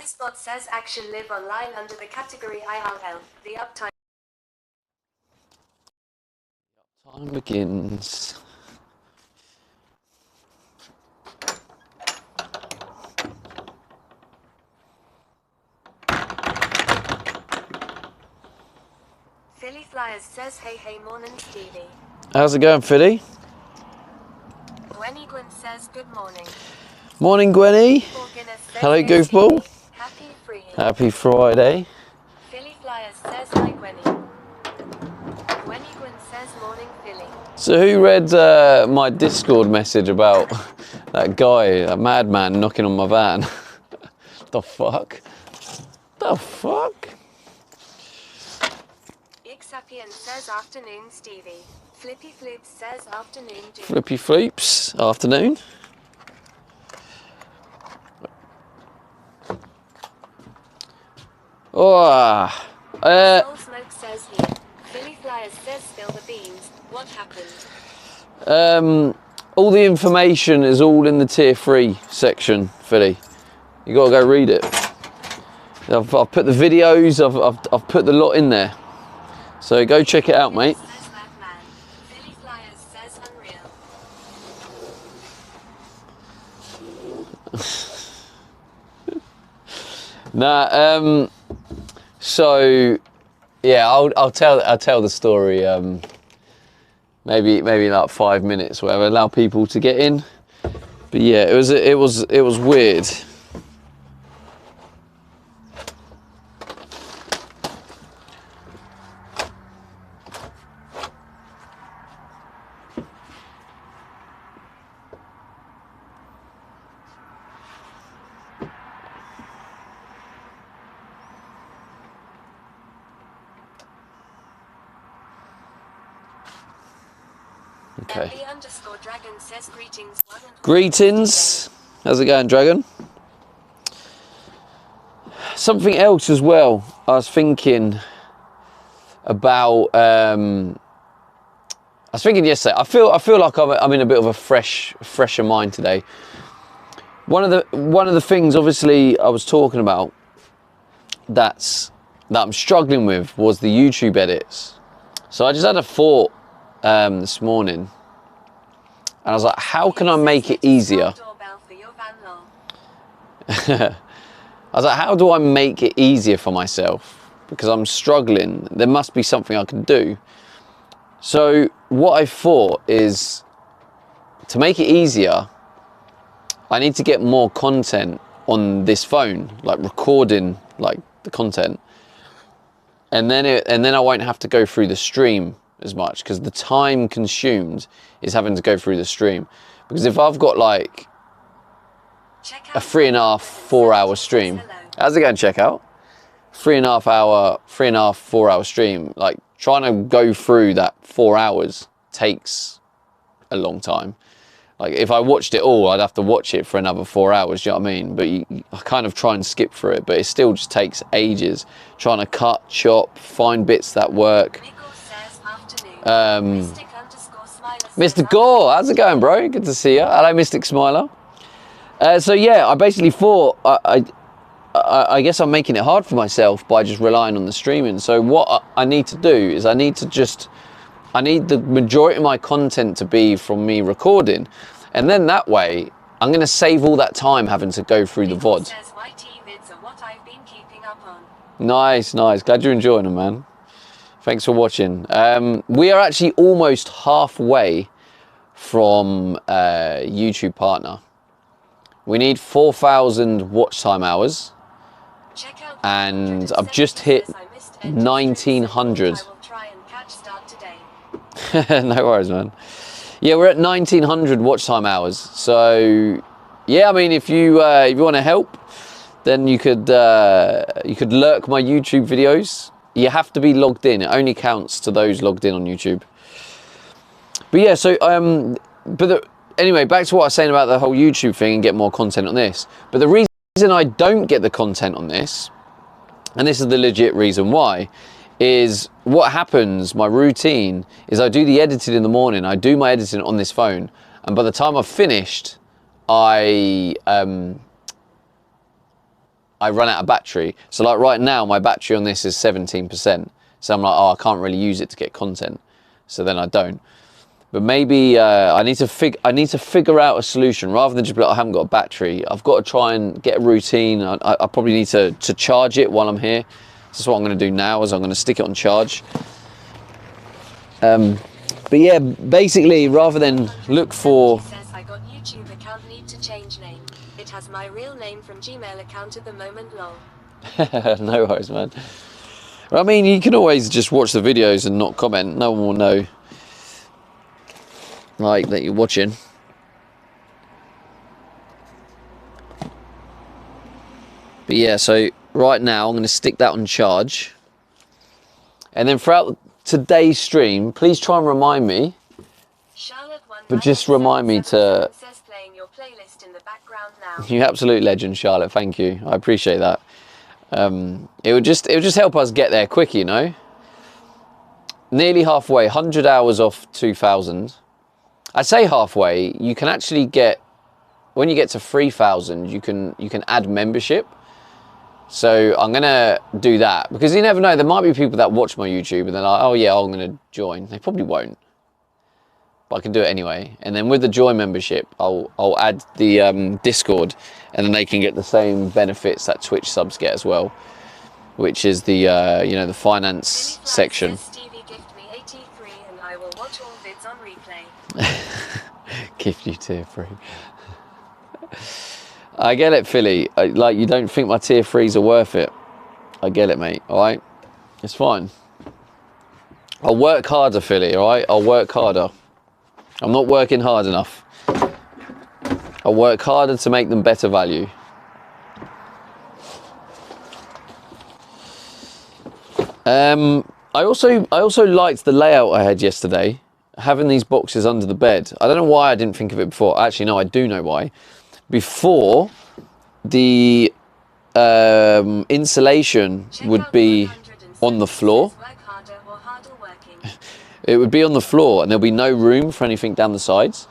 Spot says action live online under the category IRL. The uptime. Time begins. Philly Flyers says hey morning Stevie. How's it going, Philly? Gwenny Gwen says good morning. Morning, Gwenny. Hello, Goofball. Happy free. Happy Friday. Philly Flyers says hi Gwenny. Gwenny Gwen says morning Philly. So who read my Discord message about that guy, that madman knocking on my van? The fuck? The fuck? Ixapian says afternoon Stevie. Flippy Floops says afternoon dude. Flippy Floops, afternoon. Soul Smoke says here. Philly Flyers says spill the beans. What happened? All the information is all in the tier 3 section, Philly. You gotta go read it. I've put the videos, I've put the lot in there. So go check it out, mate. Says Madman. Philly Flyers says unreal. Nah, so yeah, I'll tell the story. Maybe like 5 minutes, whatever. Allow people to get in. But yeah, it was weird. Okay. _dragon says greetings. Greetings. How's it going, Dragon? Something else as well. I was thinking about. I was thinking yesterday. I feel like I'm in a bit of a fresher mind today. One of the things, obviously, I was talking about that I'm struggling with was the YouTube edits. So I just had a thought this morning. And I was like, how can I make it easier? I was like, how do I make it easier for myself? Because I'm struggling. There must be something I can do. So what I thought is, to make it easier, I need to get more content on this phone, like recording like the content. And then I won't have to go through the stream as much, because the time consumed is having to go through the stream. Because if I've got like a 3.5, 4 hour stream, how's it going, check out? 3.5, 4 hour stream, like trying to go through that 4 hours takes a long time. Like if I watched it all, I'd have to watch it for another 4 hours, do you know what I mean? But I kind of try and skip through it, but it still just takes ages trying to cut, chop, find bits that work. Mr. Gore, how's it going, bro? Good to see you. Hello, Mystic Smiler. So yeah, I basically thought I guess I'm making it hard for myself by just relying on the streaming. So what I need to do is I need the majority of my content to be from me recording, and then that way I'm going to save all that time having to go through the VOD. Nice. Glad you're enjoying them, man. Thanks for watching. We are actually almost halfway from YouTube partner. We need 4,000 watch time hours, and I've just hit 1,900. No worries, man. Yeah, we're at 1,900 watch time hours. So yeah, I mean, if you want to help, then you could lurk my YouTube videos. You have to be logged in. It only counts to those logged in on YouTube. But yeah, so anyway, back to what I was saying about the whole YouTube thing and get more content on this. But the reason I don't get the content on this, and this is the legit reason why, is what happens, my routine, is I do the editing in the morning. I do my editing on this phone. And by the time I've finished, I I run out of battery. So like right now, my battery on this is 17%. So I'm like, oh, I can't really use it to get content. So then I don't. But maybe I need to figure out a solution rather than just be like, I haven't got a battery. I've got to try and get a routine. I probably need to charge it while I'm here. That's what I'm going to do now, is I'm going to stick it on charge. But yeah, basically, rather than look for... Says, I got YouTube account, need to change name. It has my real name from Gmail account at the moment, lol. No worries, man. I mean, you can always just watch the videos and not comment. No one will know, like, that you're watching. But yeah, so right now I'm going to stick that on charge. And then throughout today's stream, please try and remind me. But just remind me to... Says playing your playlist in the background now. You absolute legend, Charlotte. Thank you. I appreciate that. It would just help us get there quick, you know. Nearly halfway, 100 hours off 2,000. I say halfway. You can actually get, when you get to 3,000, you can add membership. So I'm gonna do that, because you never know. There might be people that watch my YouTube and they're like, oh yeah, I'm gonna join. They probably won't, but I can do it anyway. And then with the join membership, I'll add the Discord, and then they can get the same benefits that Twitch subs get as well, which is the you know, the finance section. Stevie gift me 83 and I will watch all vids on replay. Gift you tier 3. I get it, Philly. Like, you don't think my tier 3s are worth it. I get it, mate. All right, it's fine. I'll work harder, Philly. All right, I'll work harder. I'm not working hard enough. I'll work harder to make them better value. I also liked the layout I had yesterday, having these boxes under the bed. I don't know why I didn't think of it before. Actually, no, I do know why. Before, the insulation would be on the floor. It would be on the floor, and there'll be no room for anything down the sides.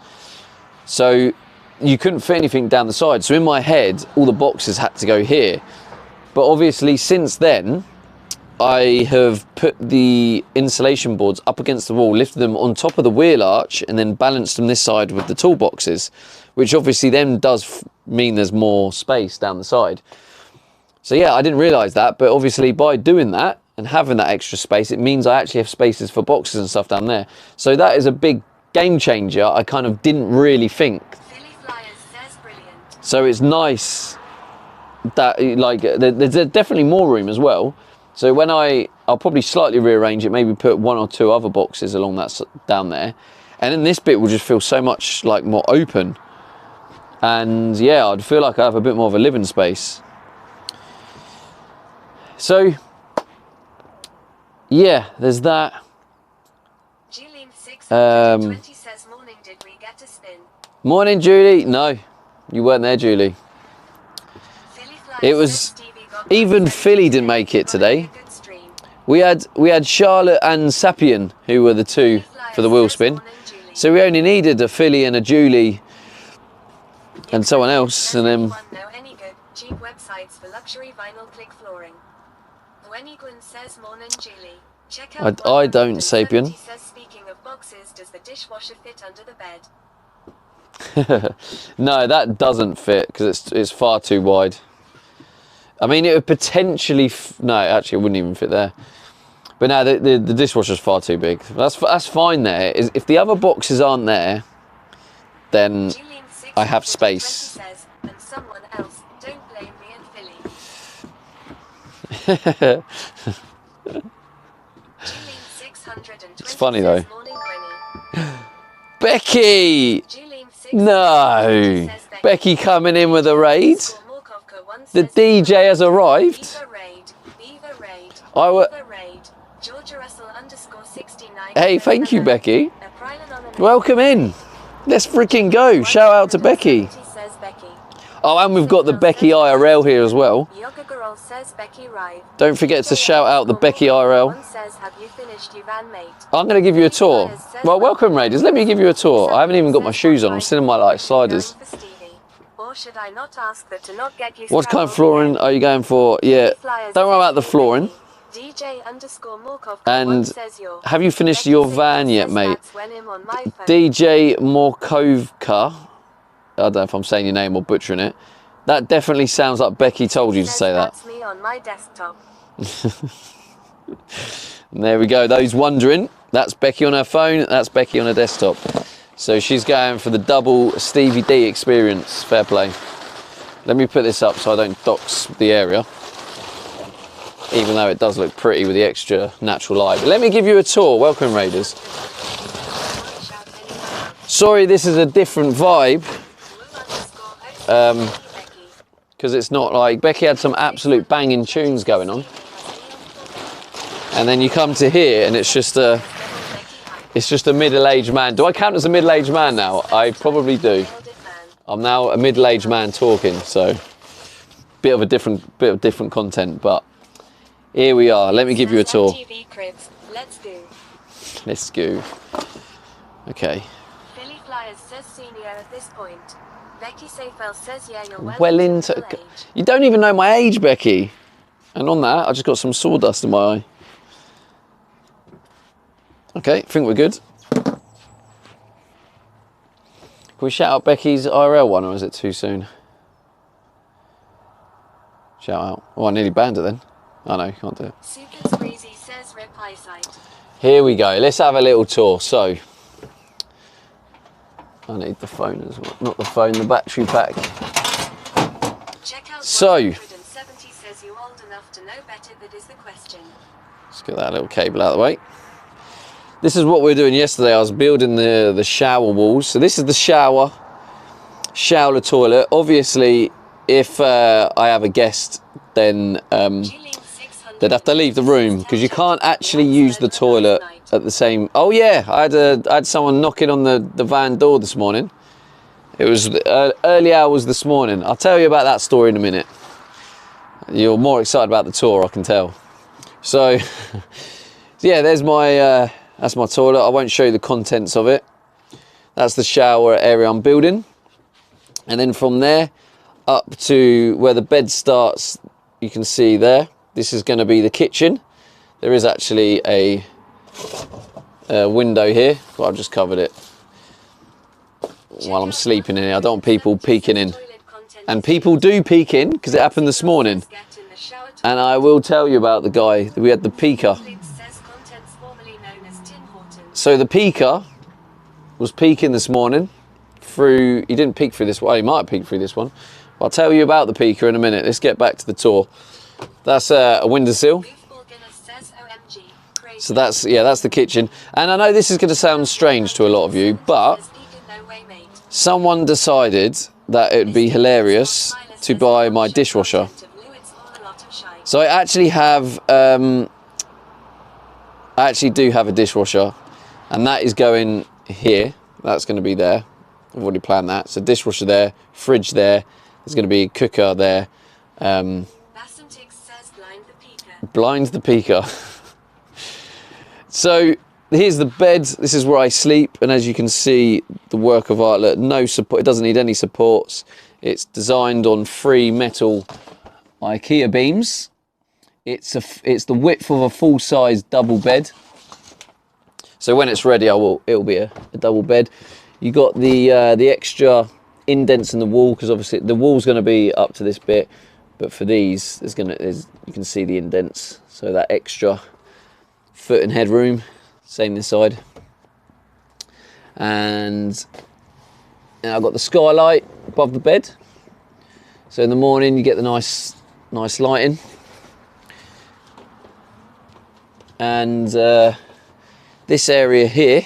So you couldn't fit anything down the side. So in my head, all the boxes had to go here. But obviously since then, I have put the insulation boards up against the wall, lifted them on top of the wheel arch, and then balanced them this side with the toolboxes, which obviously then does mean there's more space down the side. So yeah, I didn't realise that, but obviously by doing that and having that extra space, it means I actually have spaces for boxes and stuff down there. So that is a big game changer. I kind of didn't really think. So it's nice that, like, there's definitely more room as well. So when I'll probably slightly rearrange it, maybe put 1 or 2 other boxes along that down there, and then this bit will just feel so much like more open. And yeah, I'd feel like I have a bit more of a living space. So yeah, there's that. Says, morning, did we get a spin? Morning, Julie. No, you weren't there, Julie. It was, even Philly didn't make it today. We had Charlotte and Sapien, who were the 2 for the wheel spin. So we only needed a Philly and a Julie and someone else, and then cheap websites for luxury vinyl click flooring. Says, morning, Julie. Check out I don't, Sapien. Says, speaking of boxes, does the dishwasher fit under the bed? No, that doesn't fit because it's far too wide. I mean, it would potentially... no, actually, it wouldn't even fit there. But no, the dishwasher's far too big. That's fine there. If the other boxes aren't there, then I have space. Says, and someone else, don't blame me and Philly. It's funny though. Becky! No! Becky coming in with a raid? The DJ has arrived? Hey, thank you, Becky. Welcome in. Let's freaking go. Shout out to Becky. Oh, and we've got the Becky IRL here as well. Don't forget to shout out the Becky IRL. I'm going to give you a tour. Well, welcome, Raiders. Let me give you a tour. I haven't even got my shoes on. I'm still in my, like, sliders. Or should I not ask that to not get you What kind of scrambled flooring again? are you going for? Yeah, Flyers don't worry about the says flooring. DJ_Morkov And says your have you finished Becky your Siegel van yet, says mate? that's when him on my phone. DJ Morkovka. I don't know if I'm saying your name or butchering it. That definitely sounds like Becky told you to Says say that. that's me on my desktop. And there we go. Those wondering, that's Becky on her phone. That's Becky on her desktop. So she's going for the double Stevie D experience. Fair play. Let me put this up so I don't dox the area. Even though it does look pretty with the extra natural light. But let me give you a tour. Welcome, Raiders. Sorry, this is a different vibe. Because it's not like... Becky had some absolute banging tunes going on. And then you come to here and it's just a middle-aged man. Do I count as a middle-aged man now? I probably do. I'm now a middle-aged man talking, so bit of different content, but here we are. Let me give you a tour. Let's go. Okay. Philly Flyers says senior at this point. Becky Seyfeld says yeah, you're Well into... middle age. You don't even know my age, Becky. And on that, I just got some sawdust in my eye. Okay, think we're good. Can we shout out Becky's IRL one, or is it too soon? Shout out. Oh, I nearly banned it then. Oh no, you can't do it. Super Squeezy says rip eyesight. Here we go. Let's have a little tour. So, I need the phone as well. Not the phone, the battery pack. Check out So, 170 says you old enough to know better, that is the question. let's get that little cable out of the way. This is what we were doing yesterday. I was building the shower walls. So this is the shower toilet. Obviously, if I have a guest, then they'd have to leave the room because you can't actually use the toilet at the same... Oh yeah, I had someone knocking on the van door this morning. It was early hours this morning. I'll tell you about that story in a minute. You're more excited about the tour, I can tell. So, yeah, there's my... that's my toilet. I won't show you the contents of it. That's the shower area I'm building. And then from there up to where the bed starts, you can see there. This is going to be the kitchen. There is actually a window here, but I've just covered it while I'm sleeping in here. I don't want people peeking in. And people do peek in because it happened this morning. And I will tell you about the guy. We had the peeker. So the peeker was peeking this morning through... He didn't peek through this one. Well, he might have peeked through this one. I'll tell you about the peeker in a minute. Let's get back to the tour. That's a windowsill. So that's the kitchen. And I know this is going to sound strange to a lot of you, but someone decided that it would be hilarious to buy my dishwasher. So I actually have... I actually do have a dishwasher. And that is going here. That's going to be there. I've already planned that. So dishwasher there, fridge there. There's going to be a cooker there. Blind the peeker. So here's the bed. This is where I sleep. And as you can see, the work of art. Look, no support. It doesn't need any supports. It's designed on 3 metal IKEA beams. It's the width of a full-size double bed. So when it's ready, it'll be a double bed. You got the extra indents in the wall because obviously the wall's going to be up to this bit, but for these, you can see the indents. So that extra foot and head room, same this side. And I've got the skylight above the bed. So in the morning, you get the nice lighting. And this area here,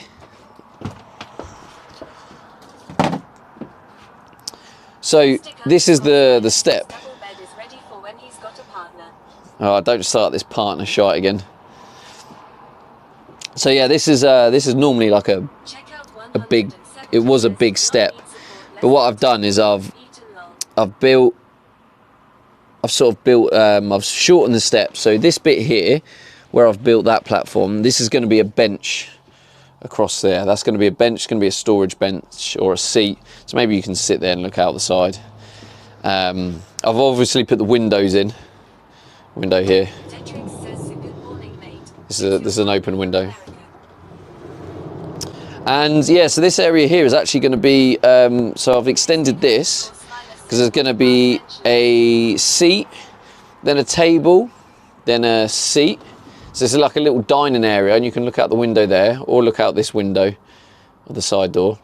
so this is the step. Oh, don't start this partner shite again. So yeah, this is normally like a big. It was a big step, but what I've done is I've shortened the steps. So this bit here, where I've built that platform, this is going to be a bench across there. That's going to be a bench, going to be a storage bench or a seat. So maybe you can sit there and look out the side. I've obviously put the windows in. Window here. Detrix says, "Good morning, mate. This is an open window. And yeah, so this area here is actually going to be, so I've extended this because there's going to be a seat, then a table, then a seat. So this is like a little dining area, and you can look out the window there or look out this window of the side door.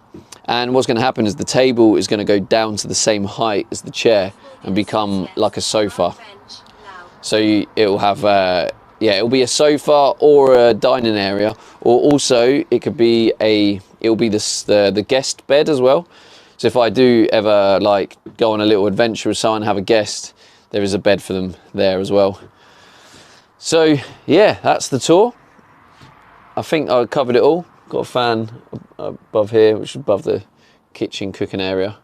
And what's going to happen is the table is going to go down to the same height as the chair and become like a sofa. So it'll have, yeah, it'll be a sofa or a dining area, or also it could be it'll be the guest bed as well. So if I do ever like go on a little adventure with someone, have a guest, there is a bed for them there as well. So yeah, that's the tour. I think I covered it all. Got a fan above here, which is above the kitchen cooking area,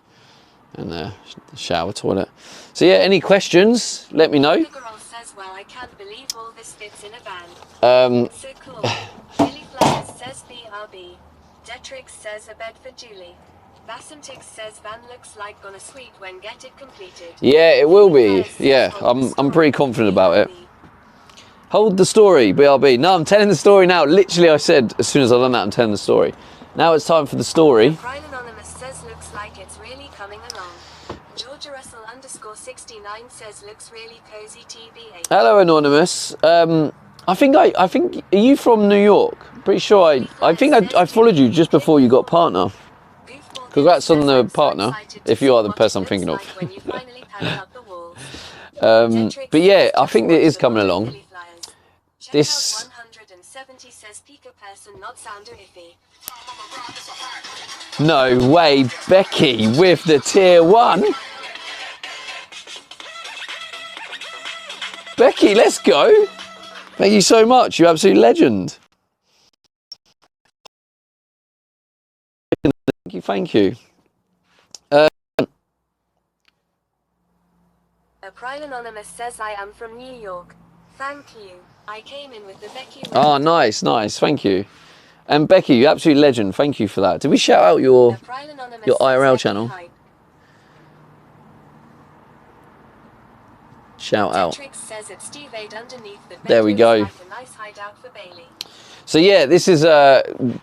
and the shower toilet. So yeah, any questions, let me know. Says, well, I can't believe all this fits in a van. So cool. Billy Flowers says BRB. Detrix says a bed for Julie. Bassentix says van looks like gonna sweet when get it completed. Yeah, it will be. Yeah, I'm pretty confident about it. Hold the story, BRB. No, I'm telling the story now. Literally, I said as soon as I done that, I'm telling the story. Now it's time for the story. Brian Anonymous says looks like it's really coming along. Georgia Russell _69 says looks really cozy TBH. Hello, Anonymous. I think are you from New York? Pretty sure I think I followed you just before you got partner. Congrats on the partner, if you are the person I'm thinking of. But yeah, I think it is coming along. This 170 says Pika person not sounder iffy. No way, Becky with the tier 1. Becky, let's go. Thank you so much. You're absolute legend. Thank you. Prime Anonymous says I am from New York. Thank you. I came in with the Becky. Oh, nice. Thank you. And Becky, you're absolute legend. Thank you for that. Did we shout out your IRL channel? Shout out. There we go. So yeah, this is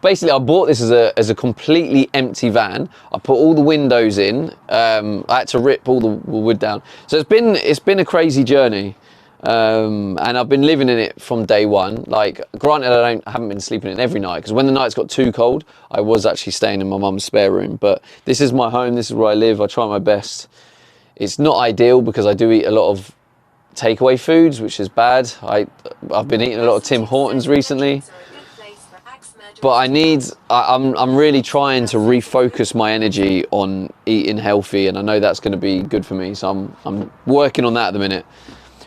basically I bought this as a completely empty van. I put all the windows in. I had to rip all the wood down. So it's been a crazy journey, and I've been living in it from day one. Like, granted, I haven't been sleeping in it every night because when the nights got too cold, I was actually staying in my mum's spare room. But this is my home. This is where I live. I try my best. It's not ideal because I do eat a lot of takeaway foods, which is bad. I've been eating a lot of Tim Hortons recently. But I'm really trying to refocus my energy on eating healthy, and I know that's going to be good for me. So I'm working on that at the minute.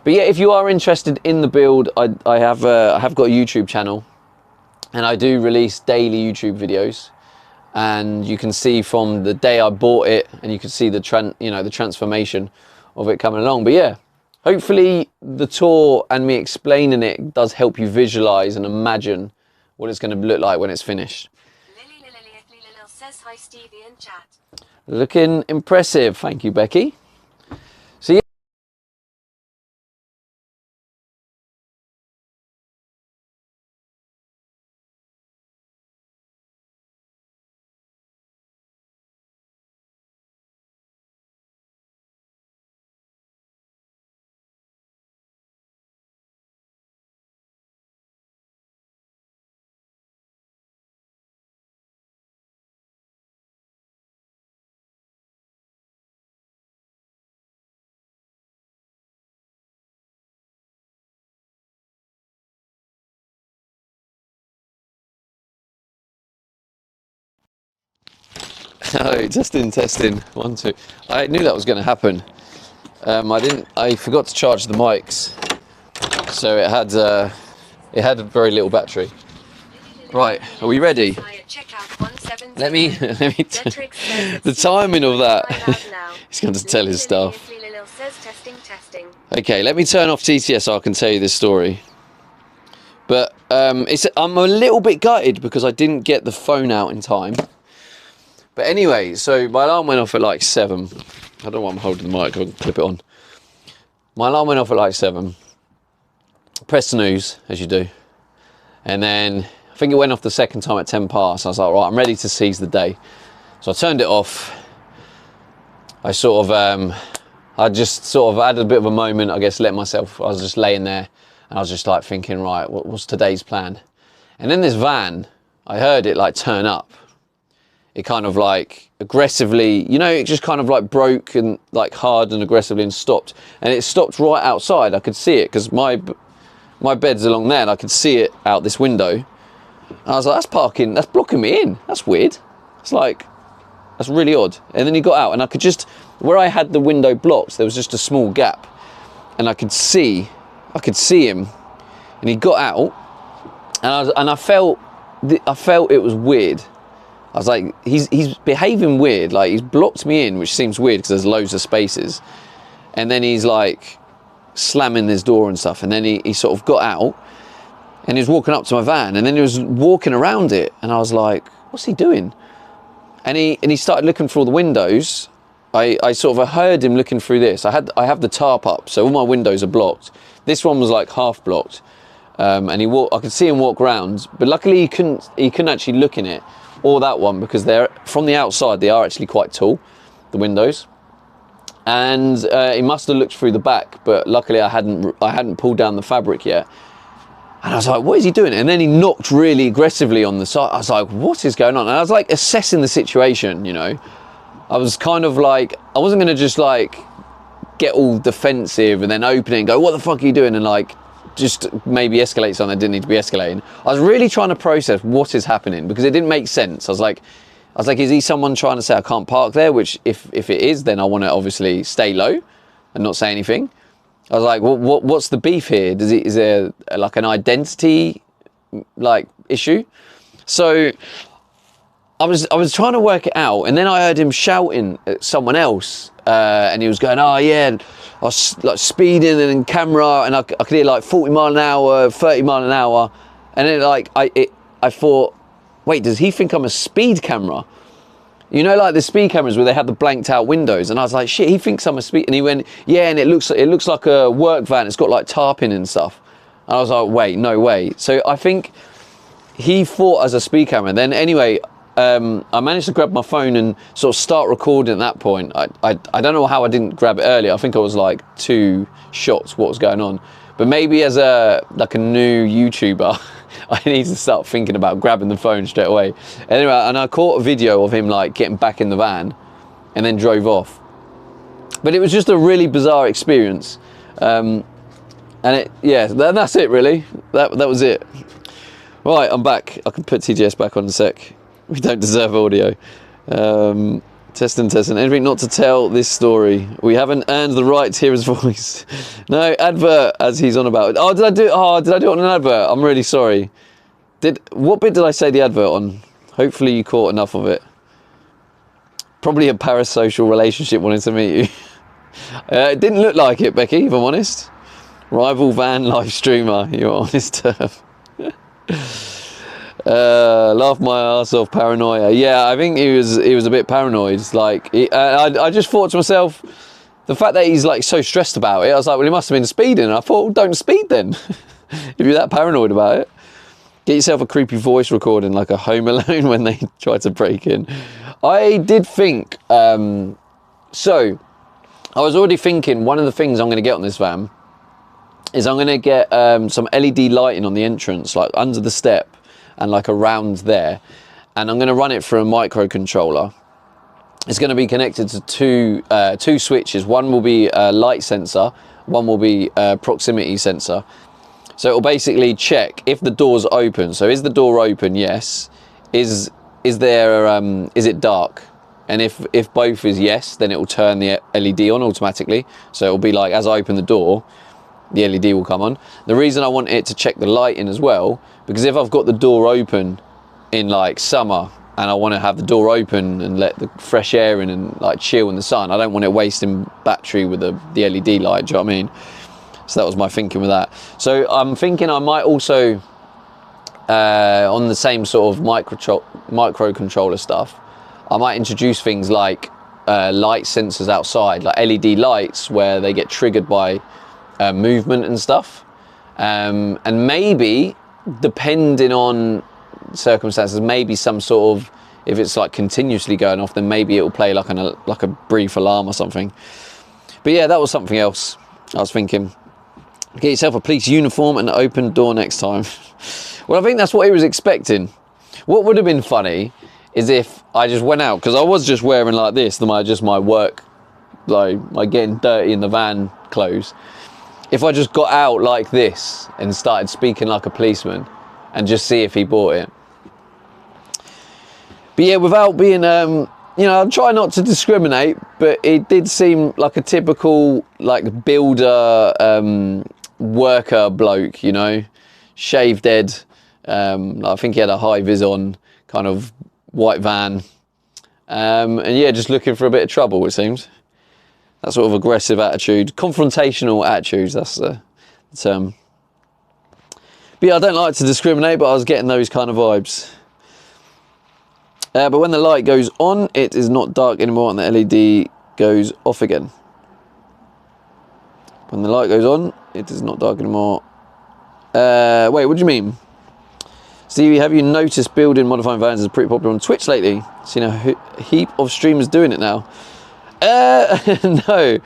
But yeah, if you are interested in the build, I have got a YouTube channel, and I do release daily YouTube videos. And you can see from the day I bought it, and you can see the transformation of it coming along. But yeah, hopefully the tour and me explaining it does help you visualize and imagine what it's going to look like when it's finished. Lily says hi Stevie in chat. Looking impressive. Thank you, Becky. So yeah. Oh, testing. 1, 2. I knew that was going to happen. I forgot to charge the mics, so it had a very little battery. Right, are we ready? Let me the timing of that. He's going to tell his stuff. Okay, let me turn off TTS so I can tell you this story. But I'm a little bit gutted because I didn't get the phone out in time. But anyway, so my alarm went off at like 7. I don't know why I'm holding the mic, I can clip it on. My alarm went off at like 7. Press snooze, as you do. And then I think it went off the second time at 10 past. I was like, right, I'm ready to seize the day. So I turned it off. I just sort of had a bit of a moment, I guess, I was just laying there and I was just like thinking, right, what's today's plan? And then this van, I heard it like turn up. It kind of like aggressively, you know, it just kind of like broke and like hard and aggressively and stopped. And it stopped right outside. I could see it because my bed's along there and I could see it out this window. And I was like, that's blocking me in. That's weird. It's like, that's really odd. And then he got out and I could just, where I had the window blocked, there was just a small gap. And I could see him. And he got out and I felt it was weird. I was like, he's behaving weird. Like, he's blocked me in, which seems weird because there's loads of spaces. And then he's like slamming his door and stuff. And then he sort of got out and he was walking up to my van and then he was walking around it. And I was like, what's he doing? And he started looking through all the windows. I sort of heard him looking through this. I have the tarp up, so all my windows are blocked. This one was like half blocked. And I could see him walk around, but luckily he couldn't actually look in it, or that one, because they're from the outside, they are actually quite tall, the windows. And he must have looked through the back, but luckily I hadn't pulled down the fabric yet. And I was like, what is he doing? And then he knocked really aggressively on the side. I was like, what is going on? And I was like assessing the situation, you know. I was kind of like, I wasn't going to just like get all defensive and then open it and go, what the fuck are you doing? And like, just maybe escalate something that didn't need to be escalating. I was really trying to process what is happening because it didn't make sense. I was like, is he someone trying to say I can't park there? Which if it is, then I want to obviously stay low and not say anything. I was like, well, what's the beef here? Is there like an identity like issue? So I was trying to work it out, and then I heard him shouting at someone else, and he was going, oh yeah, I was like speeding and in camera, and I could hear like 40 mile an hour, 30 mile an hour, and then like I thought, wait, does he think I'm a speed camera? You know, like the speed cameras where they have the blanked out windows, and I was like, shit, he thinks I'm a speed, and he went, yeah, and it looks like a work van. It's got like tarping and stuff. And I was like, wait, no way. So I think he thought as a speed camera. Then anyway, I managed to grab my phone and sort of start recording at that point. I don't know how I didn't grab it earlier. I think I was like 2 shots what was going on. But maybe as a new YouTuber, I need to start thinking about grabbing the phone straight away. Anyway, and I caught a video of him like getting back in the van and then drove off. But it was just a really bizarre experience. And that's it really. That was it. Right, I'm back. I can put TGS back on in a sec. We don't deserve audio. Testing. Anything not to tell this story. We haven't earned the right to hear his voice. No, advert, as he's on about. Oh, did I do it on an advert? I'm really sorry. What bit did I say the advert on? Hopefully you caught enough of it. Probably a parasocial relationship wanting to meet you. It didn't look like it, Becky, if I'm honest. Rival van live streamer, you're on his turf. Laugh my ass off, paranoia. Yeah, I think he was a bit paranoid. Like, I just thought to myself, the fact that he's like so stressed about it, I was like, well, he must have been speeding. And I thought, well, don't speed then. If you're that paranoid about it, get yourself a creepy voice recording like a Home Alone when they try to break in. I did think, so I was already thinking one of the things I'm going to get on this van is I'm going to get some LED lighting on the entrance, like under the step and like around there, and I'm going to run it through a microcontroller. It's going to be connected to two switches. One will be a light sensor, one will be a proximity sensor. So it will basically check if the door's open. So is the door open? Yes. Is it dark? And if both is yes, then it will turn the LED on automatically. So it will be like, as I open the door, the LED will come on. The reason I want it to check the lighting as well, because if I've got the door open in like summer and I want to have the door open and let the fresh air in and like chill in the sun, I don't want it wasting battery with the LED light, do you know what I mean? So that was my thinking with that. So I'm thinking I might also, on the same sort of microcontroller stuff, I might introduce things like light sensors outside, like LED lights, where they get triggered by movement and stuff. And maybe, depending on circumstances, maybe some sort of, if it's like continuously going off, then maybe it will play like a brief alarm or something. But yeah, that was something else. I was thinking, get yourself a police uniform and an open door next time. Well, I think that's what he was expecting. What would have been funny is if I just went out, because I was just wearing like this, my work, like my getting dirty in the van clothes. If I just got out like this and started speaking like a policeman and just see if he bought it. But yeah, without being, you know, I'm trying not to discriminate, but it did seem like a typical like builder, worker bloke, you know, shaved head. I think he had a high vis on, kind of white van. And yeah, just looking for a bit of trouble, it seems. That sort of aggressive attitude, confrontational attitudes, that's the term. But yeah, I don't like to discriminate, but I was getting those kind of vibes. But when the light goes on, it is not dark anymore and the LED goes off again. When the light goes on, it is not dark anymore. Wait, what do you mean? Stevie, have you noticed building modifying vans is pretty popular on Twitch lately? Seen a heap of streamers doing it now. No,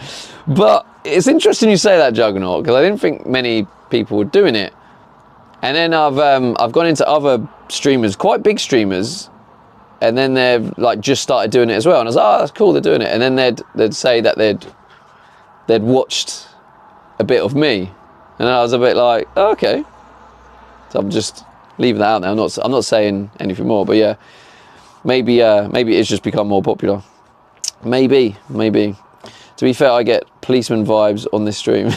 but it's interesting you say that, Juggernaut, because I didn't think many people were doing it. And then I've gone into other streamers, quite big streamers, and then they've like just started doing it as well. And I was like, oh, that's cool, they're doing it. And then they'd say that they'd watched a bit of me, and I was a bit like, oh, okay. So I'm just leaving that out now. I'm not saying anything more, but yeah, maybe it's just become more popular. Maybe. To be fair, I get policeman vibes on this stream.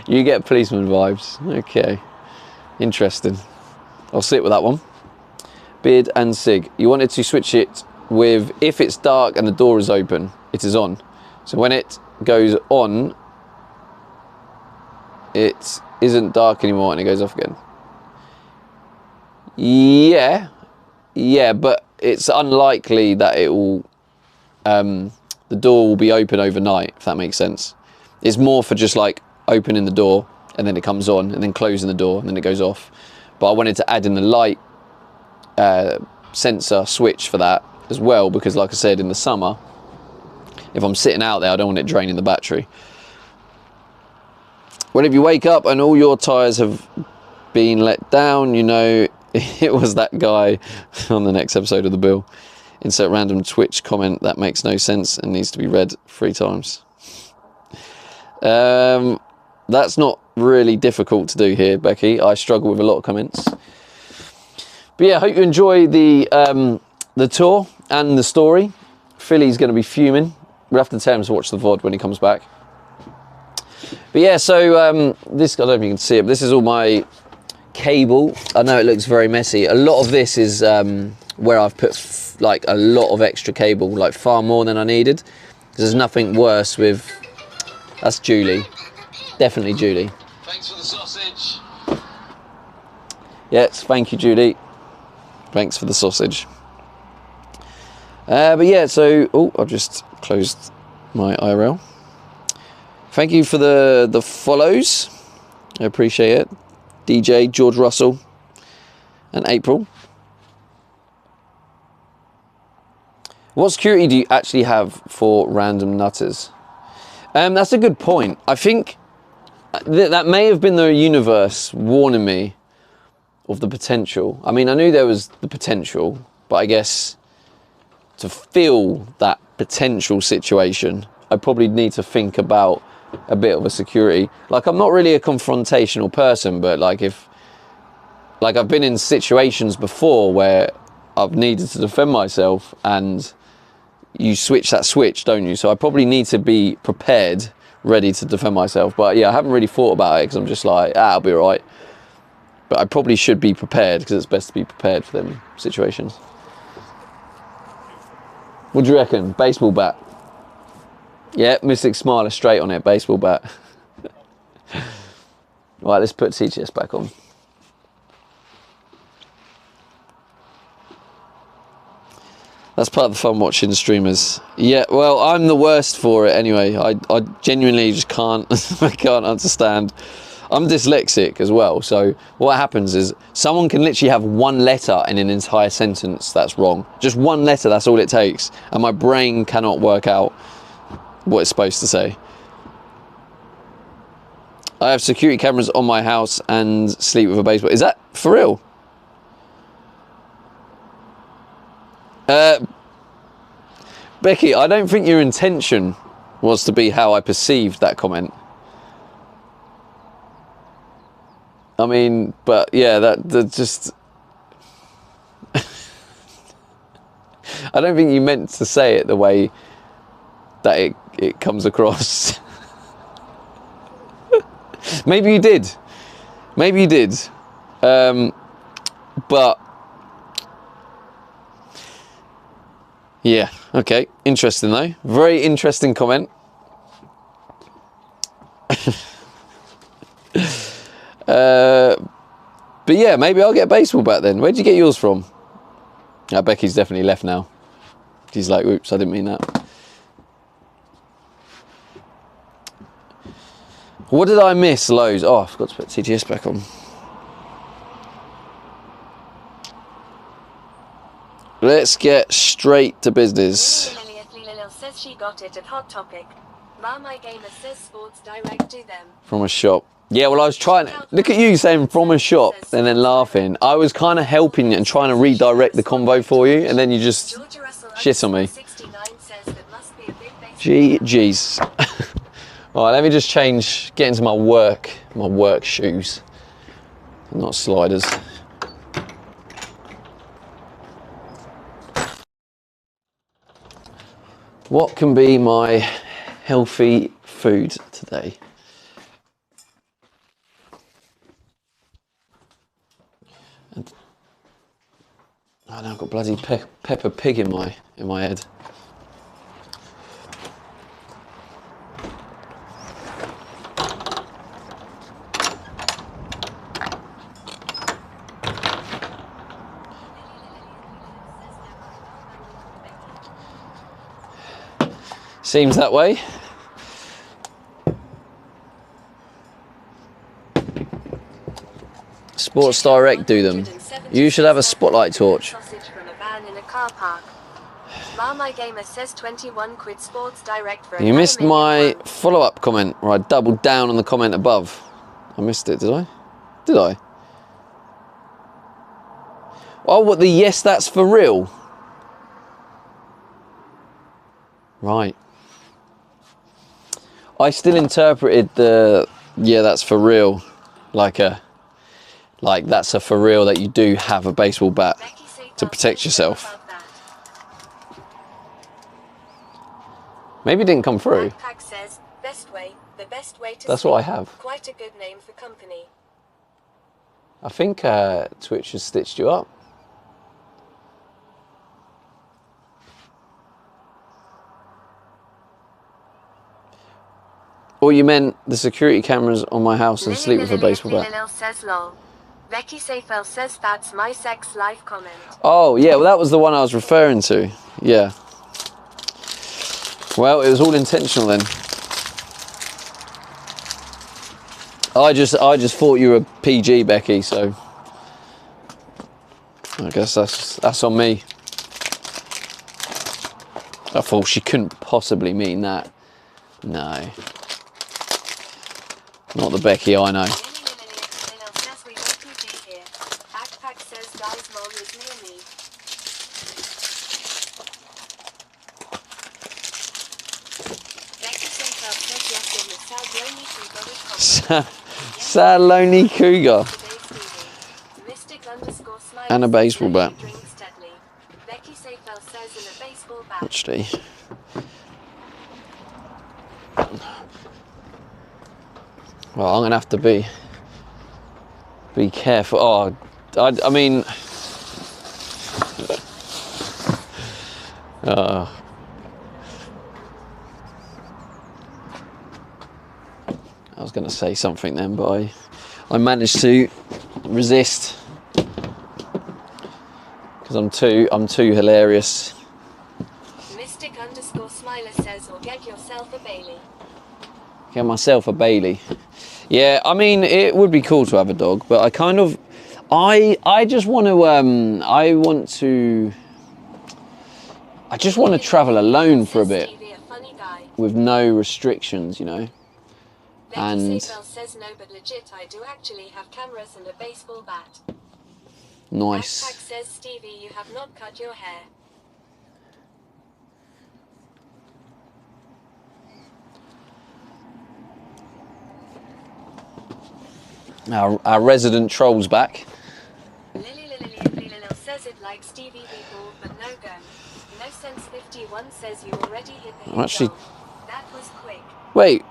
You get policeman vibes. Okay. Interesting. I'll sit with that one. Beard and Sig. You wanted to switch it with, if it's dark and the door is open, it is on. So when it goes on, it isn't dark anymore and it goes off again. Yeah, but it's unlikely that it will, the door will be open overnight, if that makes sense. It's more for just like opening the door and then it comes on, and then closing the door and then it goes off. But I wanted to add in the light sensor switch for that as well, because like I said, in the summer, if I'm sitting out there, I don't want it draining the battery. Whenever you wake up and all your tyres have been let down, you know it was that guy on the next episode of The Bill. Insert random Twitch comment that makes no sense and needs to be read 3 times. That's not really difficult to do here, Becky. I struggle with a lot of comments. But yeah, I hope you enjoy the tour and the story. Philly's going to be fuming. We'll have to tell him to watch the VOD when he comes back. But yeah, so this, I don't know if you can see it, but this is all my cable. I know it looks very messy. A lot of this is where I've put like a lot of extra cable, like far more than I needed. There's nothing worse with, that's Julie. Definitely Julie. Thanks for the sausage. Yes, thank you, Judy. Thanks for the sausage. But yeah, so, oh, I've just closed my IRL. Thank you for the follows. I appreciate it. DJ, George Russell, and April. What security do you actually have for random nutters? That's a good point. I think that may have been the universe warning me of the potential. I mean, I knew there was the potential, but I guess to feel that potential situation, I probably need to think about a bit of a security. Like, I'm not really a confrontational person, but like I've been in situations before where I've needed to defend myself, and you switch that switch, don't you? So I probably need to be prepared, ready to defend myself. But yeah, I haven't really thought about it because I'm just like, I'll be all right. But I probably should be prepared, because it's best to be prepared for them situations. What do you reckon? Baseball bat? Yeah, Mystic Smiler straight on it, baseball bat. Right, let's put TTS back on. That's part of the fun watching streamers. Yeah, well, I'm the worst for it anyway. I genuinely just can't, I can't understand. I'm dyslexic as well, so what happens is someone can literally have one letter in an entire sentence that's wrong. Just one letter, that's all it takes. And my brain cannot work out what it's supposed to say. I have security cameras on my house and sleep with a baseball. Is that for real? Becky, I don't think your intention was to be how I perceived that comment. I mean, but yeah, that just... I don't think you meant to say it the way that it comes across. Maybe you did. Maybe you did. But... yeah, okay. Interesting though. Very interesting comment. But yeah, maybe I'll get a baseball bat then. Where'd you get yours from? Becky's definitely left now. She's like, oops, I didn't mean that. What did I miss? Loads. Oh, I forgot to put TTS back on. Let's get straight to business. Lily says she got it at Hot Topic. My Gamer says Sports Direct to them. From a shop. Yeah, well, I was trying. Look at you saying from a shop and then laughing. I was kind of helping and trying to redirect the convo for you, and then you just shit on me. Jeez. All right, let me just get into my work shoes, not sliders. What can be my healthy food today? Oh, now I've got bloody Peppa Pig in my head. Seems that way. Sports Direct do them. You should have a spotlight torch. My Gamer says 21 quid Sports Direct for You missed my follow-up comment where I doubled down on the comment above. I missed it, did I? Did I? Oh, what, the yes, that's for real? Right. I still interpreted the yeah, that's for real, like that's a for real that you do have a baseball bat to protect yourself. Maybe it didn't come through. Says, best way, the best way to that's what I have. Quite a good name for company. I think Twitch has stitched you up. Or you meant the security cameras on my house and sleep with a baseball bat. Says lol. Becky Seyfel says that's my sex life comment. Oh yeah, well that was the one I was referring to. Yeah. Well, it was all intentional then. I just thought you were PG, Becky, so I guess that's on me. I thought she couldn't possibly mean that. No. Not the Becky I know. Sad lonely cougar. And a baseball bat. Actually. Well, I'm gonna have to be careful. Oh, I mean, I was gonna say something then, but I managed to resist because I'm too hilarious Tyler says, or get yourself a Bailey. Get myself a Bailey. Yeah, I mean, it would be cool to have a dog, but I kind of, I just want to, I just want to travel alone for a bit Stevie, a funny guy. with no restrictions, you know. Becky And Safel says no, but legit, I do actually have cameras and a baseball bat. nice. Backpack says, Stevie, you have not cut your hair. Our resident troll's back. Lily says it like Stevie people, but no go. No sense 51 says you already hit the hit Actually- goal. That was quick. Wait.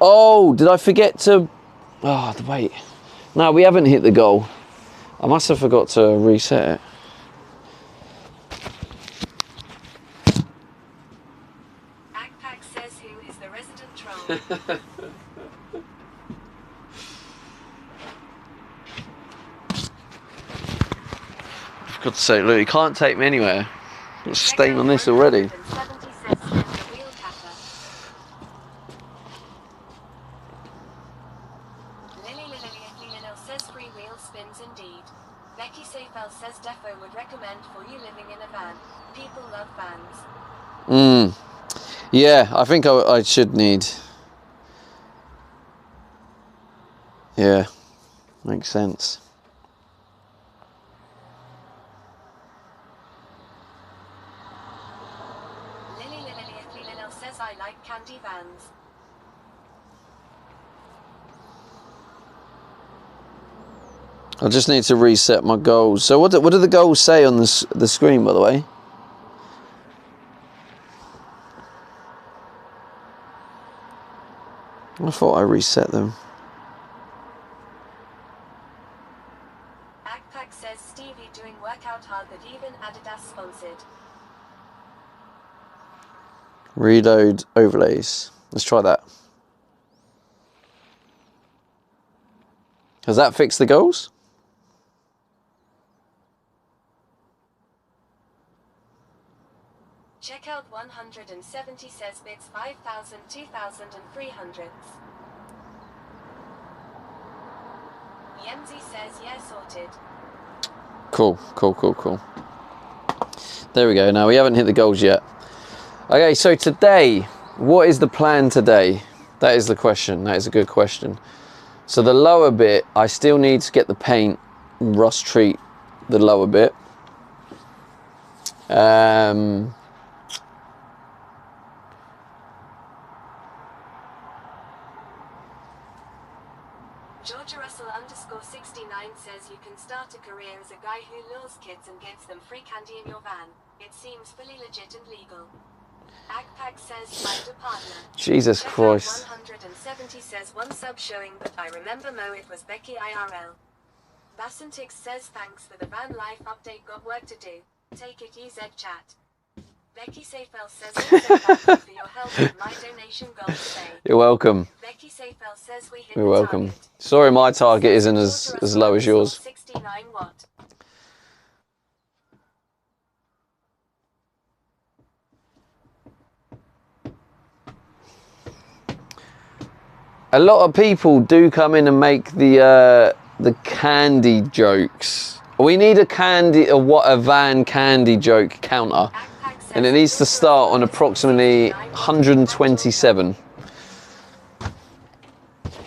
Oh, did I forget to? Oh, wait. No, we haven't hit the goal. I must have forgot to reset it. Backpack says who is the resident troll. God's sake, look, you can't take me anywhere. Got a stain on this already. 170 says spin the wheel capper. Lily says free wheel spins indeed. Becky Safel says Defo would recommend for you living in a van. People love vans. Yeah, I think I should need. Yeah, makes sense. Lily says I like candy vans. I just need to reset my goals. So what do the goals say on the screen, by the way? I thought I reset them. Backpack says Stevie doing workout hard that even Adidas sponsored. Reload overlays. Let's try that. Has that fixed the goals? Check out 170 says bits 5,000, 2,000 and 300s. Yemzi says yeah, sorted. Cool. There we go. Now we haven't hit the goals yet. Okay, so today, what is the plan today? That is the question. That is a good question. So the lower bit, I still need to get the paint, rust treat the lower bit. Georgia Russell _69 says you can start a career as a guy who lures kids and gives them free candy in your van. It seems fully legit and legal. Backpack says find a partner. Jesus Check out Christ. 170 says one sub showing, but I remember Mo, it was Becky IRL. Bassentix says thanks for the van life update, got work to do. Take it easy, chat. Becky Safel says also thank you for your help with my donation goal today. You're welcome. Becky Safel says we hit You're the welcome. target. Sorry my target isn't as low as yours. 69 watt. A lot of people do come in and make the candy jokes. We need a van candy joke counter, and it needs to start on approximately 127.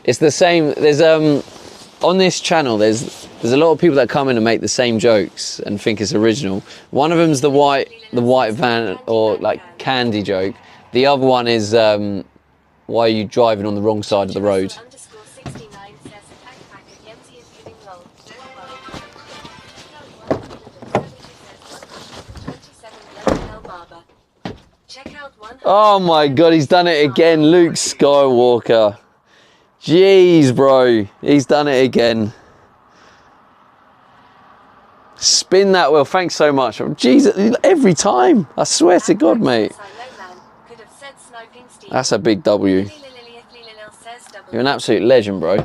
It's the same. There's on this channel. There's a lot of people that come in and make the same jokes and think it's original. One of them's the white van or like candy joke. The other one is why are you driving on the wrong side of the road? Oh my god, he's done it again, Luke Skywalker. Jeez, bro, he's done it again. Spin that wheel, thanks so much. Jeez, every time, I swear to God, mate. That's a big W. You're an absolute legend, bro.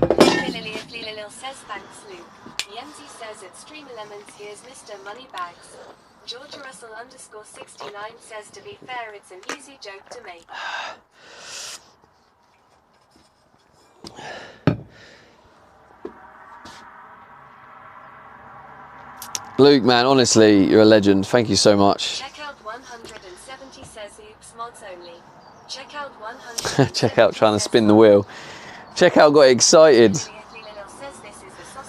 George Russell underscore 69 says, to be fair, it's an easy joke to make. Luke, man, honestly, you're a legend. Thank you so much. Check out 170 says, oops, mods only. Check out 100. Check out trying to spin the wheel. Check out got excited.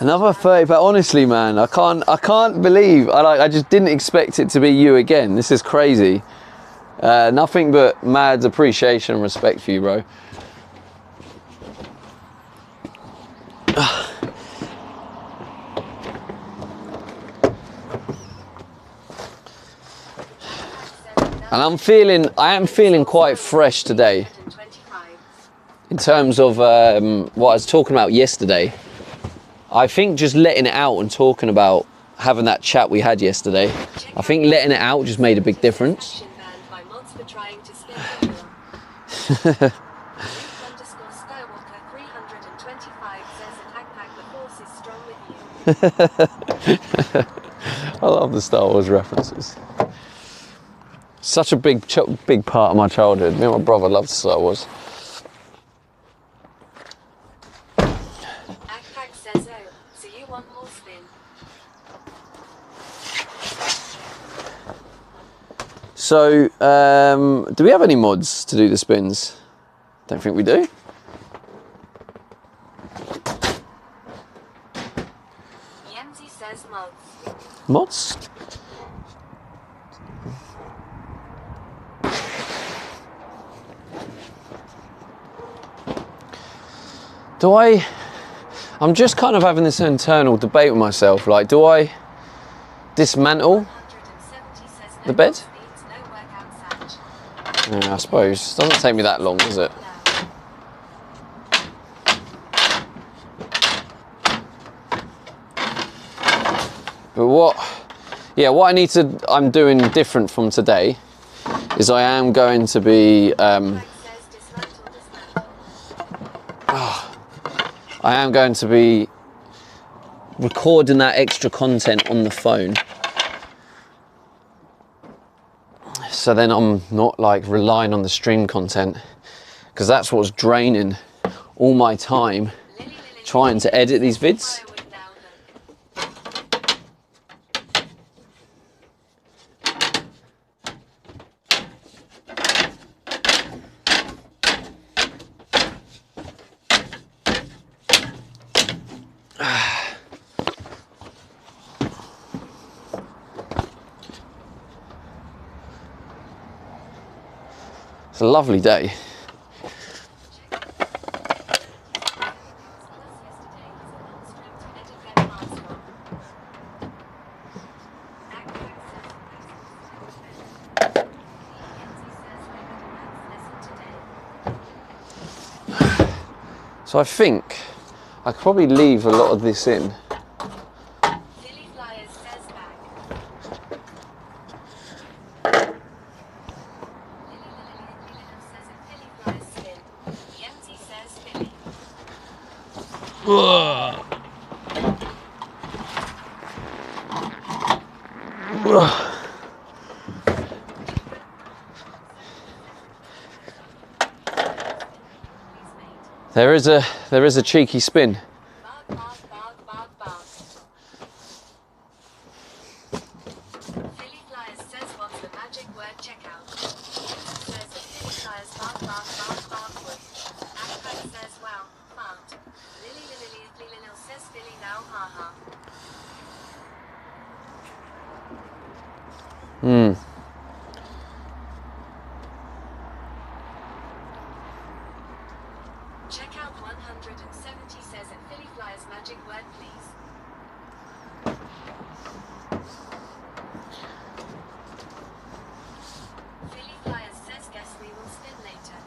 Another 30, but honestly, man, I can't believe, I just didn't expect it to be you again. This is crazy. Nothing but mad appreciation and respect for you, bro. And I am feeling quite fresh today in terms of what I was talking about yesterday. I think just letting it out and talking about having that chat we had yesterday, I think letting it out just made a big difference. I love the Star Wars references. Such a big part of my childhood. Me and my brother loved Star Wars. Akpak says, oh, so you want more spin? So, do we have any mods to do the spins? Don't think we do. Yemzi says mods. Mods? I'm just kind of having this internal debate with myself, like, do I dismantle the bed? Yeah, I suppose. It doesn't take me that long, does it? But what I'm doing different from today is I am going to be, recording that extra content on the phone. So then I'm not like relying on the stream content, because that's what's draining all my time trying to edit these vids. It's a lovely day. So I think I could probably leave a lot of this in. Philly Flyers says back. Says a Philly Flyers spin. Yemzi says Philly. There is a cheeky spin. Bark, bark, bark, bark, bark. Philly Flyers says, what's the magic word checkout? Yemzi says the Philly Flyers bark, bark, bark, bark wood. Akpak says, wow, fart. Lily says Philly now, haha. Check out 170 says a Philly Flyers magic word, please. Philly Flyers says, guess we will spin later.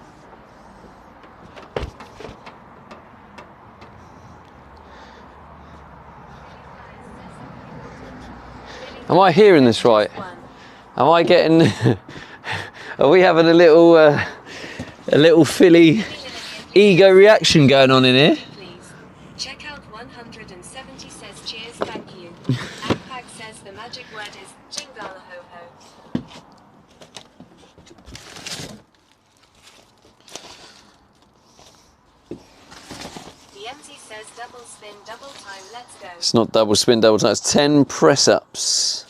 Am I hearing this right? One. Am I getting? Are we having a little Philly ego reaction going on in here? Please. Check out 170 says cheers, thank you. Akpak says the magic word is jingalahoho. The MC says double spin, double time, let's go. It's not double spin, double time. It's 10 press-ups.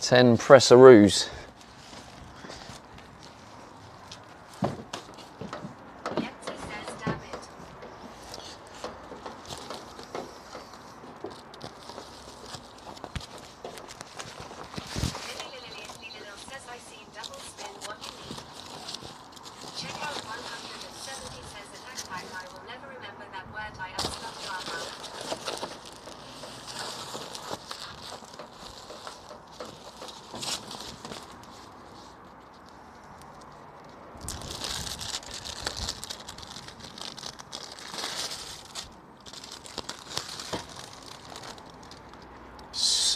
10 press-aroos. The MC says damn it. Lily says I see double spin, what you need. Check out 170 says attack pack, I will never remember that word, I am stuck, haha.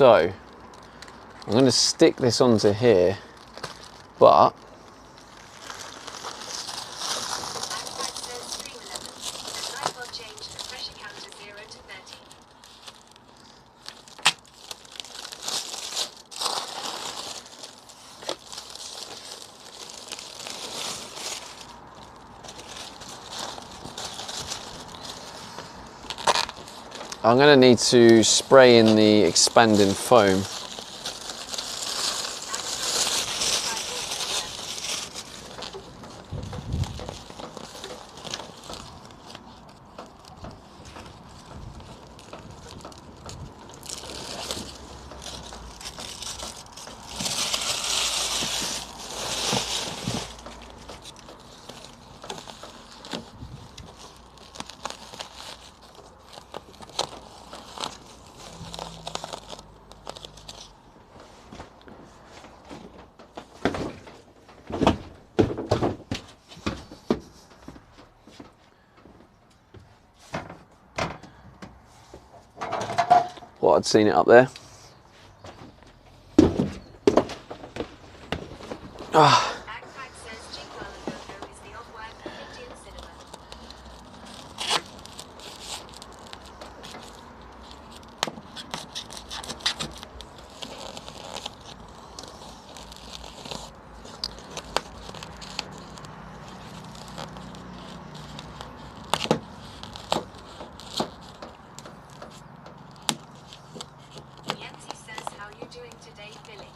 So, I'm going to stick this onto here, but Backpack says stream 11. The night will change the pressure counter 0 to 30. I'm going to need to spray in the expanding foam. Well, I'd seen it up there. Backpack says jingalahoho is the off word for Indian cinema. The MC says how you doing today, Billy?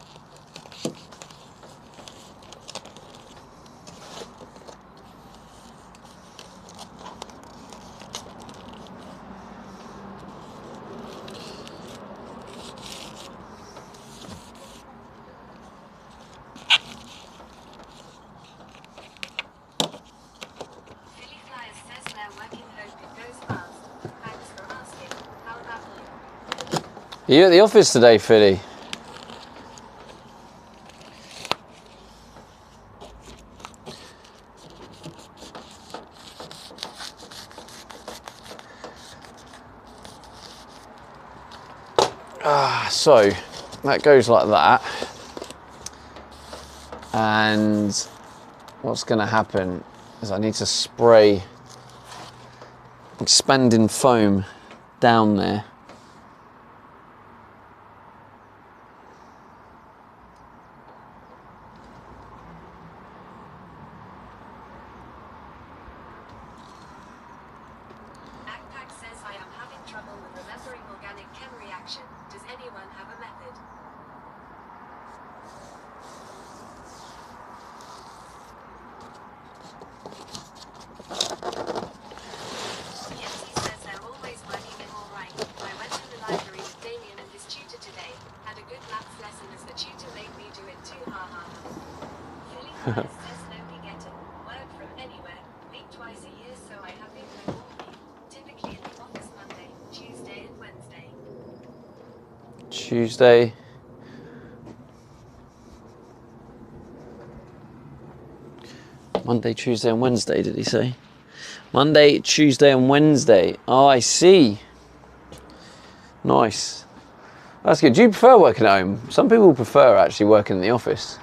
Philly Flyers says they're working, hope it goes fast. Thanks for asking. How about you? Are you at the office today, Philly? So that goes like that, and what's going to happen is I need to spray expanding foam down there. Backpack says I am having trouble with remembering organic chem reaction. Does anyone have a method? The MC says they're always working it all right. I went to the library with Damien and his tutor today. Had a good maths lesson as the tutor made me do it too, haha. Philly Flyers says no be getting work from anywhere. Meet twice a year, so I have been home all week. Typically in the office Monday, Tuesday and Wednesday. Tuesday. Monday, Tuesday and Wednesday, did he say? Monday, Tuesday and Wednesday. Oh, I see. Nice. That's good. Do you prefer working at home? Some people prefer actually working in the office.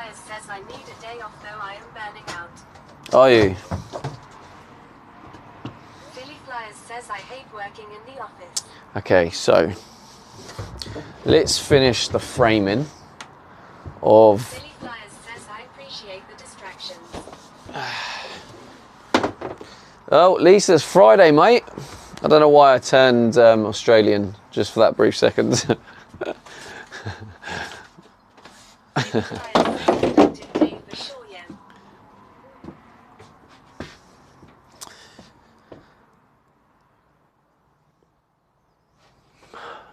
Flyers says I need a day off though I am burning out. Are you? Philly Flyers says I hate working in the office. Okay, so let's finish the framing of. Philly Flyers says I appreciate the distractions. Oh, at least it's Friday, mate. I don't know why I turned Australian just for that brief second. Philly Flyers says productive day for sure, yeah.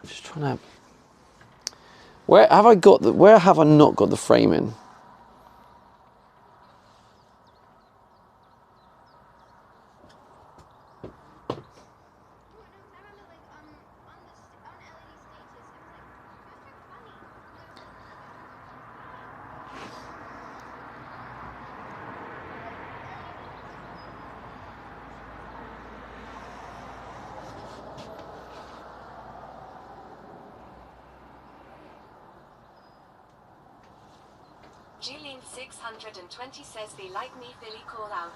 Just trying to. Where have I got the? Where have I not got the framing? Julian 620 says they like me Philly call out.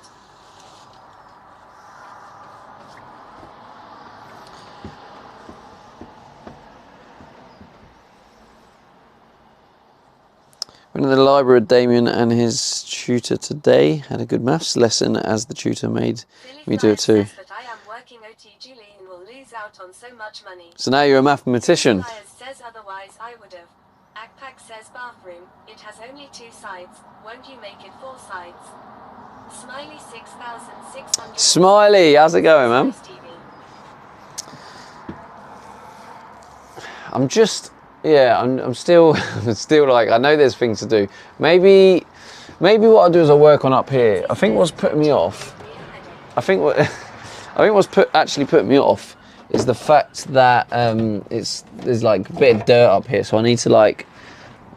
Went in the library with Damien and his tutor today. Had a good maths lesson as the tutor made Philly me do it Flyers too. says that I am working OT Julian will lose out on so much money. So now you're a mathematician. Flyers says otherwise I would have. Akpak says bathroom, it has only 2 sides, won't you make it 4 sides? Smiley 6600. Smiley, how's it going, man? I'm just, yeah, I'm still, I'm still like, I know there's things to do. Maybe what I'll do is I'll work on up here. I think what's putting me off, I think what's actually putting me off is the fact that there's like a bit of dirt up here, so I need to like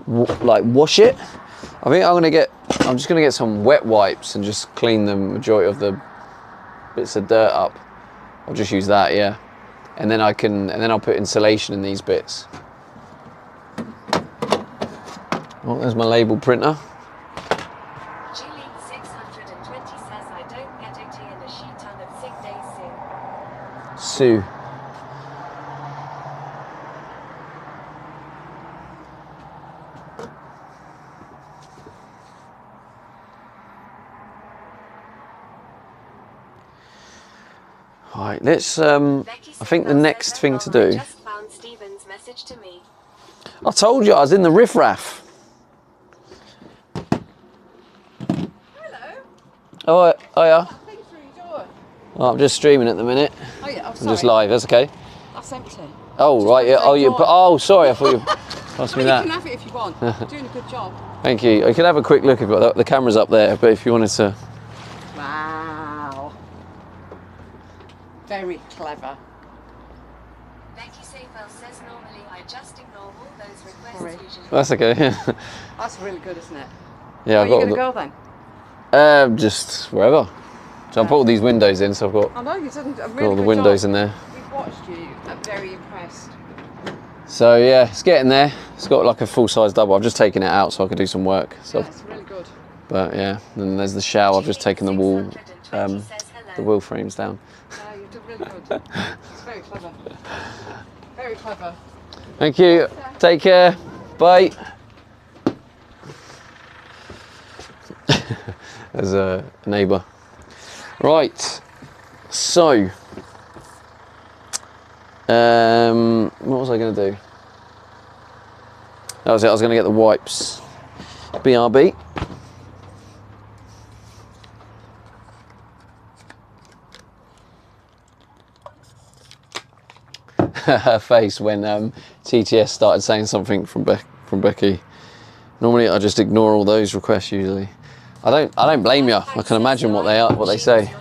wash it. I think I'm just gonna get some wet wipes and just clean the majority of the bits of dirt up. I'll just use that, yeah. And then I'll put insulation in these bits. Oh, there's my label printer. Julie 620 says I don't get OT and a shit ton of sick days soon. Sue. Right, let's I think the next thing to do. I just found Steven's message to me. I told you I was in the riffraff. Hello. Oh, yeah. Thing through your door. Well, I'm just streaming at the minute. Oh yeah, I'm I'm sorry. just live. That's okay. That's empty. Oh Just right, yeah. put Oh the you. door. Oh sorry. I thought you asked me You can that. have it if you want. You're doing a good job. Thank you. You can have a quick look if the camera's up there, but if you wanted to. Wow. Very clever. Becky Safel says normally I just ignore all those requests Sorry. usually. That's okay. That's really good, isn't it? Yeah, Where I've are you got. going to go then? Just wherever. So I put all these windows in, so I've got I know you did a got really all the good windows job. in there. We've watched you. I'm very impressed. So yeah, it's getting there. It's got like a full-size double. I've just taken it out so I could do some work. So, Yeah, it's really good. but yeah, then there's the shower. I've just taken the wall, the wheel frames down. Yeah, you did really good. It's very clever. Very clever. Thank you. Take care. Bye. There's a neighbour. Right. So, what was I going to do? That was it. I was going to get the wipes. BRB. Her face when TTS started saying something from Becky. Normally, I just ignore all those requests. Usually, I don't blame you. I can imagine what they say.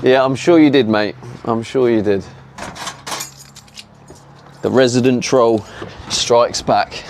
Yeah, I'm sure you did, mate. I'm sure you did. The resident troll strikes back.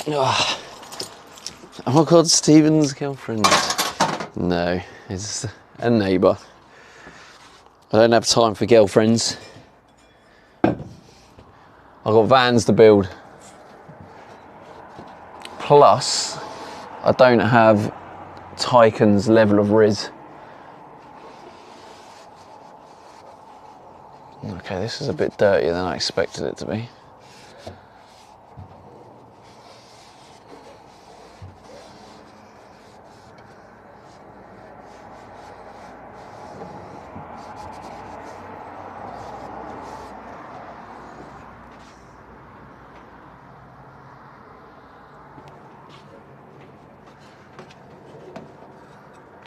Oh my God, Stephen's girlfriend. No, it's a neighbour. I don't have time for girlfriends. I've got vans to build. Plus, I don't have Tycon's level of Riz. Okay, this is a bit dirtier than I expected it to be.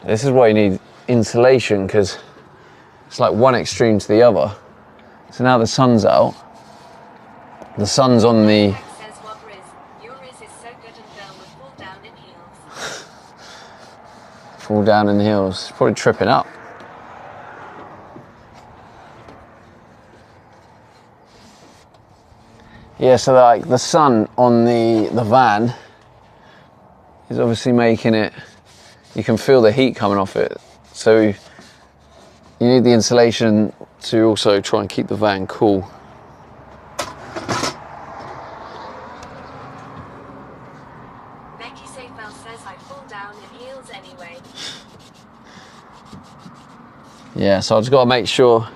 This is why you need insulation, because it's like one extreme to the other. So now the sun's out, the sun's on the... Says what Riz? Your Riz is so good and Belle would fall down in heels. Fall down in the hills, probably tripping up. Yeah, so like the sun on the van is obviously making it, you can feel the heat coming off it. So you need the insulation to also try and keep the van cool. Becky Safel says I fall down in heels anyway. Yeah, so I've just got to make sure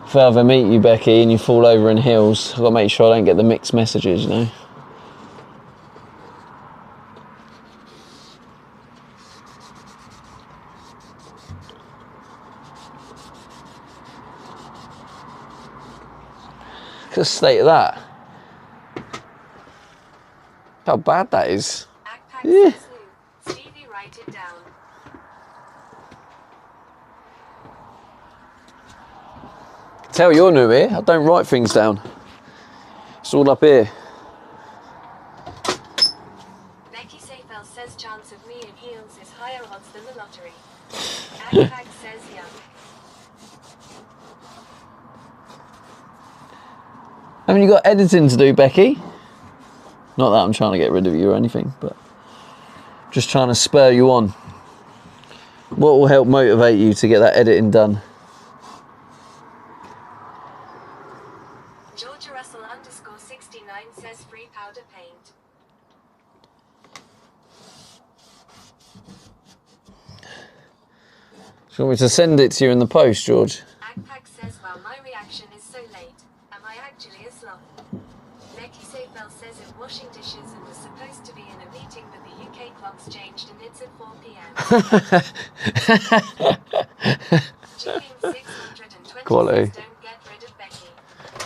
if I ever meet you, Becky, and you fall over in heels, I've got to make sure I don't get the mixed messages, you know? Look at the state of that. How bad that is. Backpack Yeah. says who? Stevie, write it down. Tell you're new here, I don't write things down. It's all up here. Becky Safel says chance of me in heels is higher odds than the lottery. Backpack says young. Haven't you got editing to do, Becky? Not that I'm trying to get rid of you or anything, but just trying to spur you on. What will help motivate you to get that editing done? Georgia Russell _69 says free powder paint. Do you want me to send it to you in the post, George? Backpack says, well, my reaction is so late. Am I actually a sloth? Becky Safel says in washing dishes and was supposed to be in a meeting, but the UK clock's changed and it's at 4 p.m. GP620 Quality. says don't get rid of Becky.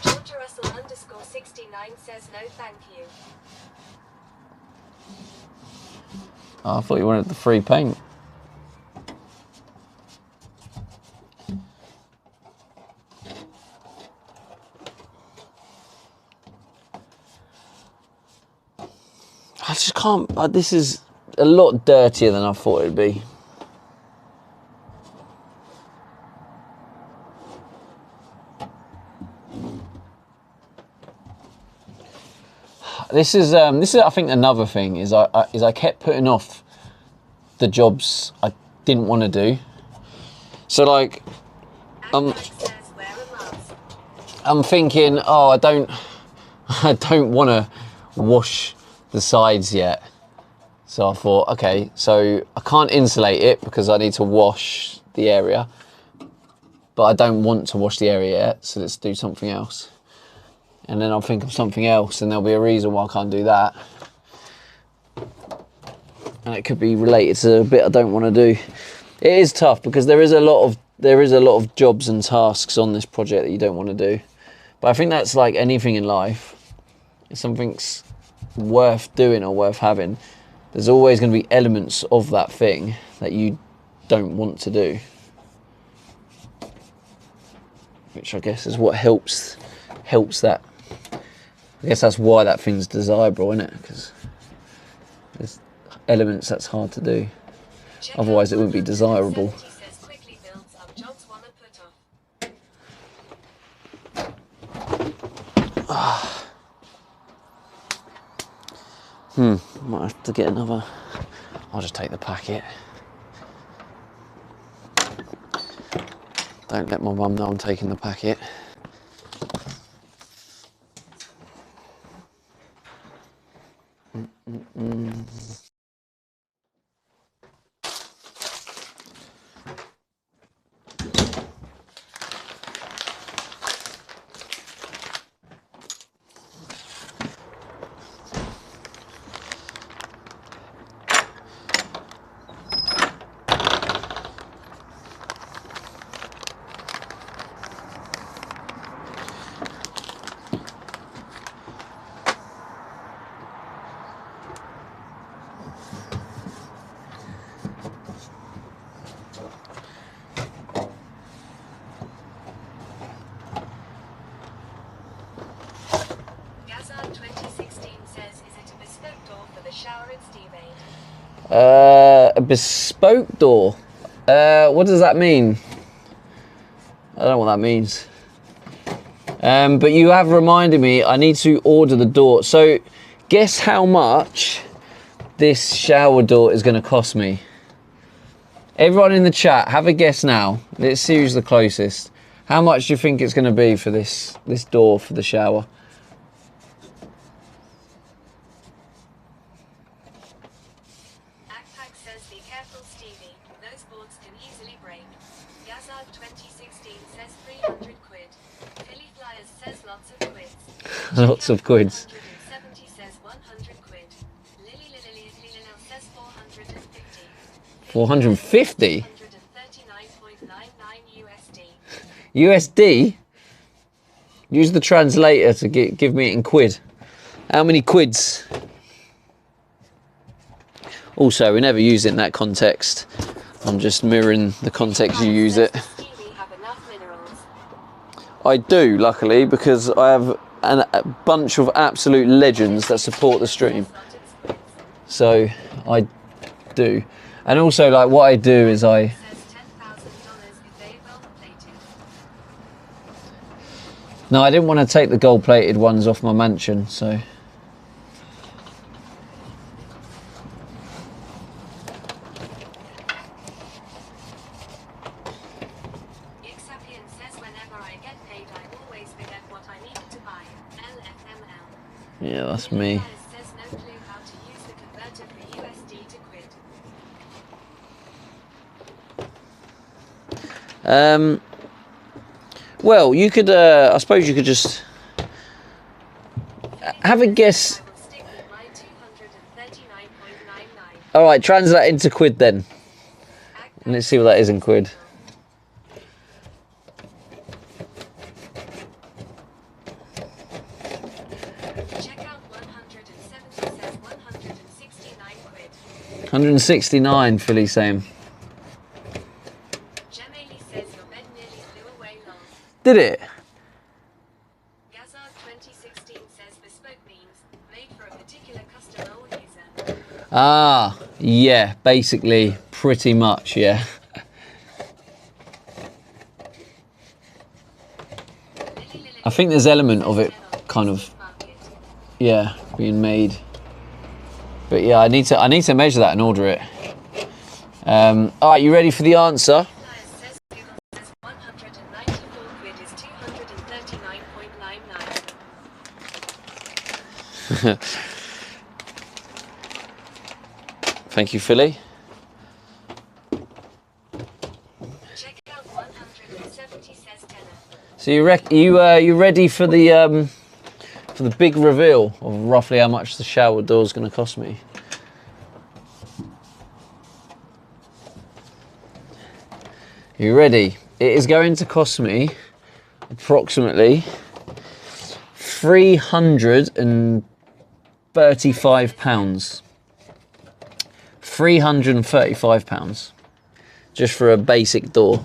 Georgia Russell _69 says no thank you. Oh, I thought you wanted the free paint. I just can't, this is a lot dirtier than I thought it'd be. This is I think another thing is I kept putting off the jobs I didn't want to do. So like Backpack says wear a mask. I'm thinking, oh, I don't want to wash the sides yet. So I thought, okay, so I can't insulate it because I need to wash the area, but I don't want to wash the area yet, so let's do something else. And then I'll think of something else and there'll be a reason why I can't do that. And it could be related to a bit I don't want to do. It is tough because there is a lot of jobs and tasks on this project that you don't want to do. But I think that's like anything in life. If something's worth doing or worth having, there's always going to be elements of that thing that you don't want to do. Which I guess is what helps that. I guess that's why that thing's desirable, isn't it? Because there's elements that's hard to do. Otherwise it wouldn't be desirable. Says quickly builds up jobs wanna put off. Might have to get another. I'll just take the packet. Don't let my mum know I'm taking the packet. Gazard 2016 says, is it a bespoke door for the shower at Steve Aid? A bespoke door. What does that mean? I don't know what that means. But you have reminded me I need to order the door. So guess how much this shower door is going to cost me. Everyone in the chat, have a guess now. Let's see who's the closest. How much do you think it's going to be for this door for the shower? Akpak says, be careful, Stevie. Those boards can easily break. Gazard 2016 says 300 quid. Philly Flyers says lots of quids. Lots of quids. 170 says 100 quid. Lily says 450. 450 139.99 USD. USD. Use the translator to give me it in quid. How many quids? Also, we never use it in that context. I'm just mirroring the context you use it. Stevie have enough minerals. I do, luckily, because I have a bunch of absolute legends that support the stream. So I do. And also, like, what I do is Says $10,000 if they gold plated. No, I didn't want to take the gold-plated ones off my mansion, so... Ixapian says whenever I get paid I always forget what I need to buy. LFML. Yeah, that's me. Flyers says no clue how to use the converter for USD to quid. Well, you could, I suppose you could just have a guess. I will stick with my 239.99. All right, translate into quid then. Let's see what that is in quid. Check out 170 says 169 quid. 169, Philly saying. Jemaili says your bed nearly flew away long. Did it? Gazard 2016 says bespoke means made for a particular customer or user. Ah, yeah, basically, pretty much, yeah. I think there's element of it kind of, yeah, being made. But yeah, I need to measure that and order it. All right, you ready for the answer? Flyers says Google says 194 quid is 239.99. Thank you, Philly. Check out 170 says tenner. So you ready for the big reveal of roughly how much the shower door is going to cost me? You ready? It is going to cost me approximately £335. £335 just for a basic door.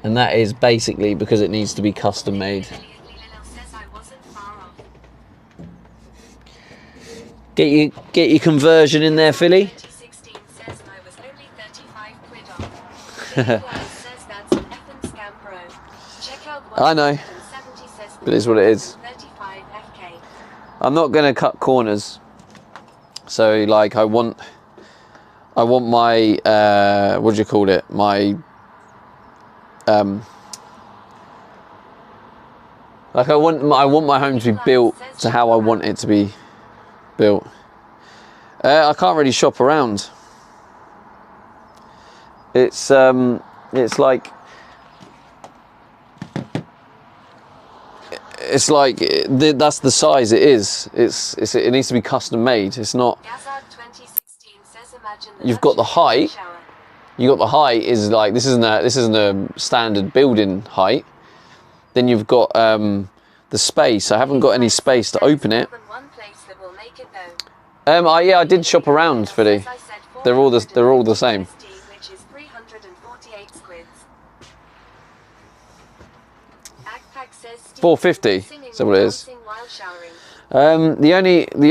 And that is basically because it needs to be custom made. Lilil says I wasn't far off. Get your conversion in there, Philly. 2016 says I was only 35 quid off. Philly Flyers says that's an effing scam, bro. Check out I know. 170 says But it is what it is. 35 FK. I'm not going to cut corners. So like I want my what do you call it? My like I want my home to be built to how I want it to be built. I can't really shop around. It's like that's the size it is. It needs to be custom made. It's not. Gazard 2016 says imagine the You've got the luxury height. shower. You got the height is like this isn't a standard building height. Then you've got the space. I haven't got any space to open it. More than one place that will make it though. I did shop around, Philly. Says I said They're all the same. 450 USD, which is 348 squids. Agpack says Steve 450, singing is that what it is? dancing while showering. The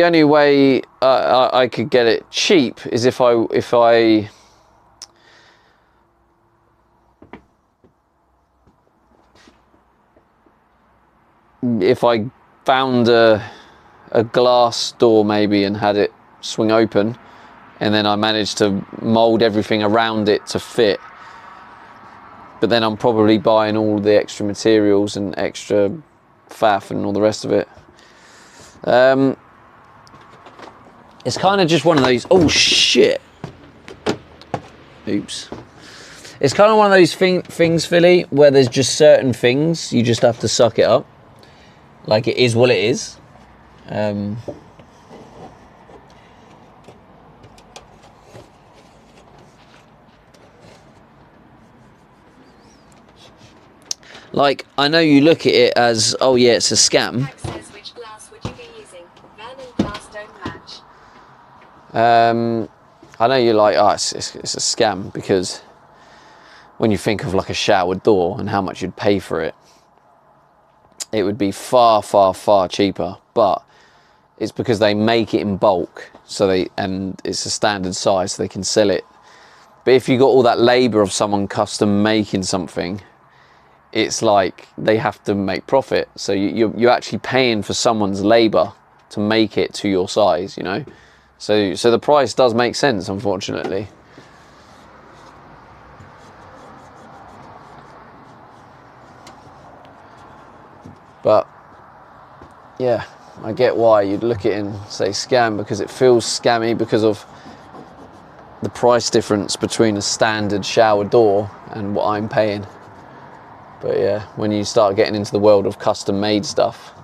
only way I could get it cheap is if I found a glass door maybe and had it swing open, and then I managed to mold everything around it to fit. But then I'm probably buying all the extra materials and extra faff and all the rest of it. It's kind of just one of those, oh shit. Oops. It's kind of one of those things, Philly, where there's just certain things you just have to suck it up. Like it is what it is. Like, I know you look at it as, oh yeah, it's a scam. Agpack says which glass would you be using? Van and glass don't match. I know you're like, oh, it's a scam, because when you think of like a shower door and how much you'd pay for it, it would be far, far, far cheaper. But it's because they make it in bulk, and it's a standard size, so they can sell it. But if you got all that labor of someone custom making something, it's like they have to make profit. So you're actually paying for someone's labor to make it to your size, you know. So the price does make sense, unfortunately. But yeah, I get why you'd look at it and say scam, because it feels scammy because of the price difference between a standard shower door and what I'm paying. But yeah, when you start getting into the world of custom made stuff,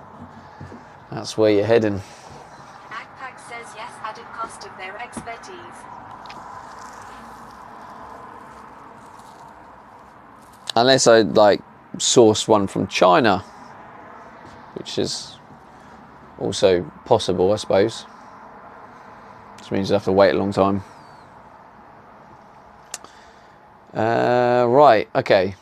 that's where you're heading. Agpack says yes, added cost of their expertise. Unless I like source one from China, which is also possible, I suppose. Which means you have to wait a long time. Right, okay.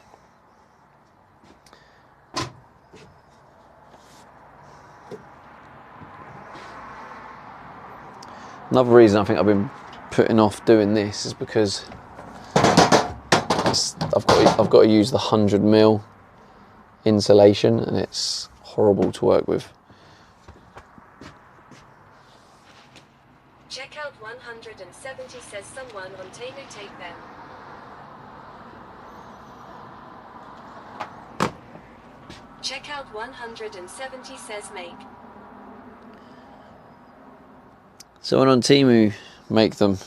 Another reason I think I've been putting off doing this is because I've got to use the 100mm insulation, and it's horrible to work with. Check out 170 says someone on Temu take them. Check out 170 says make. Someone on Temu make them.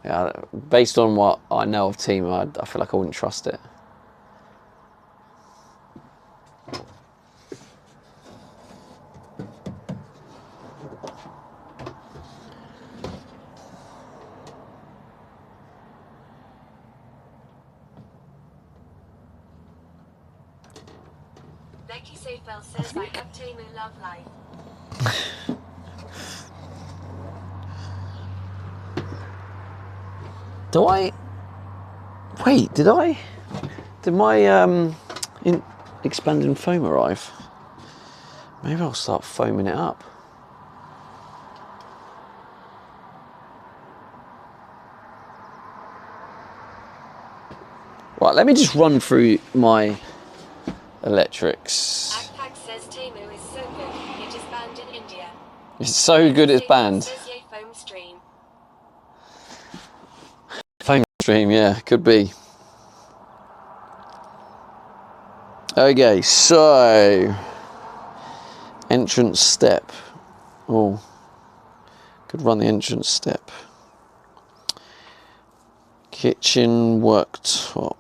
Yeah, based on what I know of Temu, I feel like I wouldn't trust it. Becky Seyfel says I have Temu love life. Did my expanding foam arrive? Maybe I'll start foaming it up. Right, let me just run through my electrics. Agpack It's so good it's banned. Says yay foam stream. Foam stream, yeah, could be. Okay, so entrance step. Oh, could run the entrance step. Kitchen worktop.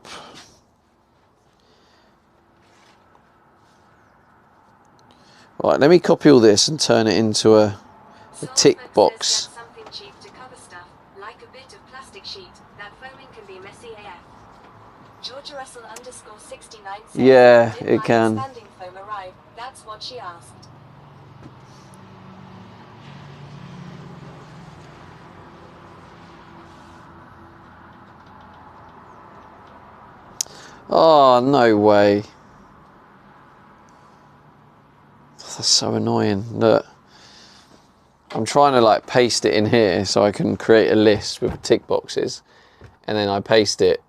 Right, let me copy all this and turn it into a tick box. Says get something cheap to cover stuff, like a bit of plastic sheet. That foaming can be messy AF. Georgia Russell _ 69 says, Yeah, did it my can. expanding foam arrive? That's what she asked. Oh, no way. That's so annoying. Look, I'm trying to like paste it in here so I can create a list with tick boxes, and then I paste it,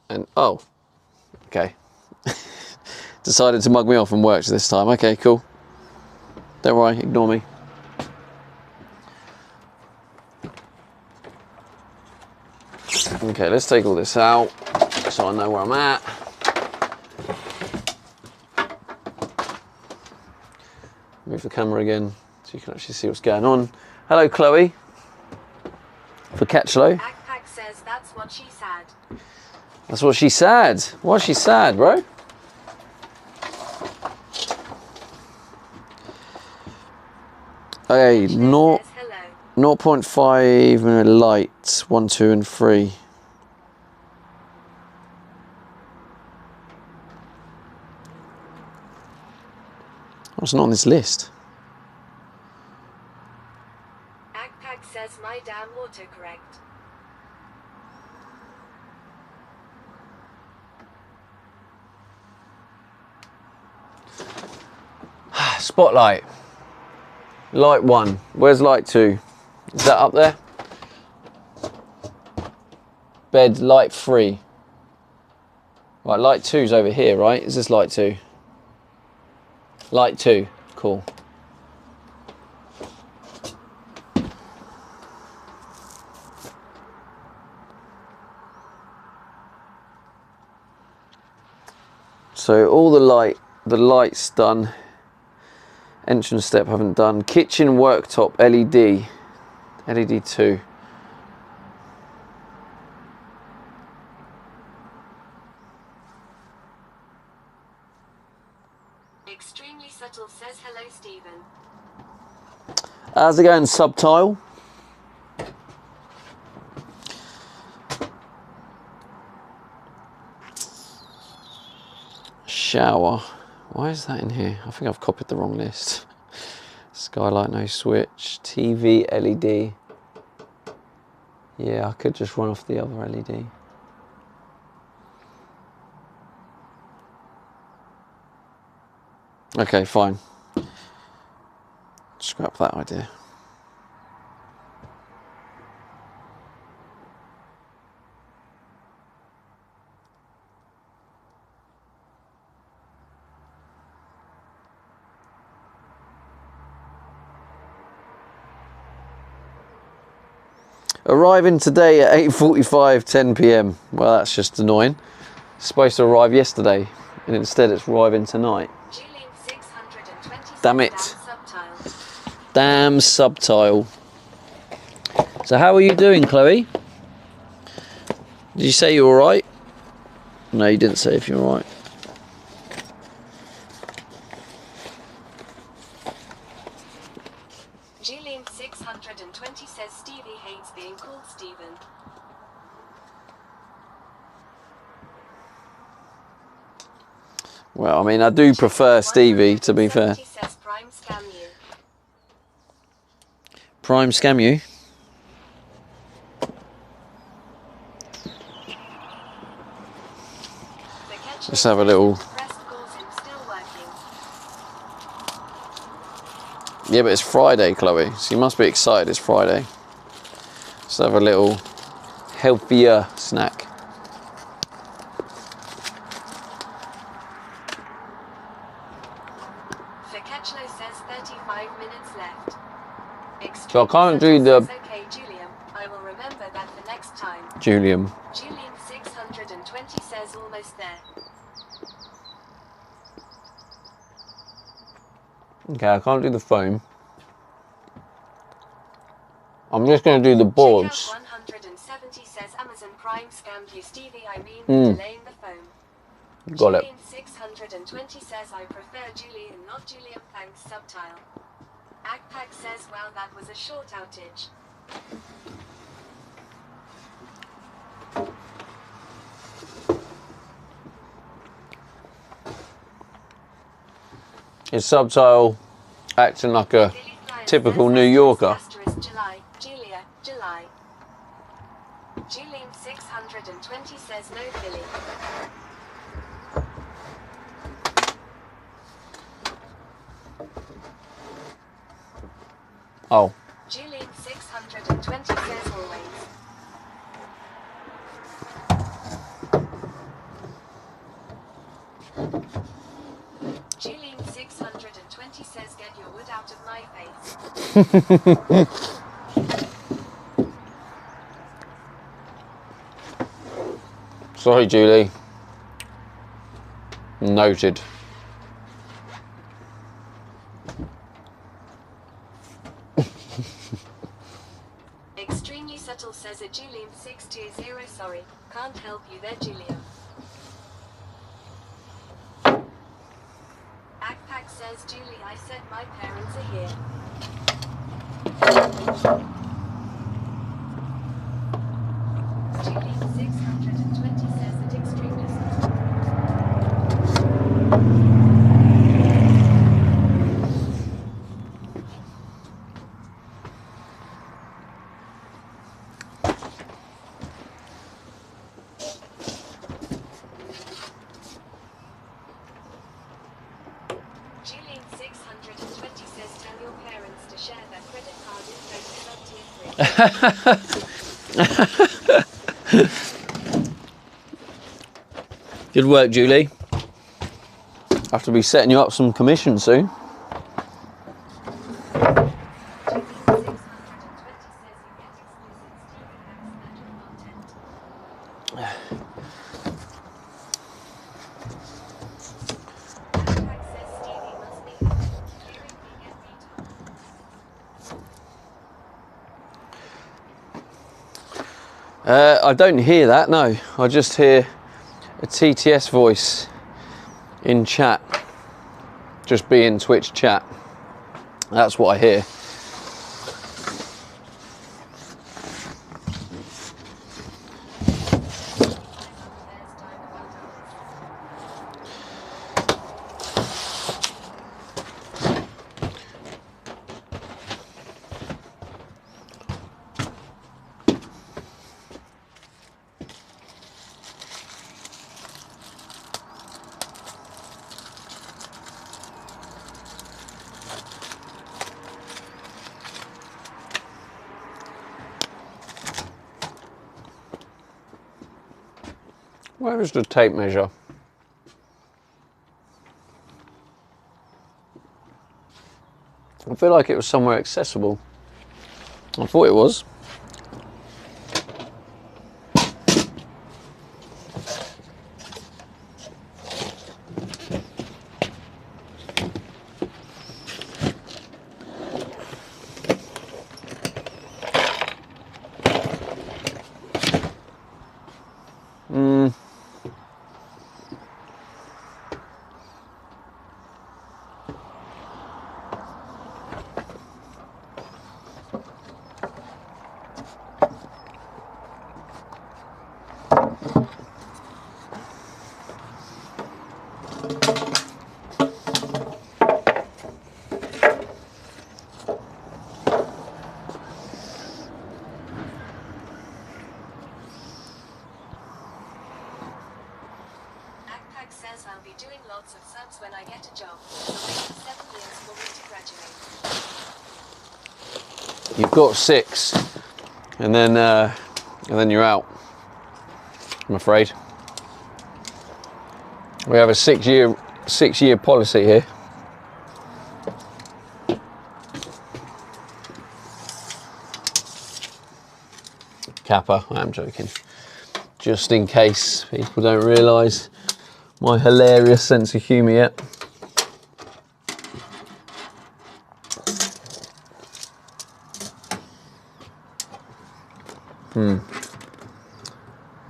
and oh, okay. Decided to mug me off and worked this time. Okay, cool. Don't worry, ignore me. Okay, let's take all this out so I know where I'm at. Move the camera again so you can actually see what's going on. Hello, Chloe. For Catchlow. Backpack says that's what she said. That's what she said. Why's she sad, bro? Okay, Says 0.5 hello. light, 1, 2, and 3. Oh, it's not on this list. Backpack says my damn autocorrect. Spotlight. Light 1. Where's light 2? Is that up there? Bed, light 3. Right, light 2's over here, right? Is this light 2? Light 2. Cool. So all the lights done. Entrance step haven't done. Kitchen worktop LED. LED 2. Extremely subtle says hello, Stephen. How's it going, Subtile? Shower. Why is that in here? I think I've copied the wrong list. Skylight, no switch. TV, LED. Yeah, I could just run off the other LED. Okay, fine. Scrap that idea. Arriving today at 8:45, 10 p.m. Well, that's just annoying. It's supposed to arrive yesterday, and instead it's arriving tonight. G-Link 620 Damn it. Subtile. Damn Subtile. So how are you doing, Chloe? Did you say you're alright? No, you didn't say if you're alright. G-Link 620 says Stevie hates being called Stephen. Well, I mean, I do prefer Stevie, to be fair. 170 says Prime scam you. Prime scam you? The catcher Let's have a little... pressed calls him still working. Yeah, but it's Friday, Chloe, so you must be excited it's Friday. Let's have a little healthier snack. Faketchlo says 35 minutes left. So I can't do the Okay, Julian, I will remember that for next time. Julian. Julian 620 says almost there. Okay, I can't do the foam. I'm just going to do the boards. Checkout 170 says Amazon Prime scammed you, Stevie. I mean, delaying the phone. Got it. Julian 620 says I prefer Julian, not Julian. Thanks, subtile. Agpack says, well, that was a short outage. Is Subtile acting like a typical New Yorker? July, Julia, July. Julian 620 says no, Billy. Oh. Julian 620 says always. Julian 620 says get your wood out of my face. Sorry, Julie. Noted. Extremely subtle says a Julian 620. Sorry, can't help you there, Julian. Agpack says Julie, I said my parents are here. Julian 620 says that extremely subtle. Julian 620 says tell your parents to share their credit card info with Good work, Julie. I have to be setting you up some commission soon. I don't hear that, no. I just hear a TTS voice in chat. Just be in Twitch chat. That's what I hear. Where is the tape measure? I feel like it was somewhere accessible. I thought it was. says I'll be doing lots of subs when I get a job. So wait 7 years for me to graduate. You've got 6, and then you're out, I'm afraid. We have a 6-year policy here. Kappa. I am joking. Just in case people don't realise my hilarious sense of humour yet.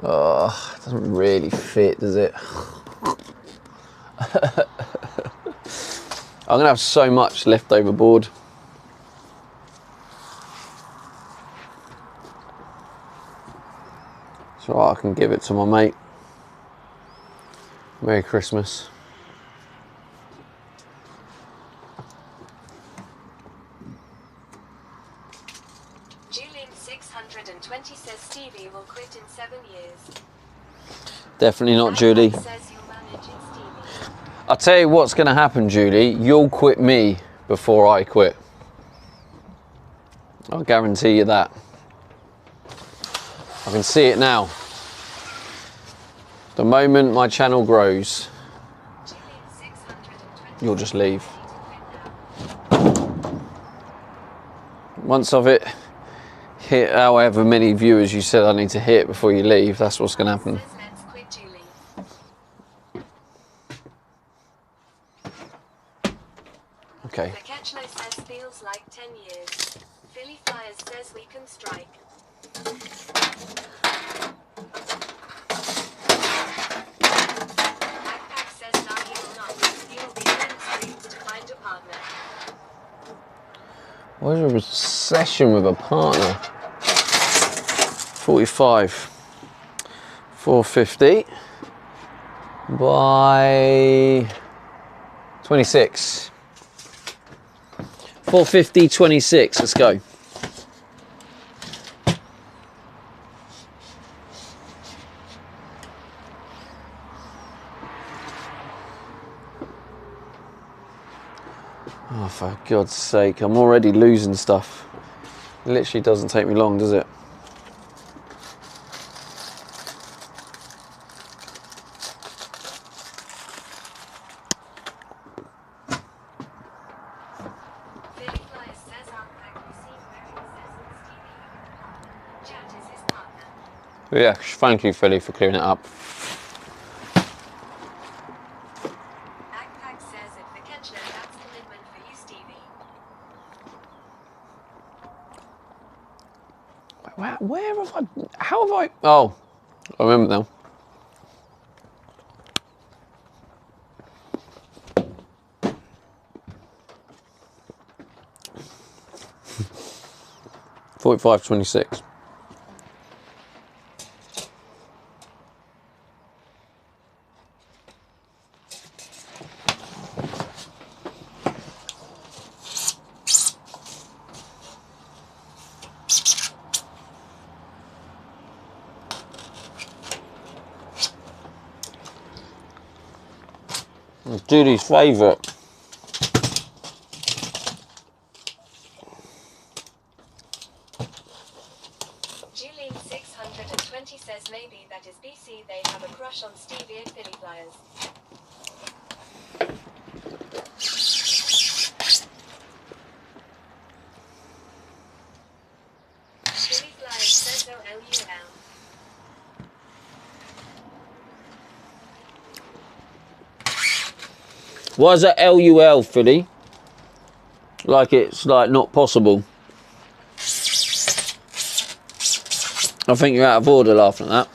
Oh, it doesn't really fit, does it? I'm gonna have so much leftover board. It's alright, I can give it to my mate. Merry Christmas. Julian 620 says Stevie will quit in 7 years. Definitely not, Julie. Says you'll manage it, Stevie. I'll tell you what's gonna happen, Julie. You'll quit me before I quit. I'll guarantee you that. I can see it now. The moment my channel grows, you'll just leave. Once I've hit however many viewers you said I need to hit before you leave, that's what's gonna happen. Says let's quit, Julie. Okay. The Catchlow says feels like 10 years. Philly Flyers says we can strike. Backpack says no, he will not. He will be in the streets to find a partner. What is your obsession with a partner? 45. 450 by 26. 450, 26. Let's go. Oh, for God's sake, I'm already losing stuff. It literally doesn't take me long, does it? Philly Flyers says Outback received very incessant Stevie. Chat is his partner. Yeah, thank you, Philly, for clearing it up. Backpack says if the Catchlow, that's commitment for you, Stevie. Where have I... How have I... Oh, I remember now. $45.26. Judy's favourite. Julian 620 says maybe that is BC, they have a crush on Stevie and Philly Flyers. Philly Flyers says OLUL. Why is that LUL, Philly? Like it's like not possible. I think you're out of order laughing at that.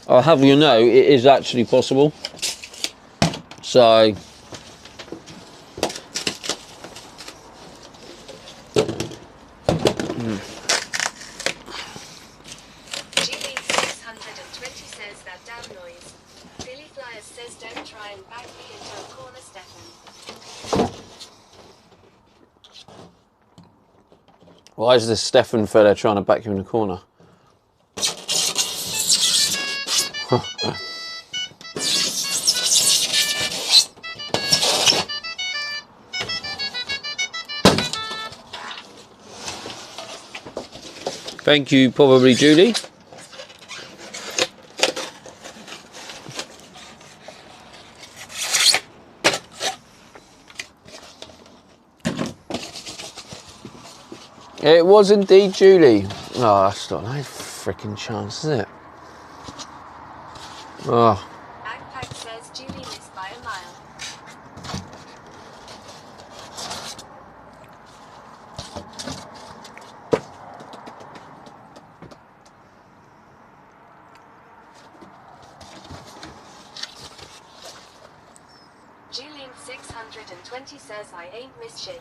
I'll have you know, it is actually possible. So... Julian 620 says that damn noise. Philly Flyers says don't try and back me into a corner, Stefan. Why is this Stefan fella trying to back you in the corner? Thank you, probably Julie. It was indeed Julie. Oh, that's not no freaking chance, is it? Oh. Backpack says Julie missed by a mile. Julian 620 says I ain't missed shit.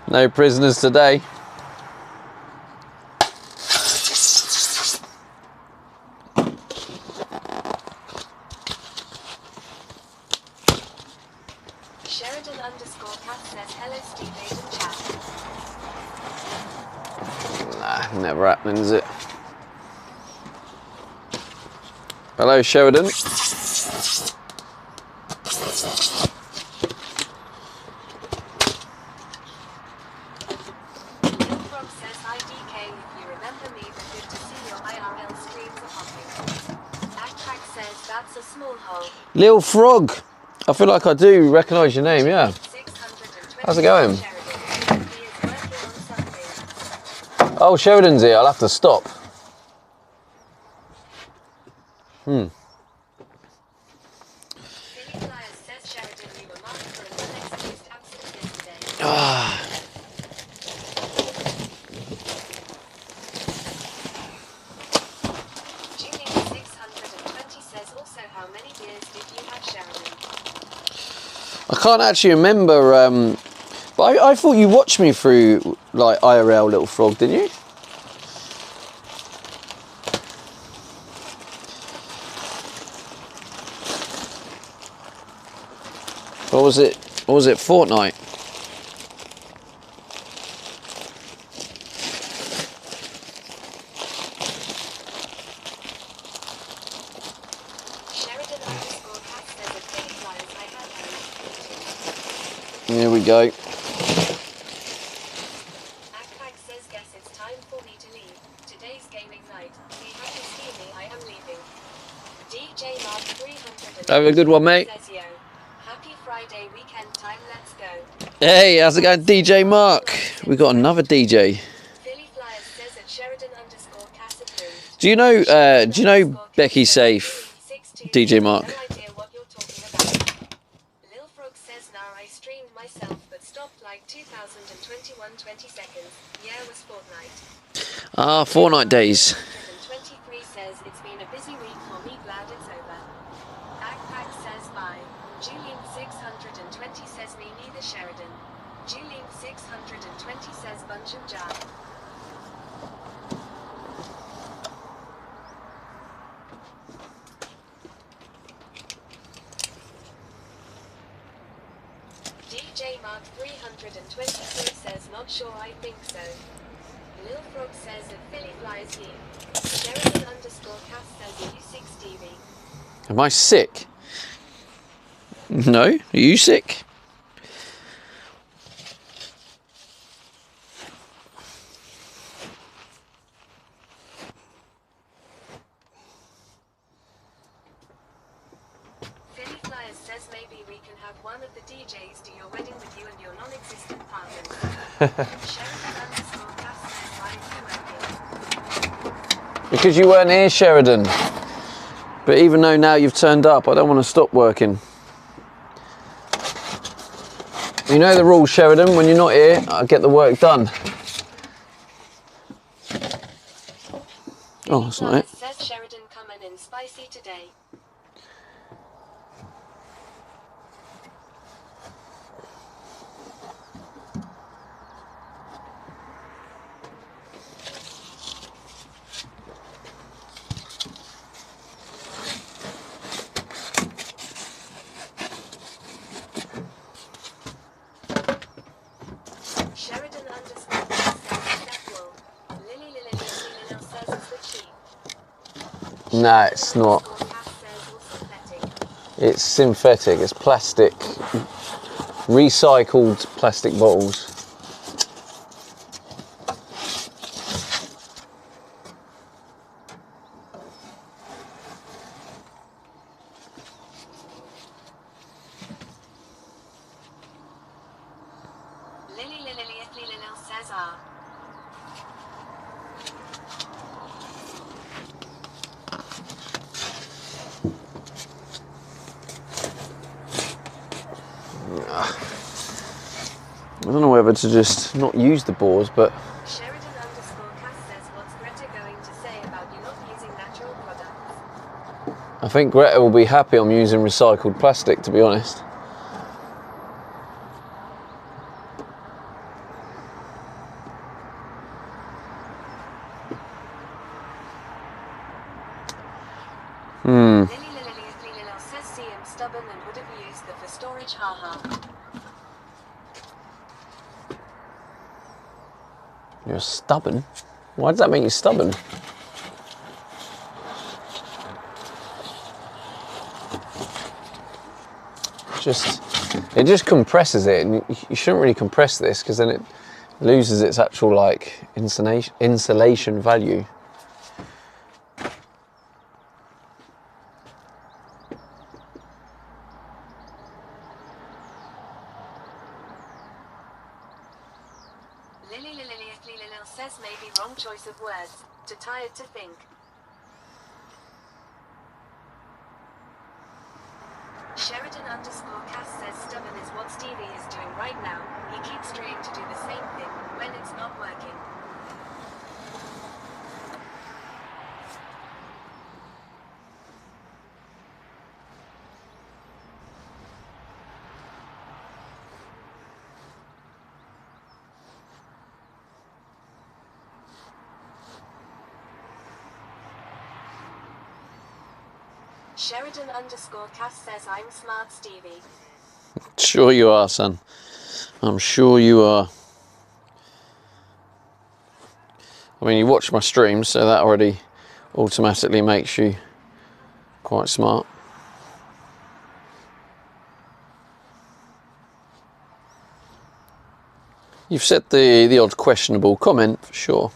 No prisoners today. Sheridan underscore cat says hello Steve Aiden chat. Nah, never happening, is it? Hello, Sheridan. Frog says hi DK if you remember me but good to see your IRL streams are hopping. Backpack says that's a small hole. Lil Frog. I feel like I do recognise your name, yeah. 620 How's it going? Sheridan. He is working on something. Oh, Sheridan's here. I'll have to stop. Billy Flyers says Sheridan you were marked for an unexcused absence yesterday. Julian 620 says also how many beers did you have Sheridan? I can't actually remember, but I thought you watched me through, like, IRL, Little Frog, didn't you? Or was it Fortnite? Sheridan underscore cat says at Billy Flyers I had Here we go. Backpack says guess it's time for me to leave. Today's gaming night. Be happy Steamy I am leaving. DJ Mark 300 Have a good one, mate. says yo. Happy Friday weekend time, let's go. Hey, how's it going, DJ Mark? We got another DJ. Billy Flyers says at Sheridan underscore cat approved. Do you know Becky Safe, DJ Mark? No idea what you're talking about. Lil Frog says nah I streamed myself but stopped like 2021 20 seconds. Yeah was Fortnite. Ah, Fortnite days. 23 says it's been a busy week for me, glad it's over. Backpack says bye. Julian 620 says me neither Sheridan. Julian 620 says bunch of jar. DJ Mark 323 says not sure I think so. Lil Frog says that Philly flies here. Sheridan underscore cat says are you sick Stevie? Am I sick? No, are you sick? Philly Flyers says maybe we can have one of the DJs do your wedding with you and your non-existent partners. Sheridan underscore cat says why are you working? Because you weren't here, Sheridan. But even though now you've turned up, I don't want to stop working. You know the rules, Sheridan. When you're not here, I get the work done. Oh, that's not it. Says Sheridan coming in spicy today. Sheridan underscore cat says that wool. Lily says it's the cheap. No, it's not. Underscore cat says all synthetic. It's synthetic. It's plastic. Recycled plastic bottles. Lily I don't know whether to just not use the boards, but Sheridan _ Cass says, what's Greta going to say about you not using natural products? I think Greta will be happy I'm using recycled plastic, to be honest. Lily says see him stubborn and would have used the for storage, haha. You're stubborn? Why does that make you stubborn? It just compresses it, and you shouldn't really compress this because then it loses its actual like insulation value. Lily says maybe wrong choice of words. Too tired to think. Sheridan _ Cass says stubborn is what Stevie is doing right now. He keeps trying to do the same thing when it's not working. Sheridan _ Cass says I'm smart, Stevie. Sure you are, son. I'm sure you are. I mean, you watch my streams, so that already automatically makes you quite smart. You've said the odd questionable comment, for sure.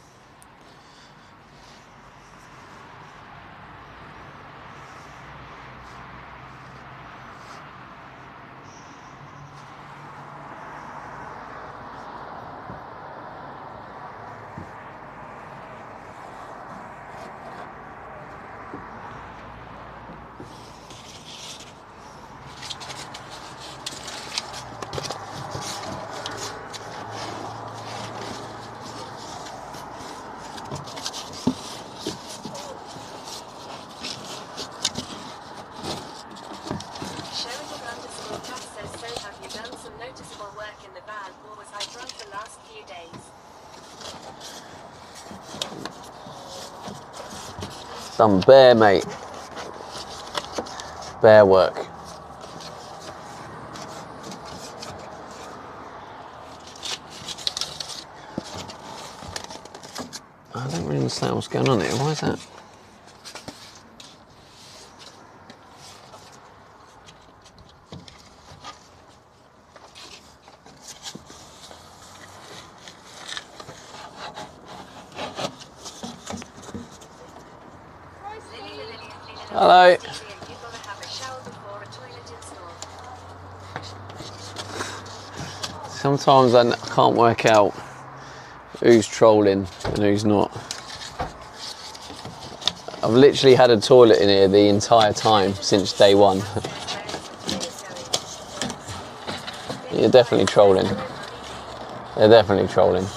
Some bear, mate. Bear work. I don't really understand what's going on here. Why is that? Hello. Sometimes I can't work out who's trolling and who's not. I've literally had a toilet in here the entire time since day one. You're definitely trolling. They're definitely trolling.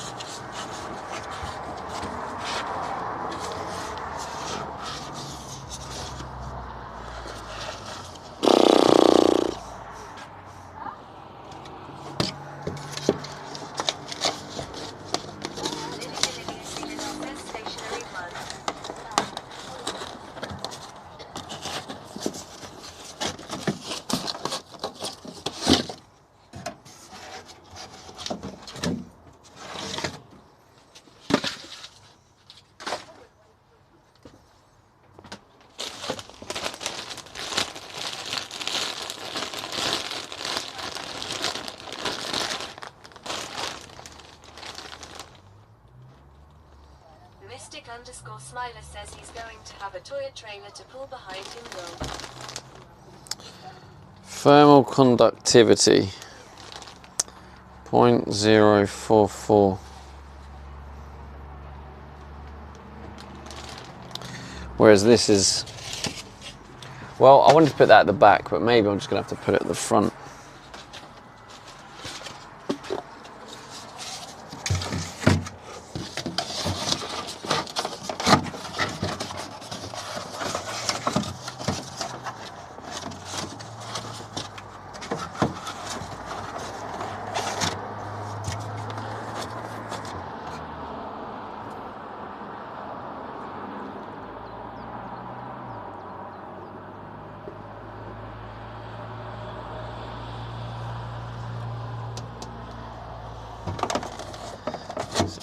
Smiler says he's going to have a toilet trailer to pull behind him though. Thermal conductivity 0.044. Whereas this is, well, I wanted to put that at the back, but maybe I'm just gonna have to put it at the front.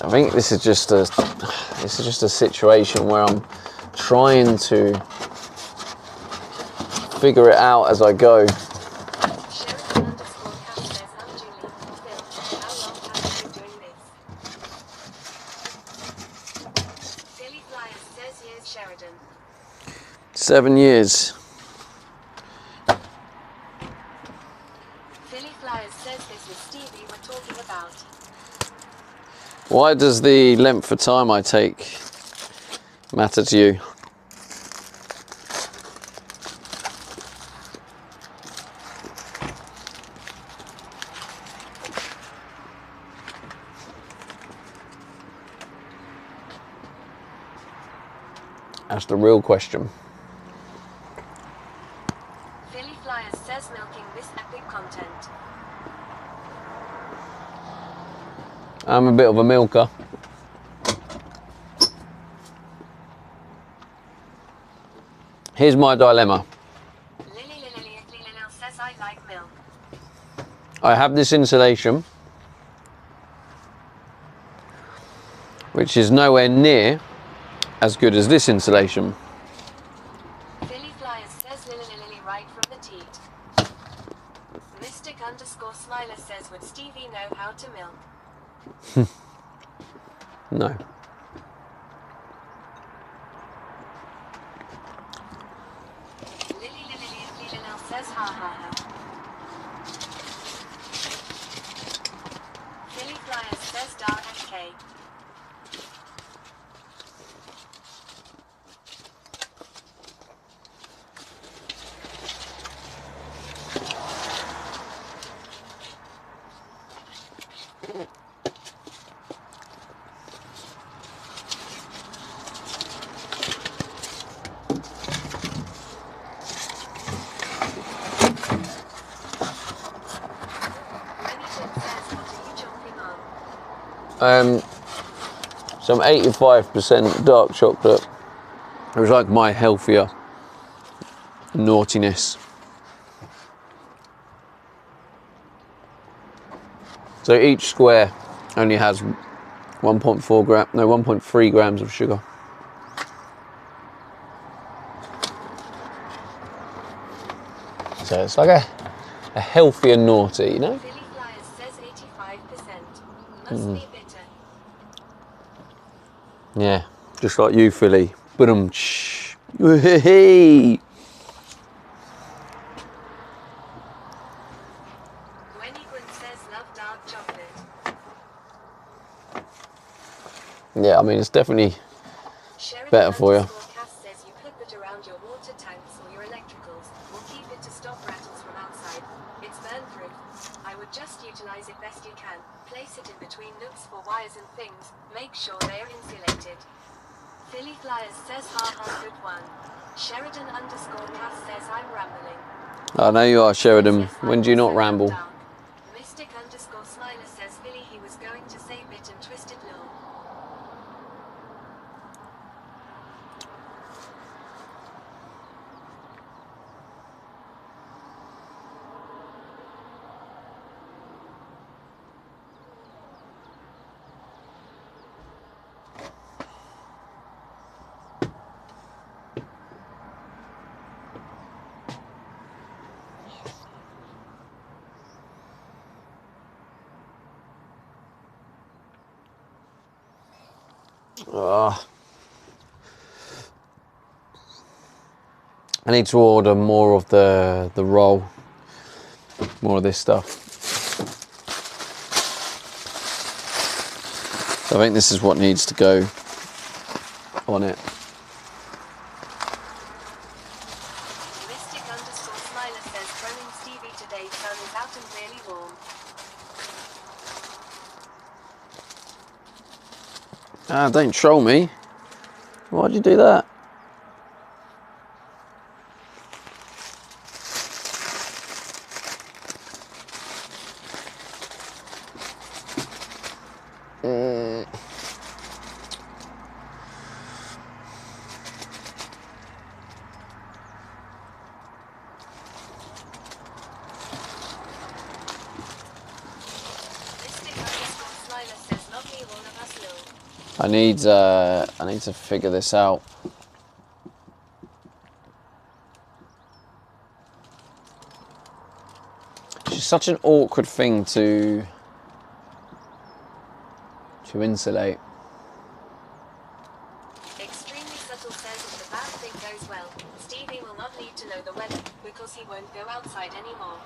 I think this is just a situation where I'm trying to figure it out as I go. Sheridan underscore Cass says, I'm Julie. Phil, how long have you been doing this? Philly Flyers says years Sheridan. 7 years. Philly Flyers says this is Stevie we're talking about. Why does the length of time I take matter to you? That's the real question. Philly Flyers says milking this epic content. I'm a bit of a milker. Here's my dilemma. Lily says I like milk. I have this insulation, which is nowhere near as good as this insulation. Philly Flyers says Lily right from the teat. Mystic underscore Smiler says would Stevie know how to milk? No. Lily says ha ha ha. Philly Flyers says Dar SK. Remington says what are you chomping on? Some 85% dark chocolate. It was like my healthier naughtiness. So each square only has 1.3 grams of sugar. So it's like a healthier naughty, you know? Philly Flyers says 85%. Must be bitter. Yeah, just like you, Philly. Boom. Hey. Gwen says love dark chocolate. Yeah, I mean, it's definitely Sheridan better for you. underscore Cass says you could put around your water tanks or your electricals, or keep it to stop rattles from outside. It's burn-proof. I would just utilize it best you can. Place it in between nooks for wires and things. Make sure they are insulated. Philly Flyers says ha ha good one. Sheridan underscore Cass says I'm rambling. I know you are, Sheridan. Says, When I do you not also love ramble? dark. Mystic underscore Smiler says Philly he was going to say bit and twisted lil. I need to order more of the roll, more of this stuff. So I think this is what needs to go on it. Mystic underscore Smiler says trolling Stevie today sun is out and really warm. Ah, don't troll me. Why'd you do that? Mystic underscore Smiler says not me all of us lil. I need to figure this out. It's just such an awkward thing to insulate. Extremely subtle says if the bad thing goes well, Stevie will not need to know the weather because he won't go outside anymore.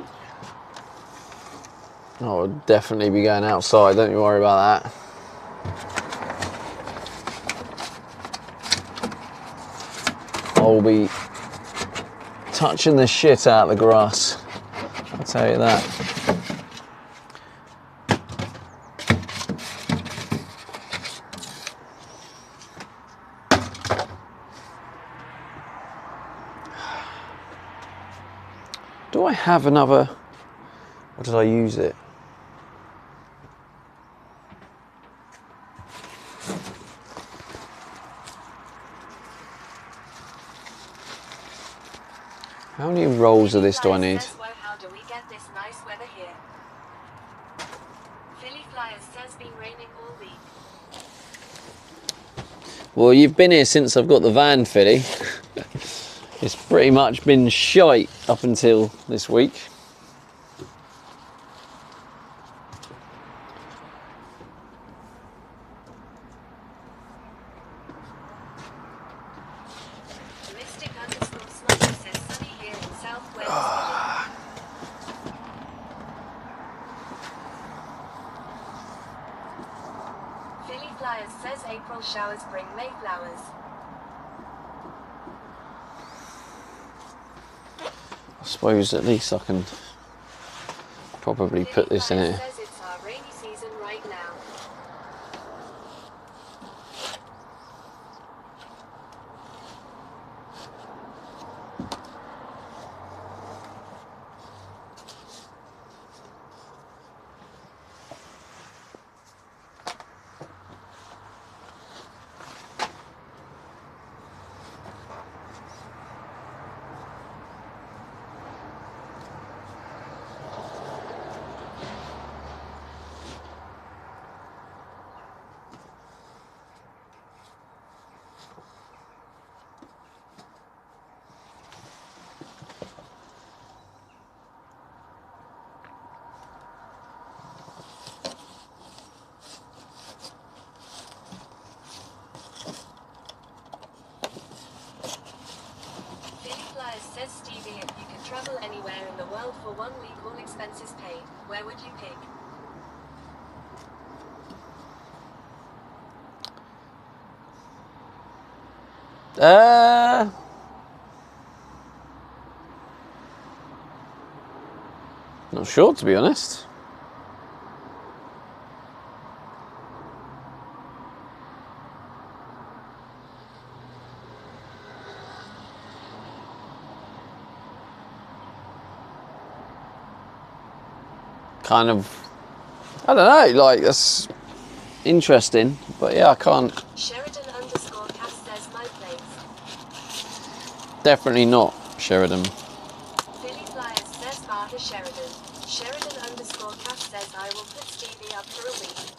I'll definitely be going outside, don't you worry about that. I'll be touching the shit out of the grass, I'll tell you that. Do I have another, or did I use it? How many rolls of this do I need? Says, well, how do we get this nice weather here? Philly Flyers says been raining all week. Well, you've been here since I've got the van, Philly. It's pretty much been shite up until this week. Mystic _ Snotty says sunny here in South Wales. Philly Flyers says April showers bring Mayflowers. I suppose at least I can probably put this in Philly here. Flyers says it's our rainy season right now. Says Stevie, if you could travel anywhere in the world for 1 week, all expenses paid, where would you pick? Not sure, to be honest. Kind of, I don't know, like, that's interesting, but yeah, I can't. Sheridan _ Cass says my place. Definitely not Sheridan. Philly Flyers says bar to Sheridan. Sheridan _ Cass says I will put Stevie up for a week.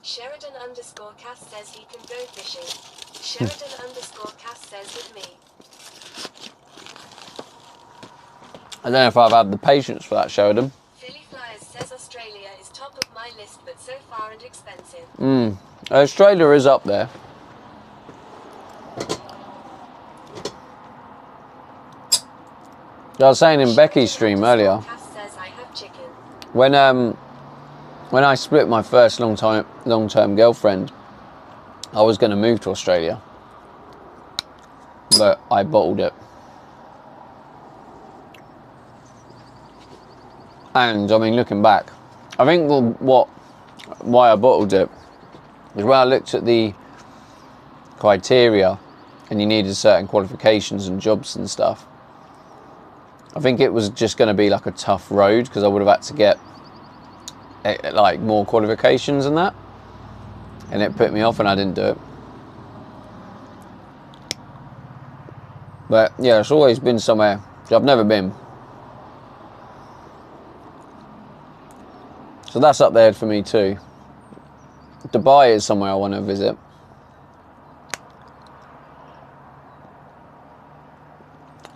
Sheridan _ Cass says he can go fishing. Sheridan _ Cass says with me. I don't know if I've had the patience for that, Sheridan. Philly Flyers says Australia is top of my list, but so far and expensive. Australia is up there. I was saying in Becky's stream earlier, Cass says I have chicken. when I split my first long-term girlfriend, I was going to move to Australia, but I bottled it. And I mean, looking back, I think why I bottled it is when I looked at the criteria and you needed certain qualifications and jobs and stuff. I think it was just going to be like a tough road because I would have had to get like more qualifications and that, and it put me off and I didn't do it. But yeah, it's always been somewhere I've never been. So that's up there for me too. Dubai is somewhere I want to visit.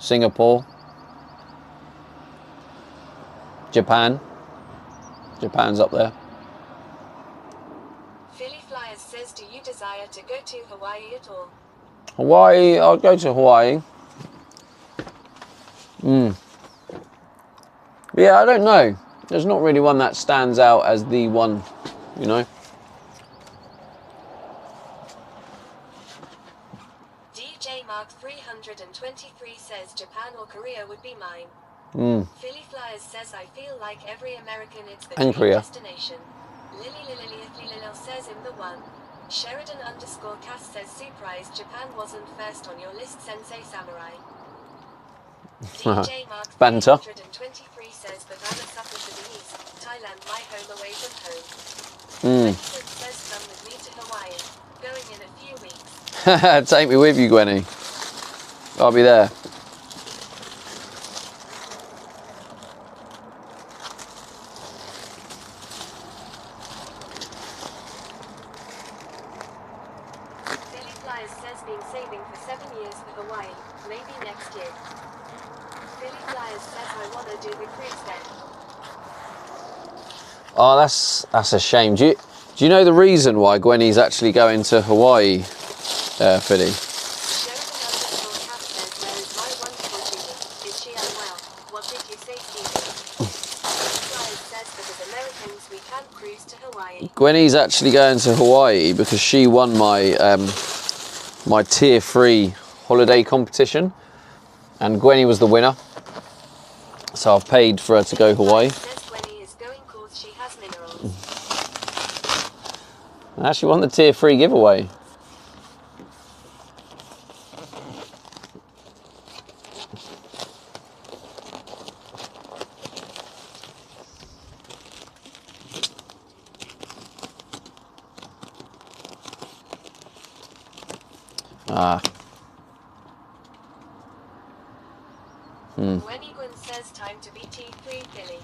Singapore. Japan. Japan's up there. Philly Flyers says, do you desire to go to Hawaii at all? Hawaii, I'll go to Hawaii. Yeah, I don't know. There's not really one that stands out as the one, you know. DJ Mark 323 says Japan or Korea would be mine. Philly Flyers says, I feel like every American it's the And dream Korea. destination. Lily says in the one. Sheridan_Cass says, surprised Japan wasn't first on your list, Sensei Samurai. DJ Mark Banter. 323 says, but I'm a sucker for the east. Thailand, my home away from home. Brentford says, come with me to Hawaii. Going in a few weeks. Take me with you, Gwenny. I'll be there. Philly Flyers says, been saving for 7 years for Hawaii. Maybe next year. Philly Flyers says, I wanna do the cruise then. Oh, that's a shame. Do you know the reason why Gwenny's actually going to Hawaii, Philly? Sheridan_Cass says, where is my wonderful Julie? Is she unwell? What did you say, Stephen? Philly Flyers says, because Americans, we can't cruise to Hawaii. Gwenny's actually going to Hawaii because she won my my tier 3 holiday competition, and Gwenny was the winner. So I've paid for her to go Hawaii. Says Gwenny is going 'cause she has minerals. I actually won the tier 3 giveaway. Gwenny Gwen says, time to be T3 Philly.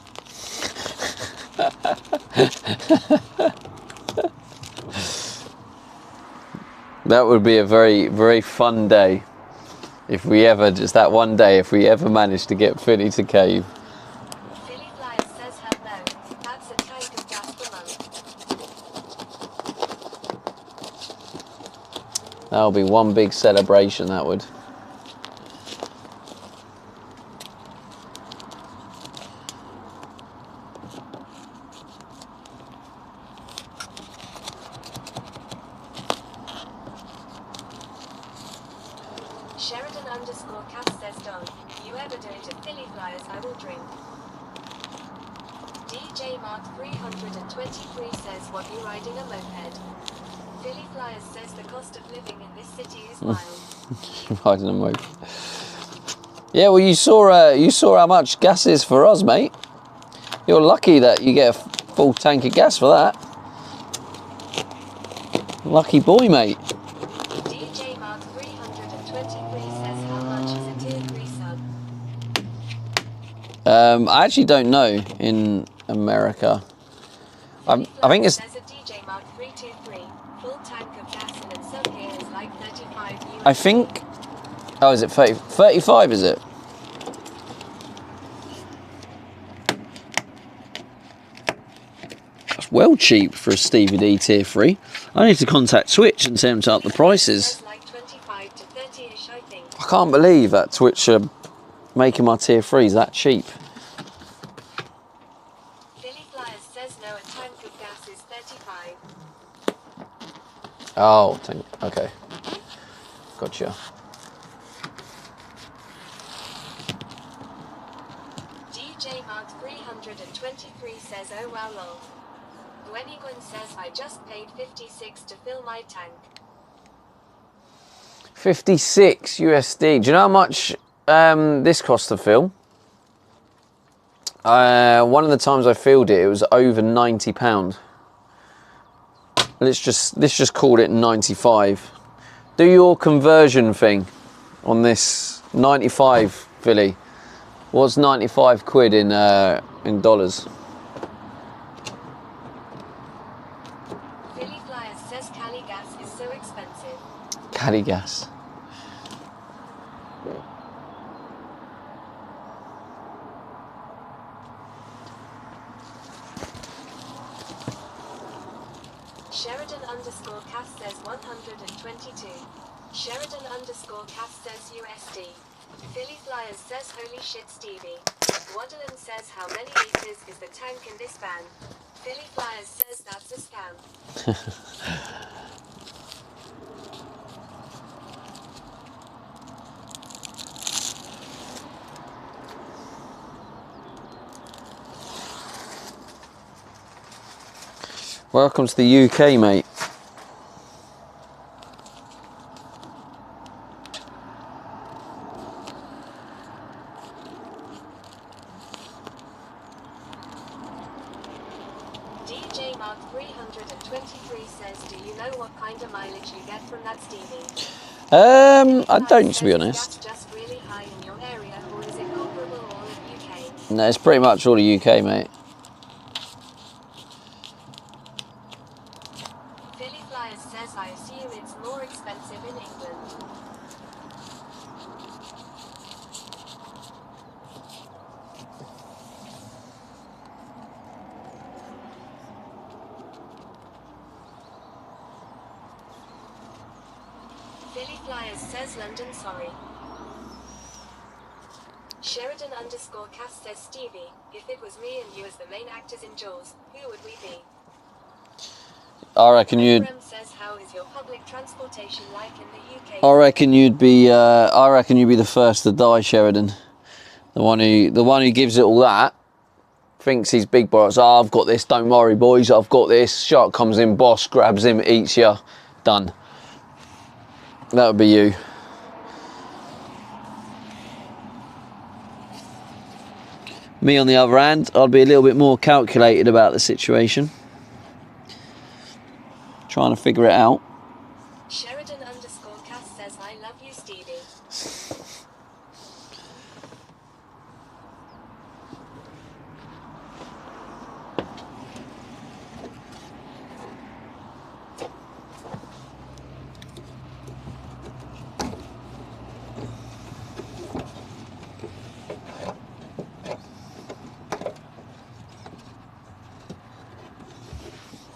That would be a very, very fun day if we ever, just that one day, if we ever managed to get Philly to cave. Philly Flyers says, hello. That's a tank of gas per month. That'll be one big celebration, that would. Sheridan_Cass says, don't you ever do it at Philly Flyers, I will drink. DJ Mark 323 says, what, you riding a moped? Philly Flyers says, the cost of living in this city is wild. I don't know. Yeah, well, you saw how much gas is for us, mate. You're lucky that you get a full tank of gas for that. Lucky boy, mate. DJ Mark 323 says, how much is a tier 3 sub? I actually don't know in America. I think it's. Says a DJ Mark 323, full tank of gas, and in some here is like 35 US. I think. Oh, is it 30, 35? Is it? That's well cheap for a Stevie D tier 3. I need to contact Twitch and send them to up the prices. Says like 25 to 30ish, I think. I can't believe that Twitch are making my tier 3s that cheap. Philly Flyers says no, a tank of gas is 35. Oh, okay. Gotcha. DJ Mark 323 says, oh wow lol. Gwenny Gwen says, I just paid 56 to fill my tank. 56 USD. Do you know how much this cost to fill? One of the times I filled it, it was over £90. Let's just call it 95. Do your conversion thing on this 95 Philly. What's 95 quid in dollars? Philly Flyers says Cali gas is so expensive. Cali gas. Sheridan underscore cast says 122. Sheridan underscore cast says USD. Philly Flyers says holy shit Stevie. Waddleton says how many liters is the tank in this van? Philly Flyers says that's a scam. Welcome to the UK, mate. DJ Mark 323 says, do you know what kind of mileage you get from that Stevie? I don't, to be honest. That's just really high in your area, or is it comparable all of UK? No, it's pretty much all the UK, mate. Philly Flyers says I assume it's more expensive in England. Philly Flyers says London sorry. Sheridan underscore cast says Stevie, if it was me and you as the main actors in Jaws, who would we be? I reckon you'd. Says, how is your public transportation like in the UK? I reckon you'd be. I reckon you'd be the first to die, Sheridan. The one who gives it all that. Thinks he's big boss. Oh, I've got this. Don't worry, boys. I've got this. Shark comes in, boss grabs him, eats you. Done. That would be you. Me, on the other hand, I'd be a little bit more calculated about the situation. Trying to figure it out. Sheridan underscore cast says I love you, Stevie.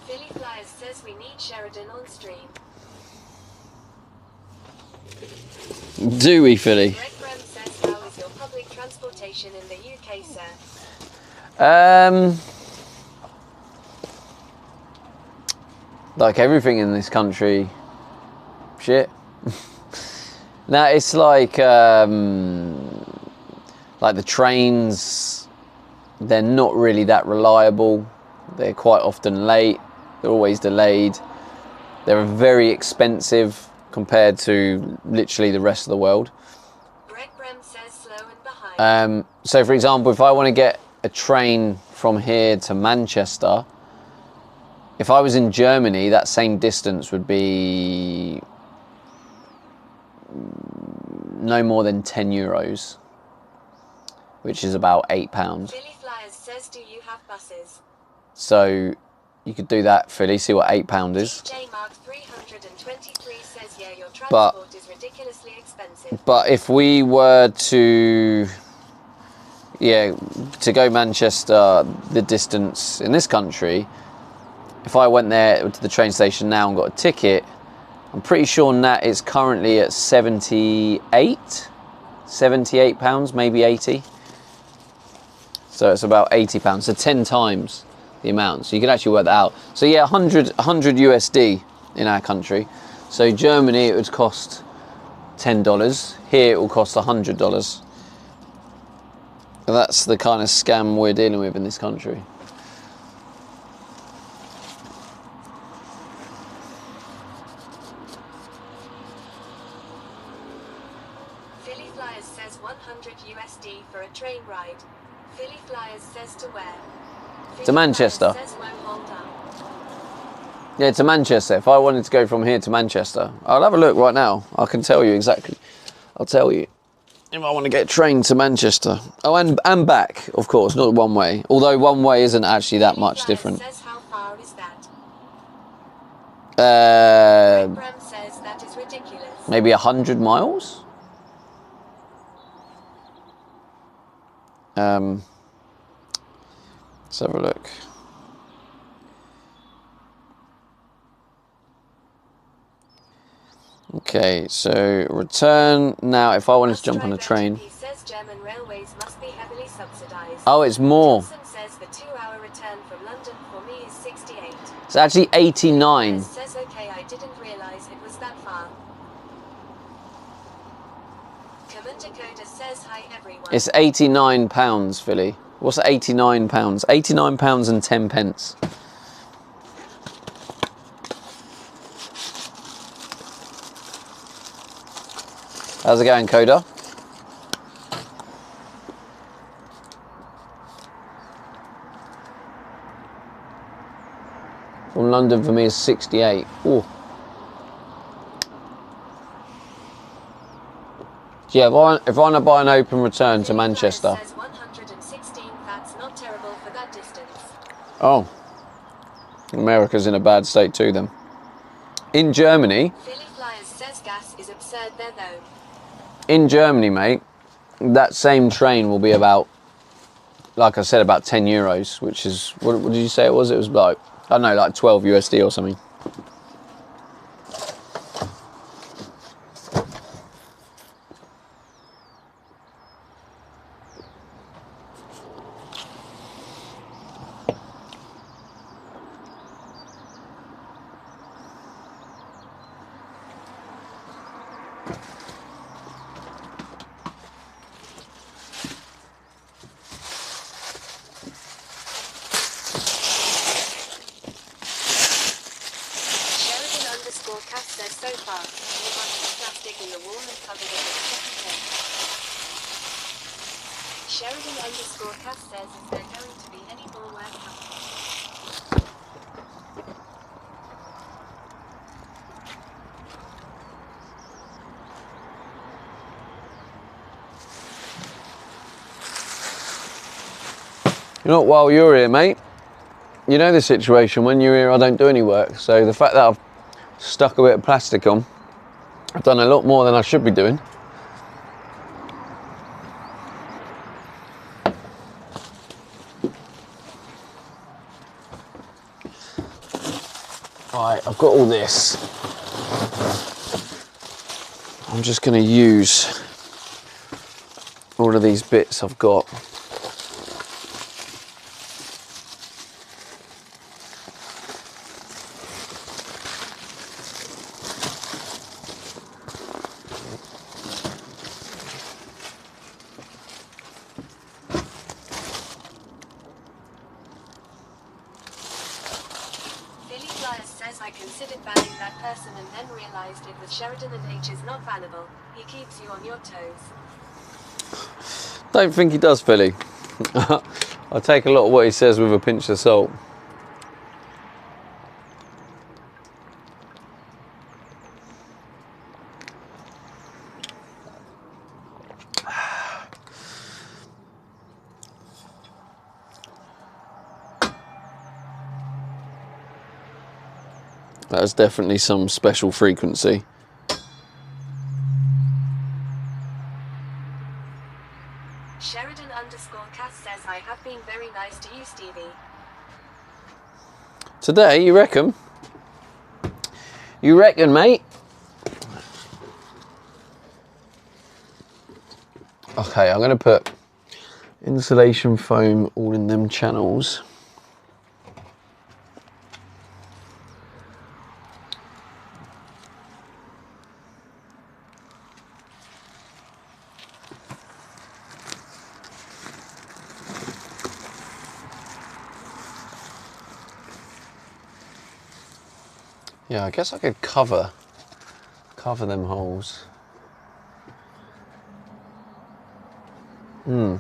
Philly Flyers says we need Sheridan on stream. Do we, Philly? Greg Brem says how is your public transportation in the UK, sir? Like everything in this country, shit. Now it's like the trains, they're not really that reliable. They're quite often late. They're always delayed. They're very expensive compared to literally the rest of the world. Greg Brem says slow and behind. So for example, if I want to get a train from here to Manchester, if I was in Germany, that same distance would be no more than 10 euros, which is about £8. Philly Flyers says, do you have buses? So you could do that, Philly, see what £8 is. DJ Mark 323 says, yeah, your transport is ridiculously expensive. But if we were to go Manchester, the distance in this country, if I went there to the train station now and got a ticket, I'm pretty sure Nat is currently at £78, maybe 80. So it's about £80, so 10 times the amount. So you can actually work that out. So yeah, 100 USD in our country. So Germany, it would cost $10. Here it will cost $100. And that's the kind of scam we're dealing with in this country. Philly Flyers says 100 USD for a train ride. Philly Flyers says to where? To Manchester. Says won't hold up. Yeah, to Manchester. If I wanted to go from here to Manchester, I'll have a look right now. I can tell you exactly. I'll tell you if I want to get a train to Manchester. Oh, and back, of course, not one way. Although one way isn't actually that much different. Says how far is that? Brem says that is ridiculous. Maybe 100 miles. Let's have a look. Okay, so return now. If I wanted to jump on a train. He says German railways must be heavily subsidised. Oh, it's more. Johnson says the 2-hour return from London for me is 68. It's actually 89. Says okay, I didn't realise it was that far. Commander Coda says hi everyone. It's £89, Philly. What's £89? £89 and 10 pence. How's it going, Coda? From London for me is 68. Ooh. Yeah, if I want to buy an open return to Manchester. Says 116, that's not terrible for that distance. Oh. America's in a bad state too then. In Germany. Philly Flyers says gas is absurd there though. In Germany, mate, that same train will be about, like I said, about 10 euros, which is, what did you say it was? It was like, I don't know, like 12 USD or something. Cass says so far, you want some plastic in the wall and covered it with second tape. Sheridan_Cass says, is there going to be any more work happening? You know, while you're here, mate, you know the situation, when you're here I don't do any work, so the fact that I've stuck a bit of plastic on, I've done a lot more than I should be doing. Right, I've got all this. I'm just going to use all of these bits I've got. I considered banning that person and then realized it was Sheridan and H is not bannable. He keeps you on your toes. Don't think he does, Philly. I take a lot of what he says with a pinch of salt. That was definitely some special frequency. Sheridan_Cass says, I have been very nice to you, Stevie. Today, you reckon? You reckon, mate? Okay, I'm going to put insulation foam all in them channels. Yeah, I guess I could cover them holes. Yeah,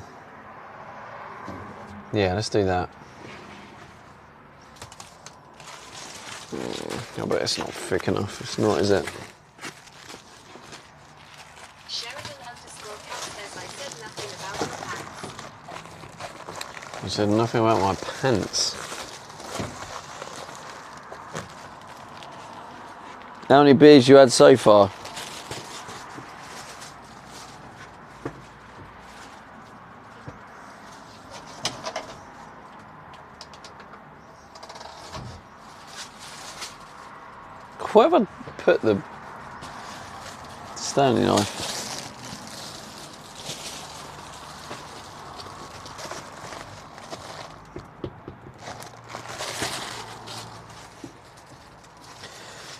let's do that. I bet it's not thick enough. It's not, is it? Sheridan_Cass says, I said nothing about your pants. You said nothing about my pants. How many beers you had so far? Where have I put the Stanley knife.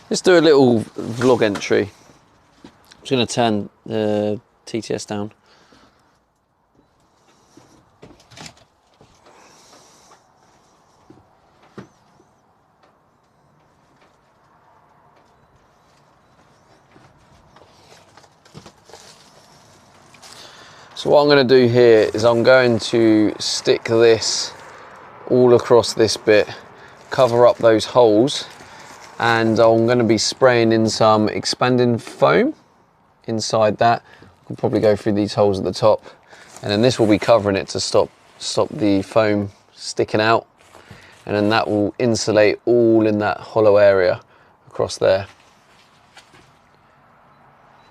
Let's do a little vlog entry. I'm just going to turn the TTS down. So what I'm going to do here is I'm going to stick this all across this bit, cover up those holes, and I'm going to be spraying in some expanding foam inside that. I'll probably go through these holes at the top, and then this will be covering it to stop the foam sticking out, and then that will insulate all in that hollow area across there.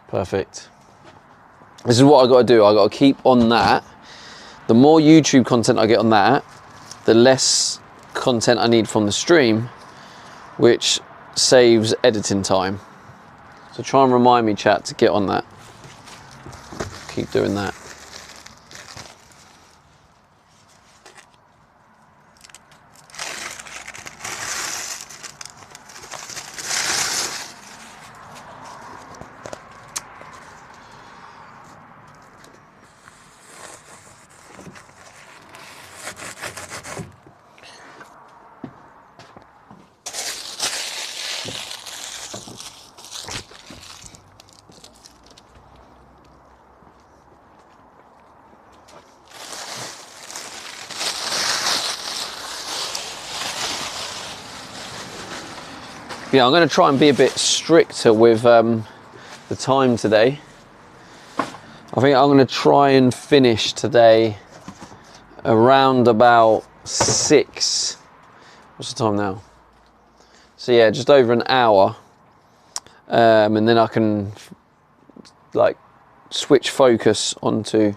Perfect. This is what I got to do. I got to keep on that. The more YouTube content I get on that, the less content I need from the stream, which saves editing time. So try and remind me, chat, to get on that. Keep doing that. Yeah, I'm going to try and be a bit stricter with the time today. I think I'm going to try and finish today around about 6. What's the time now? So yeah, just over an hour, and then I can like switch focus onto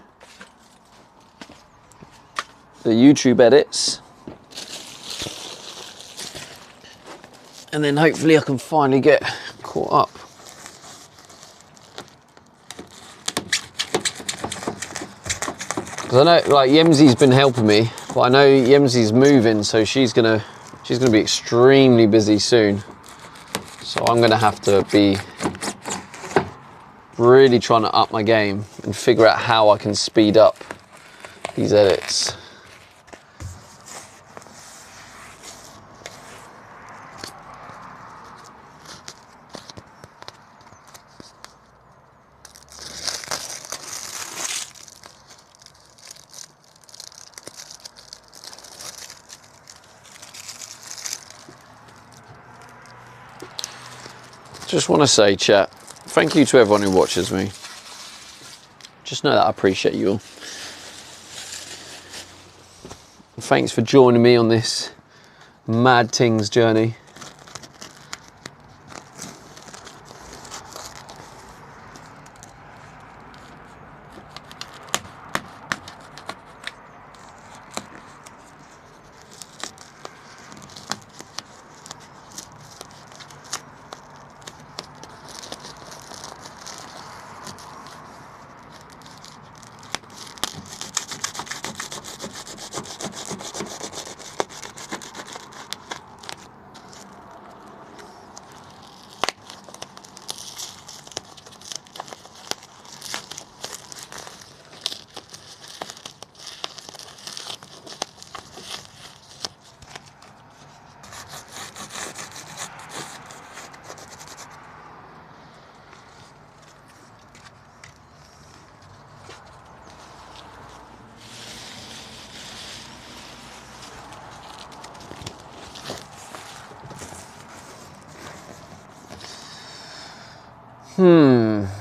the YouTube edits. And then hopefully I can finally get caught up. Because I know, like, Yemzi's been helping me, but I know Yemzi's moving, so she's gonna be extremely busy soon. So I'm gonna have to be really trying to up my game and figure out how I can speed up these edits. Just want to say, chat, thank you to everyone who watches me. Just know that I appreciate you all. Thanks for joining me on this mad things journey.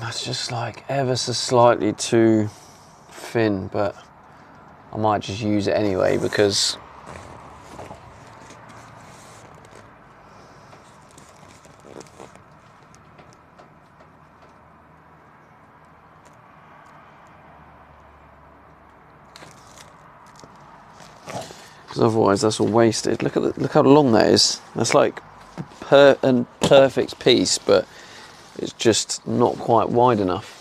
That's just like ever so slightly too thin, but I might just use it anyway because otherwise that's all wasted. Look how long that is. That's like a perfect piece, but It's just not quite wide enough.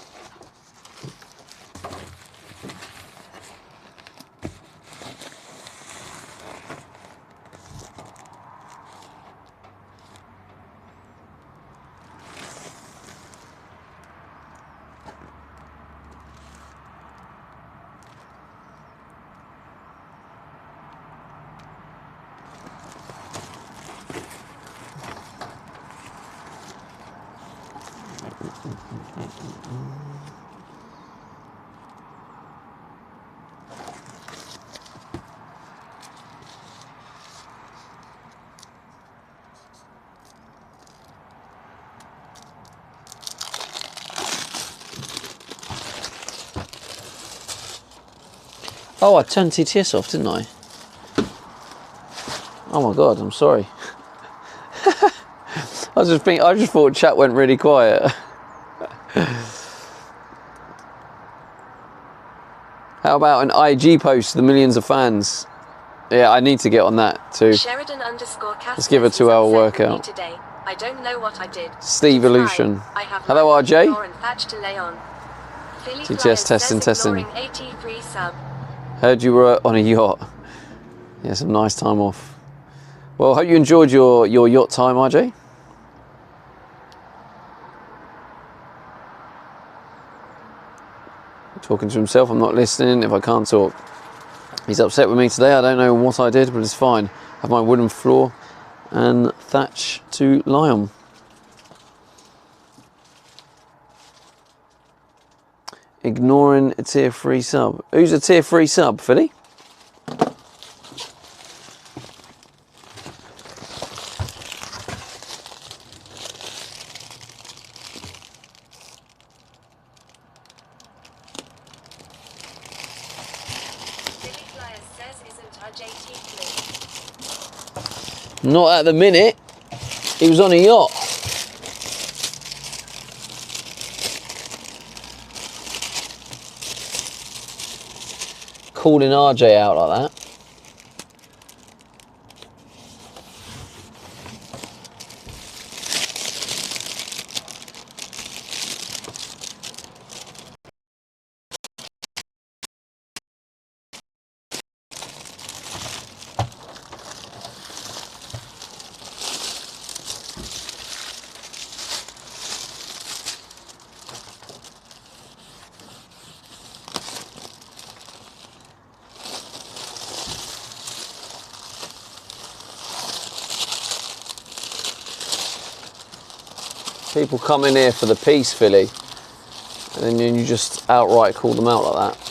Oh, I turned TTS off, didn't I? Oh my God, I'm sorry. I just thought chat went really quiet. How about an IG post to the millions of fans? Yeah, I need to get on that too. Sheridan _Cast. Let's give a 2 hour workout. Today. I don't know what I did. Steve Evolution. I have Hello, RJ. and Thatch to lay on. Philly TTS Flyers testing, says testing. ignoring 83 sub. Heard you were on a yacht. Yeah, some nice time off. Well, hope you enjoyed your yacht time, RJ. Talking to himself, I'm not listening if I can't talk. He's upset with me today. I don't know what I did, but it's fine. I have my wooden floor and thatch to lie on. Ignoring a tier 3 sub. Who's a tier 3 sub, Philly? Philly Flyers says isn't RJT blue. Not at the minute. He was on a yacht. Calling RJ out like that. People come in here for the peace, Philly, and then you just outright call them out like that.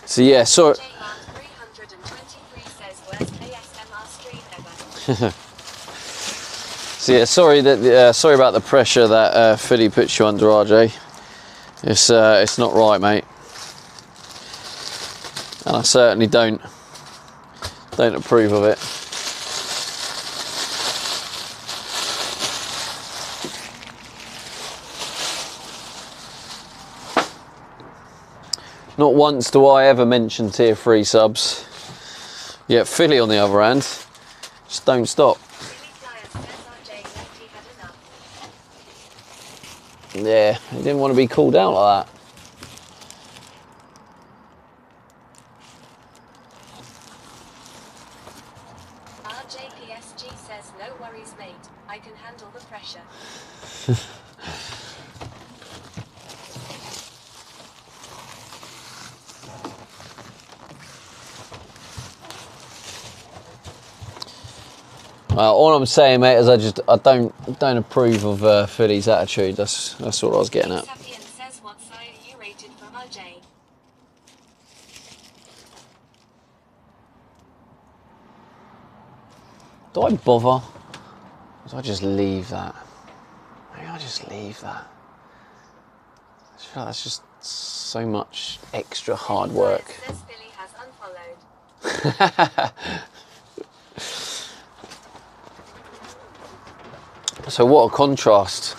So yeah, sorry. J-Mark323 says worst ASMR stream ever. So yeah, sorry about the pressure that Philly puts you under, RJ. It's not right, mate, and I certainly don't approve of it. Not once do I ever mention tier 3 subs. Yet Philly, on the other hand, just don't stop. Philly Flyers says RJ lefty had enough. Yeah, he didn't want to be called out like that. RJPSG says no worries mate, I can handle the pressure. All I'm saying, mate, is I don't approve of Philly's attitude. That's what I was getting at. Sapien says what side are you rated for RJ? Do I bother? So I just leave that. Maybe I just leave that. I just feel like that's just so much extra hard work. Says Billy has unfollowed. So what a contrast.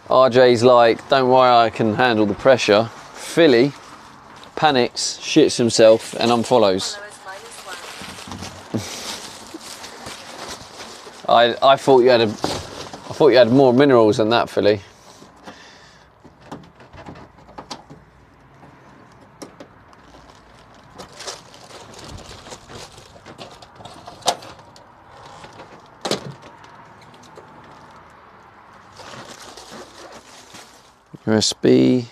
RJ's like, don't worry, I can handle the pressure. Philly panics, shits himself, and unfollows. Followers I thought you had more minerals than that, Philly. USB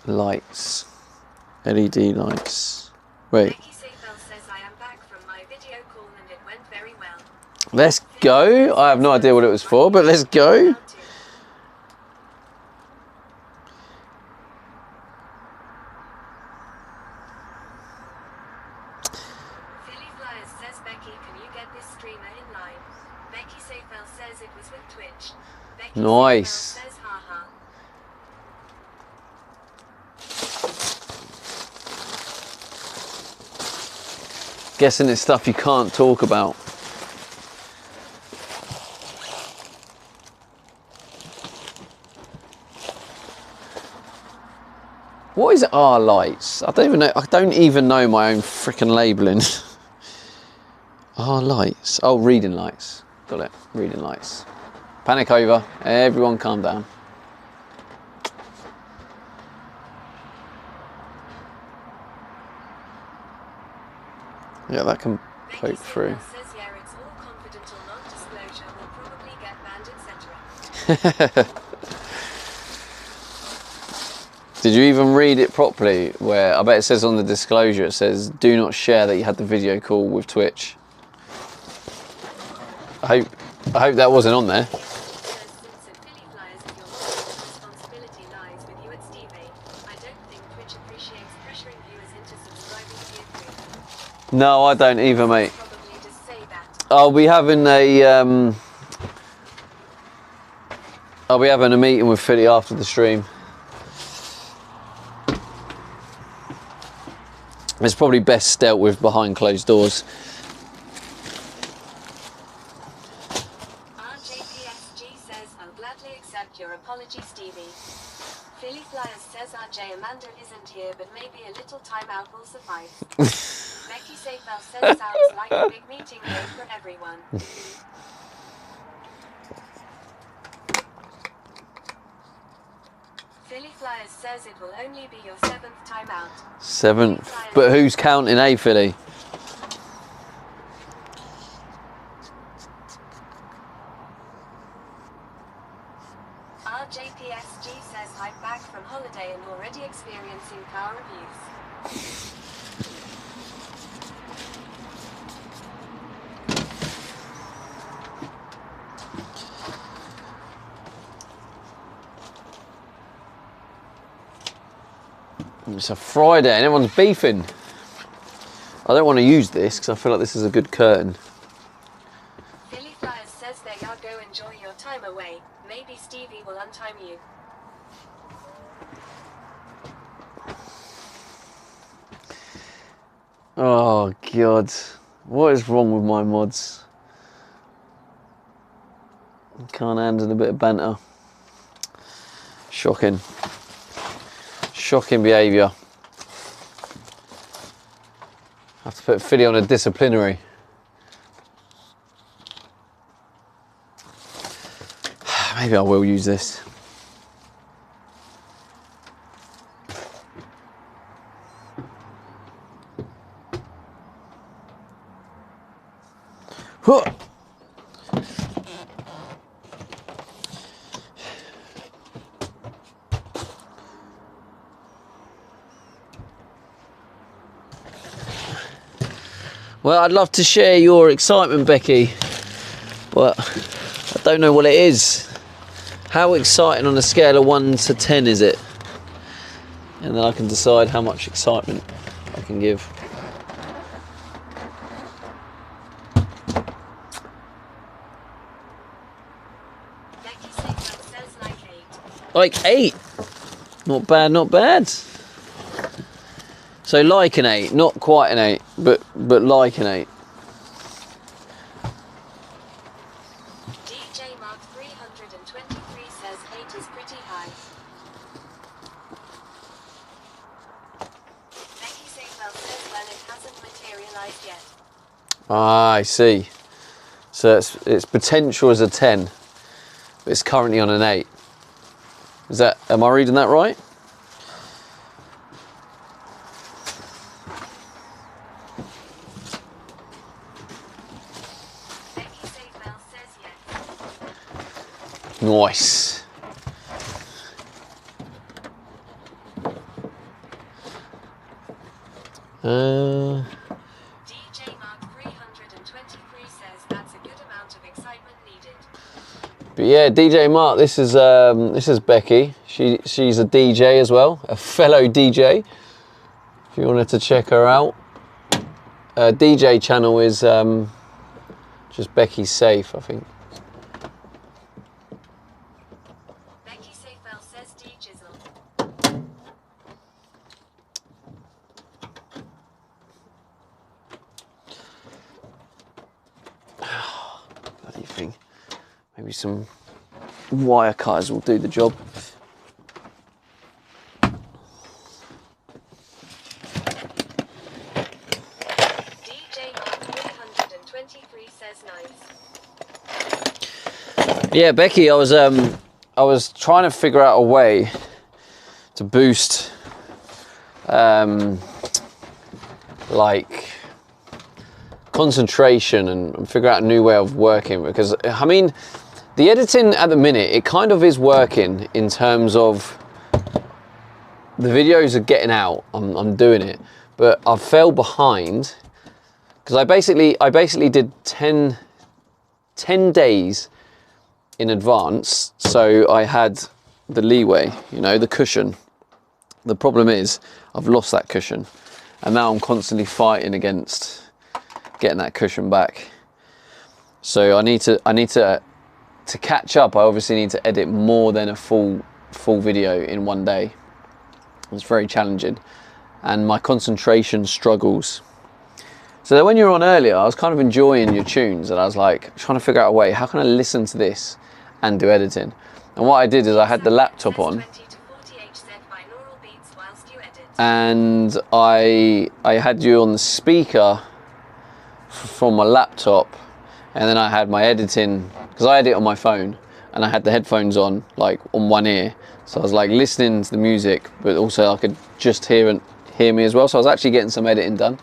lights, LED lights. Wait. Becky Seifel says I am back from my video call and it went very well. Let's go. I have no idea what it was for, but let's go. Philly Flyers says Becky, can you get this streamer in line? Becky Seifel says it was with Twitch. Becky Nice. Seifel says haha. Guessing it's stuff you can't talk about. What is R lights? I don't even know my own freaking labelling. R lights. Oh, reading lights. Got it. Reading lights. Panic over. Everyone calm down. Yeah, that can Becky poke through. Seifel says yeah, it's all confidential non-disclosure. Will probably get banned, etc. Did you even read it properly? Where I bet it says on the disclosure, it says, do not share that you had the video call with Twitch. I hope that wasn't on there. Says since at Philly Flyers if your moral responsibility lies with you at Steve A. I don't think Twitch appreciates pressuring viewers into subscribing to your group. No, I don't either, mate. Probably just say that. I'll be having a meeting with Philly after the stream. It's probably best dealt with behind closed doors. RJPSG says I'll gladly accept your apology, Stevie. Philly Flyers says RJ Amanda isn't here, but maybe a little timeout will suffice. Becky Seifel says sounds like a big meeting day for everyone. Philly Flyers says it will only be your 7th timeout. 7th. But who's counting, eh, Philly? RJPSG says I'm back from holiday and already experiencing car reviews. It's a Friday and everyone's beefing. I don't want to use this because I feel like this is a good curtain. Philly Flyers says there you go, enjoy your time away. Maybe Stevie will untime you. Oh God, what is wrong with my mods? Can't handle a bit of banter. Shocking. Shocking behaviour. Have to put Philly on a disciplinary. Maybe I will use this. Huh. Well, I'd love to share your excitement, Becky, but I don't know what it is. How exciting on a scale of 1 to 10 is it? And then I can decide how much excitement I can give. Like 8. Not bad, not bad. So like an 8, not quite an 8, but like an 8. DJ Mark 323 says 8 is pretty high. Becky Safewell says, well, it hasn't materialized yet. Ah, I see. So its potential is a 10, but it's currently on an 8. Is that, am I reading that right? Becky Safewell says yes. Nice. DJ Mark 323 says that's a good amount of excitement needed. But yeah, DJ Mark, this is Becky. She's a DJ as well, a fellow DJ. If you wanted to check her out, DJ channel is just Becky Safe, I think. Becky Safewell says D Jizzle. Bloody thing. Maybe some wire cutters will do the job. DJ Mark 323 says nice. Yeah, Becky, I was trying to figure out a way to boost like concentration and figure out a new way of working, because I mean the editing at the minute, it kind of is working in terms of the videos are getting out. I'm doing it, but I've fell behind because I basically did 10 days in advance, so I had the leeway, you know, the cushion. The problem is I've lost that cushion, and now I'm constantly fighting against getting that cushion back. So I need to catch up. I obviously need to edit more than a full video in one day. It's very challenging, and my concentration struggles. So when you were on earlier, I was kind of enjoying your tunes, and I was like trying to figure out a way, how can I listen to this and do editing? And what I did is I had the laptop on, and I had you on the speaker from my laptop, and then I had my editing, because I edit on my phone, and I had the headphones on, like on one ear, so I was like listening to the music, but also I could just hear me as well. So I was actually getting some editing done,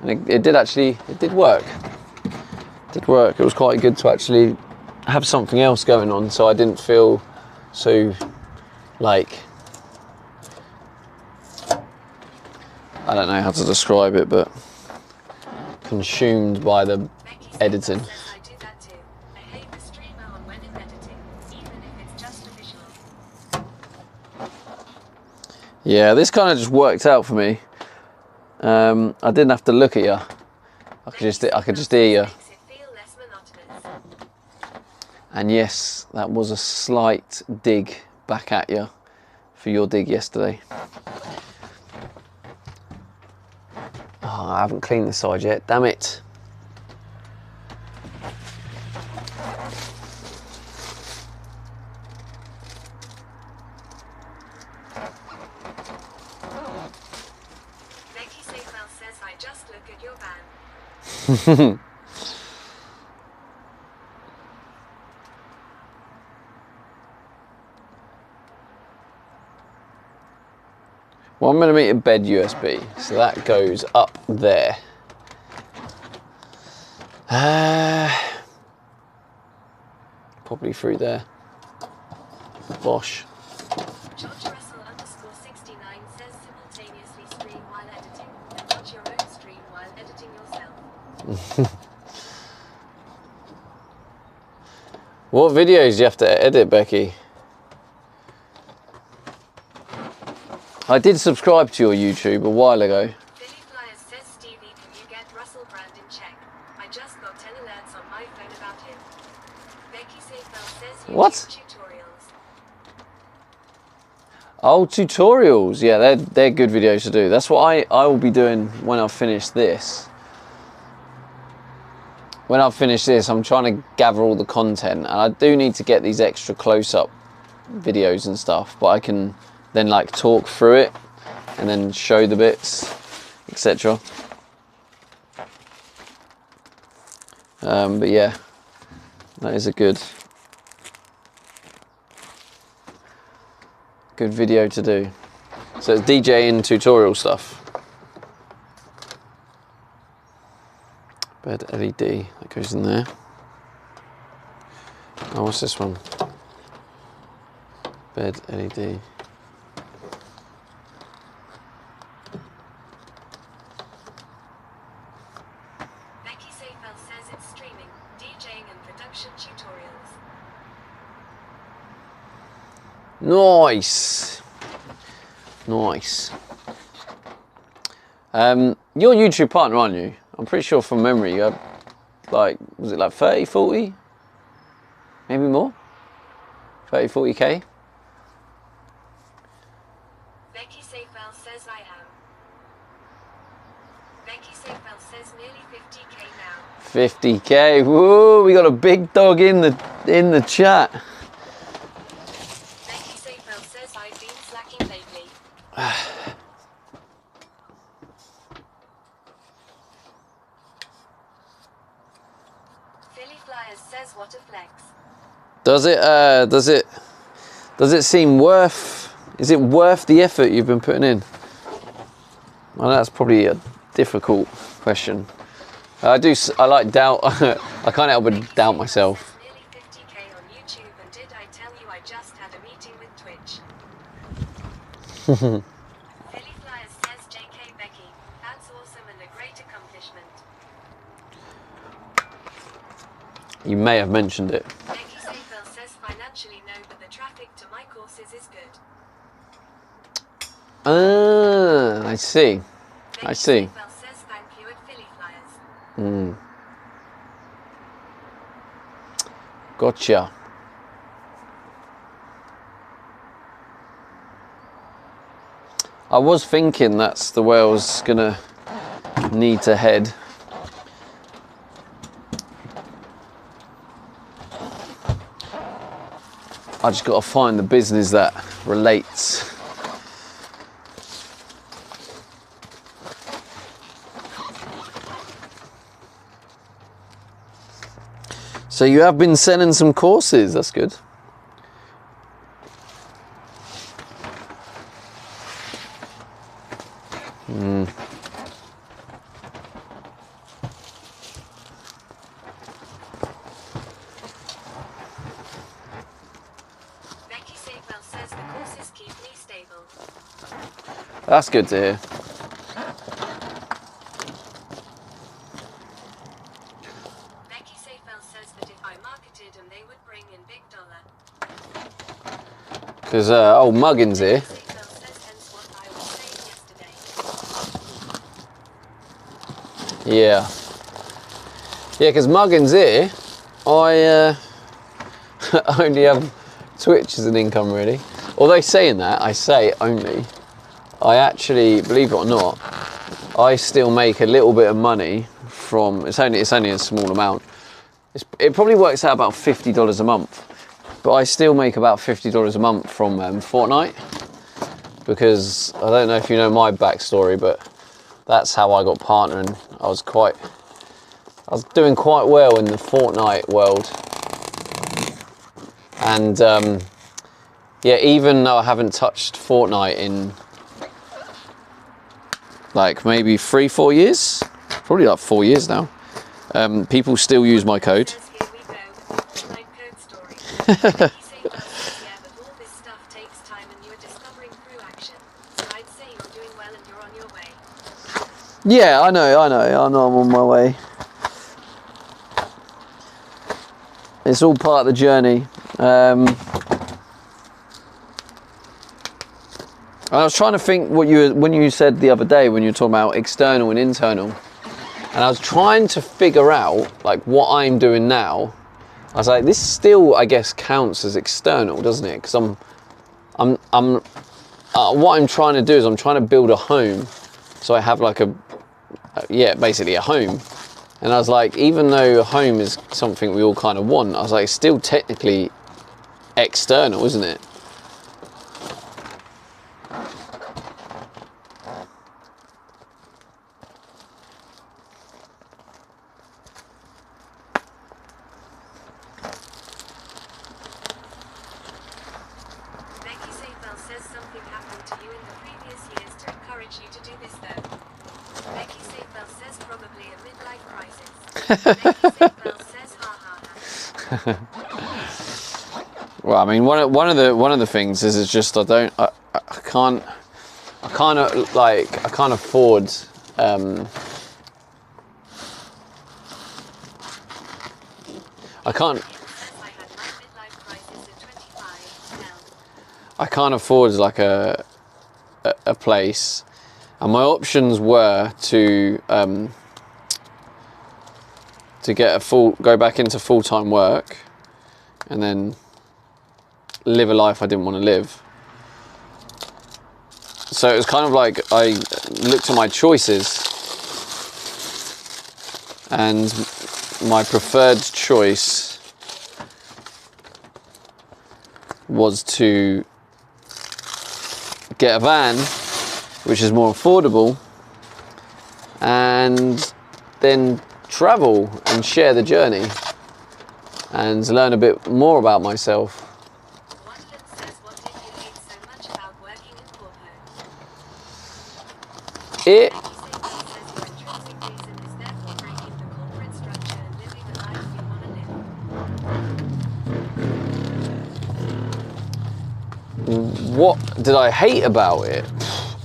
and it did work. It was quite good to actually have something else going on, so I didn't feel so like, I don't know how to describe it, but consumed by the editing. I do that too. I hate the streamer on when in editing, even if it's just a visual. Yeah, this kind of just worked out for me. I didn't have to look at you. I could just hear you. Makes it feel less monotonous. And yes, that was a slight dig back at you for your dig yesterday. Oh, I haven't cleaned the side yet, damn it. Becky Safewell says I just look at your van. One millimeter bed USB, so that goes up there. Probably through there. Bosh. George Russell _69 says simultaneously stream while editing, and not your own stream while editing yourself. What videos do you have to edit, Becky? I did subscribe to your YouTube a while ago. Billy Flyers says Stevie, can you get Russell Brand in check? I just got 10 alerts on my phone about him. Becky Safewell says YouTube What? tutorials. Oh, tutorials. Yeah, they're good videos to do. That's what I will be doing when I finish this. When I finish this, I'm trying to gather all the content, and I do need to get these extra close-up videos and stuff, but I can then like talk through it and then show the bits, etc. But yeah, that is a good video to do. So it's DJing tutorial stuff. Bed LED, that goes in there. Oh, what's this one? Bed LED. Becky Seyfeld says it's streaming, DJing and production tutorials. Nice. Nice. You're a YouTube partner, aren't you? I'm pretty sure from memory you have, like, was it like 30, 40? Maybe more? 30, 40k? Becky Seyfeld says I am. Becky Seyfeld says nearly 50k now. 50k. Whoa, we got a big dog in the chat. Becky Seyfeld says I've been slacking lately. Philly Flyers says what a flex. Does it seem worth, is it worth the effort you've been putting in? Well, that's probably a difficult question. I like doubt, I can't help but doubt myself. Nearly 50k on YouTube, and did I tell you I just had a meeting with Twitch? Philly Flyers says JK Becky, that's awesome and a great accomplishment. You may have mentioned it. Becky Seyfeld says financially no, but the traffic to my courses is good. Ah, I see. Becky I see. Seyfeld says thank you at Philly Flyers. Gotcha. I was thinking that's the way I was gonna need to head. I just got to find the business that relates. So you have been selling some courses, that's good. Becky Seyfeld says the courses keep me stable. That's good to hear. Becky Seyfeld says that if I marketed and they would bring in big dollar. Because old Muggins here. Becky Seyfeld says hence what I was saying yesterday. Yeah. Yeah, because Muggins here, I only have Twitch as an income really. Although saying that, I say only. I actually, believe it or not, I still make a little bit of money from, it's only a small amount. It probably works out about $50 a month. But I still make about $50 a month from Fortnite. Because I don't know if you know my backstory, but that's how I got partnering. I was doing quite well in the Fortnite world. And yeah, even though I haven't touched Fortnite in like maybe 3-4 years, probably like 4 years now, people still use my code. Says here we go, Fortnite code story. Becky Seyfeld says yeah, but all this stuff takes time and you're discovering through action. So I'd say you're doing well and you're on your way. Yeah, I know I'm on my way. It's all part of the journey. I was trying to think when you said the other day when you were talking about external and internal, and I was trying to figure out like what I'm doing now. I was like, this still, I guess, counts as external, doesn't it? Because I'm what I'm trying to do is I'm trying to build a home, so I have like basically a home. And I was like, even though a home is something we all kind of want, I was like, it's still technically external, isn't it? Becky Safel says something happened to you in the previous years to encourage you to do this though. Becky Safel says probably a midlife crisis. Becky Safel says ha ha ha. Well, I mean, one of the things is it's just I can't afford. I can't. Says I had my midlife crisis at 25. Now. I can't afford like a place, and my options were to go back into full-time work, and then live a life I didn't want to live. So it was kind of like I looked at my choices, and my preferred choice was to get a van, which is more affordable, and then travel and share the journey and learn a bit more about myself. Wonderland says what did you hate so much about working in corpo? It Becky Safel says your intrinsic reason is therefore breaking the corporate structure and living the life you want to live. what did I hate about it?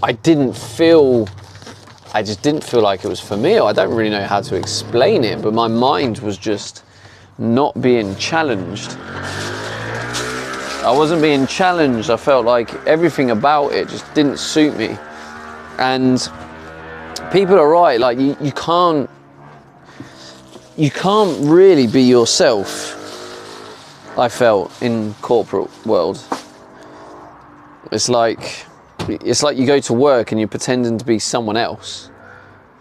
I just didn't feel like it was for me. I don't really know how to explain it, but my mind was just not being challenged. I wasn't being challenged. I felt like everything about it just didn't suit me. And people are right, like you can't really be yourself, I felt, in corporate world. It's like you go to work and you're pretending to be someone else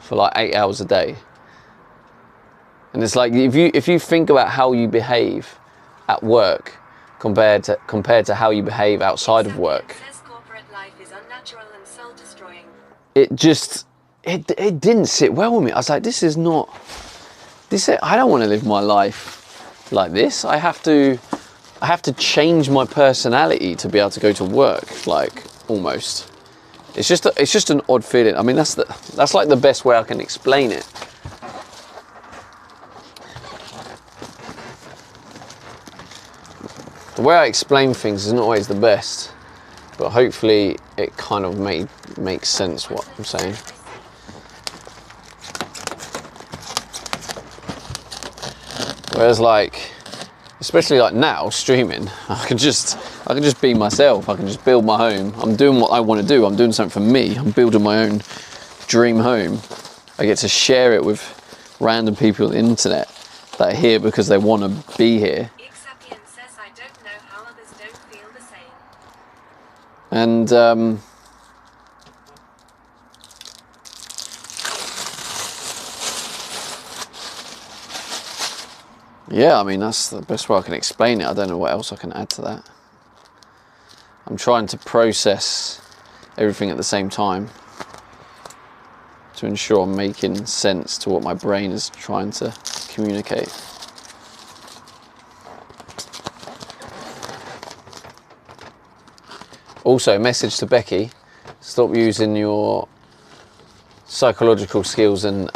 for like 8 hours a day. And it's like if you think about how you behave at work compared to how you behave outside of work, Says corporate life is unnatural and soul destroying. it didn't sit well with me. I was like, I don't want to live my life like this. I have to change my personality to be able to go to work, like, almost. It's just an odd feeling. I mean, that's like the best way I can explain it. The way I explain things isn't always the best, but hopefully it kind of makes sense what I'm saying. Whereas, like, especially like now streaming, I can just be myself. I can just build my home. I'm doing what I want to do. I'm doing something for me. I'm building my own dream home. I get to share it with random people on the internet that are here because they want to be here. Ixapian says I don't know how others don't feel the same. And yeah, I mean, that's the best way I can explain it. I don't know what else I can add to that. I'm trying to process everything at the same time to ensure I'm making sense to what my brain is trying to communicate. Also, message to Becky: stop using your psychological skills and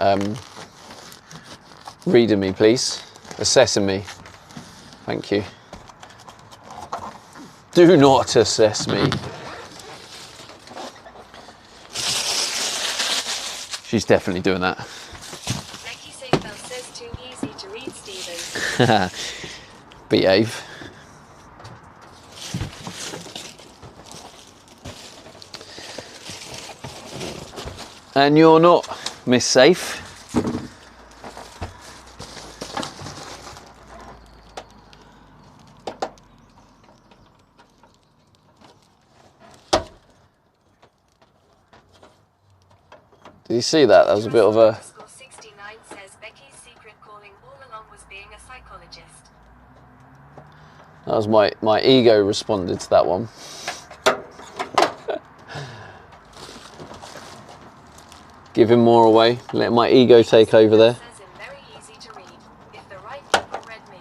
reading me, please. Assessing me. Thank you. Do not assess me. She's definitely doing that. Becky Safel says too easy to read, Stephen. Behave. And you're not, Miss Safe. Did you see that? That was a bit of a... Score 69 says Becky's secret calling all along was being a psychologist. That was my ego responded to that one. Giving more away, let my ego take over there. Says him very easy to read. If the right people read me.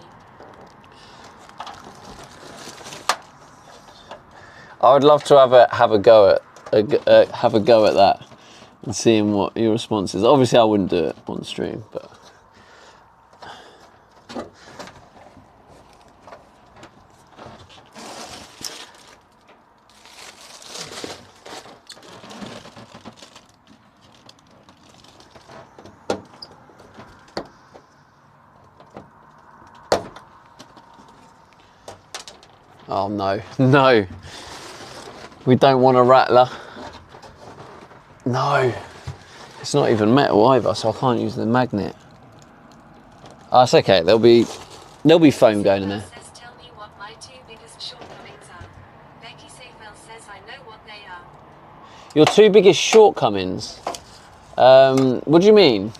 I would love to have a go at that and seeing what your response is. Obviously, I wouldn't do it on stream, but. Oh no, no. We don't want a rattler. No. It's not even metal either, so I can't use the magnet. Oh, it's okay, there'll be foam going in there. Says, tell me what my two biggest shortcomings are. Becky Safewell says I know what they are. Your two biggest shortcomings? What do you mean?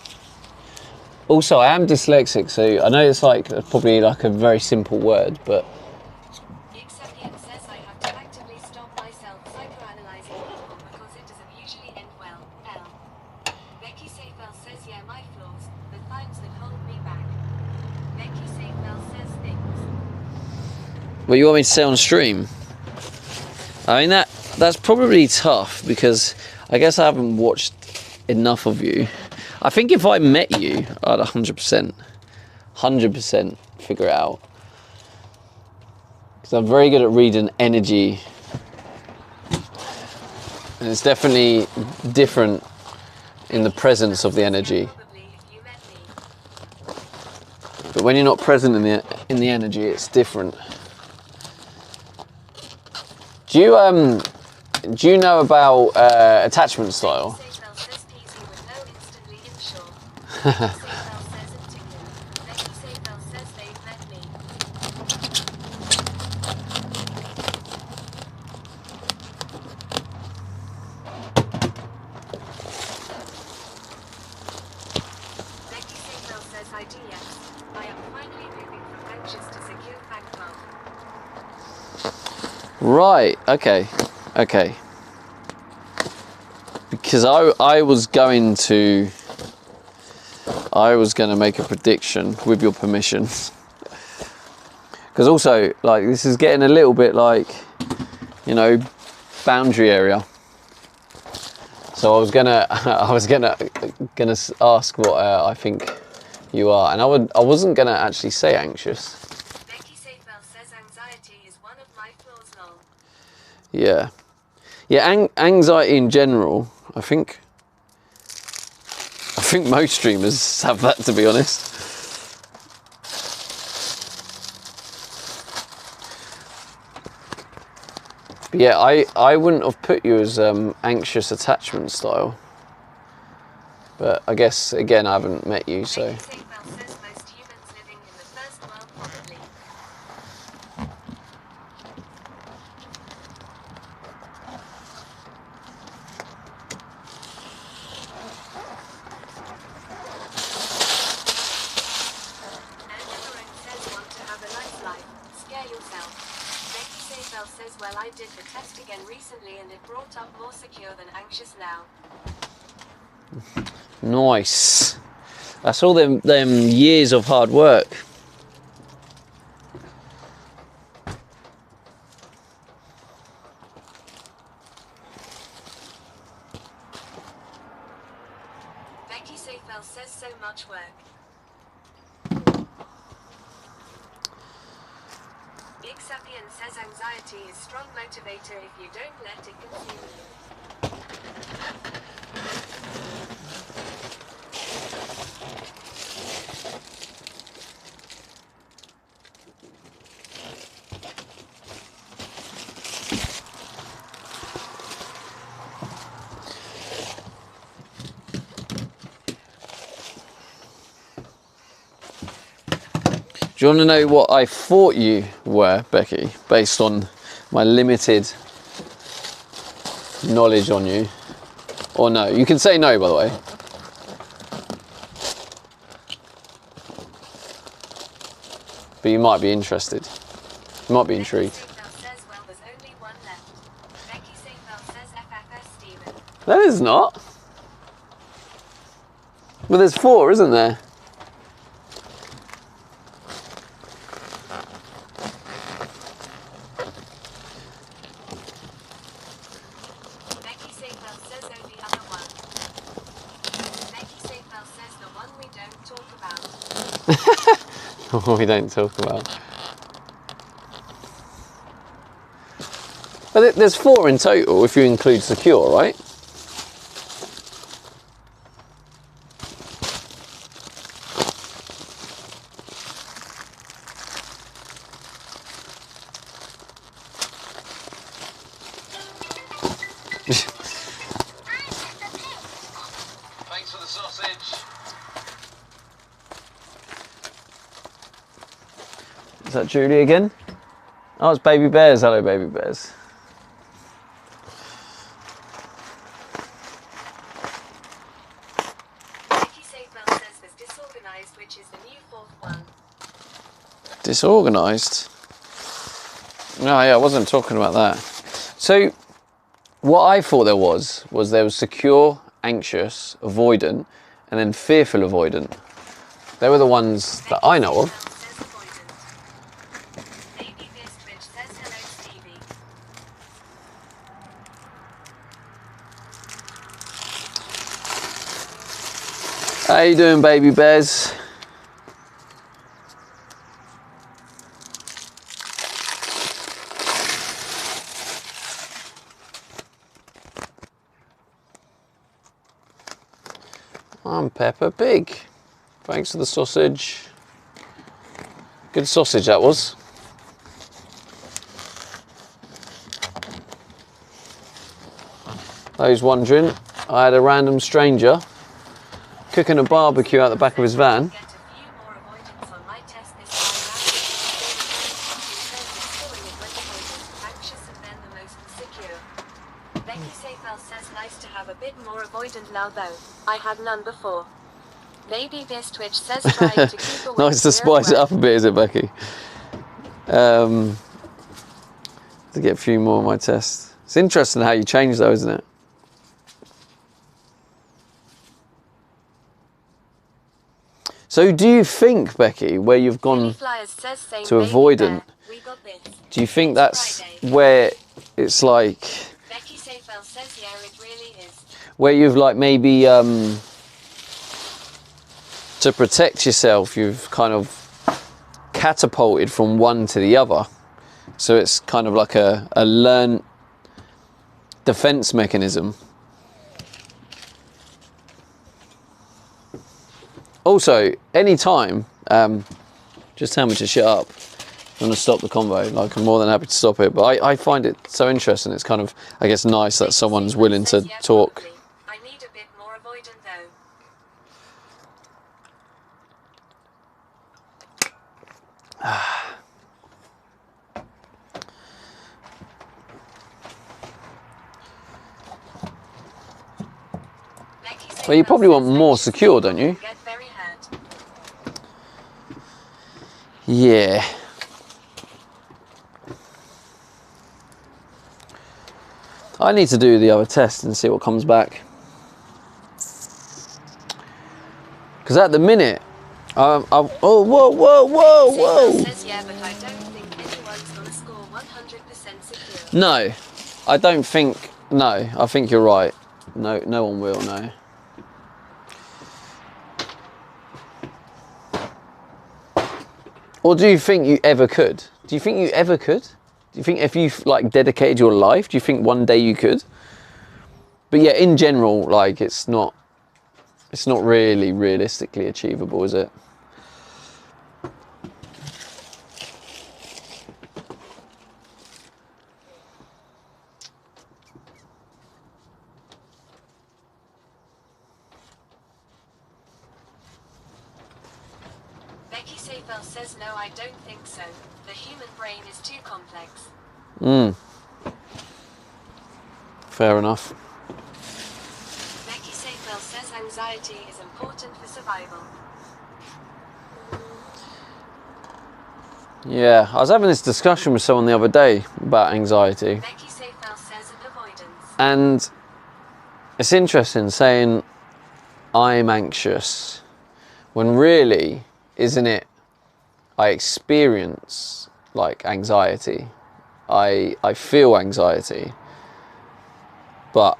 Also, I am dyslexic, so I know it's like probably like a very simple word, but Ixapian says I have to actively stop myself psychoanalyzing people because it doesn't usually end well. L. Becky Safewell says yeah, my flaws, the times that hold me back. Becky Safewell says things. what you want me to say on stream? I mean that's probably tough because I guess I haven't watched enough of you. I think if I met you, I'd 100% figure it out. Because I'm very good at reading energy. And it's definitely different in the presence of the energy. Probably if you met me. But when you're not present in the energy, it's different. Do you know about attachment style? Safewell says Peasy would know instantly in short. Becky Safewell says Antiquin. Becky Safewell says they've met me. Becky Safewell says IDS. I am finally moving from anxious to secure bank card. Right, okay. Because I was going to make a prediction with your permission. Because also, like, this is getting a little bit like, you know, boundary area. So I was gonna ask what I think you are, and I wasn't gonna actually say anxious. Becky Safewell says anxiety is one of my flaws, lol. Yeah, anxiety in general. I think most streamers have that, to be honest. But yeah, I wouldn't have put you as anxious attachment style. But I guess again I haven't met you, so. Becky Safewell says most humans living in the first world probably. Anne says want to have a nice life, scare yourself. Becky Safewell says well I did the test again recently and it brought up more secure than anxious now. Nice. That's all them years of hard work. Becky Safewell says so much work. Ixapian says anxiety is strong motivator if you don't let it consume you. Do you want to know what I thought you were, Becky, based on my limited knowledge on you? Or no? You can say no, by the way. But you might be interested. You might be intrigued. Becky Safewell says, well, there's only one left. Becky Safewell says FFS Steven. That is not. But there's 4, isn't there? Becky Safewell says, oh, the other one. Becky Safewell says, the one we don't talk about. We don't talk about. But there's 4 in total if you include secure, right? Thanks for the sausage. Is that Julie again? Oh, it's Baby Bears. Hello, Baby Bears. Becky Safewell says there's disorganized, which is the new 4th one. Disorganised? No, yeah, I wasn't talking about that. So, what I thought there was secure, anxious, avoidant, and then fearful avoidant. They were the ones that I know of. Says avoidant. Baby Beers Twitch says hello, Stevie. How you doing, Baby Bears? I'm Peppa Pig. Thanks for the sausage. Good sausage that was. Those wondering, I had a random stranger cooking a barbecue out the back of his van. Get a few more avoidance on my test this time round. Anxious and then the most secure. Becky Safewell says nice to have a bit more avoidant now though. I had none before. Baby Beers Twitch says trying to keep away. Nice to spice it up a bit, is it, Becky? To get a few more on my test. It's interesting how you change though, isn't it? So do you think, Becky, where you've gone to avoidant, do you think that's where it's like, Becky Safewell says yeah, it really is. where you've like maybe to protect yourself, you've kind of catapulted from one to the other, so it's kind of like a learned defense mechanism. Also, anytime, just tell me to shut up. If you want to stop the convo, like I'm more than happy to stop it. But I find it so interesting. It's kind of, I guess, nice that someone's willing to talk. Probably. I need a bit more avoidant though. Well, you probably want more secure, don't you? Get very hurt. Yeah. I need to do the other test and see what comes back. Because at the minute, oh, whoa. Says yeah, but I don't think anyone's gonna score 100% secure. No, I don't think, no, I think you're right. No, no one will, no. Or do you think you ever could? Do you think you ever could? Do you think if you like dedicated your life, do you think one day you could? But yeah, in general, like it's not really realistically achievable, is it? Becky Safewell says no, I don't think so. The human brain is too complex. Fair enough. says anxiety is important for survival. Yeah, I was having this discussion with someone the other day about anxiety. Becky Seyfel says an avoidance. And it's interesting saying I'm anxious when really, isn't it, I experience like anxiety. I feel anxiety, but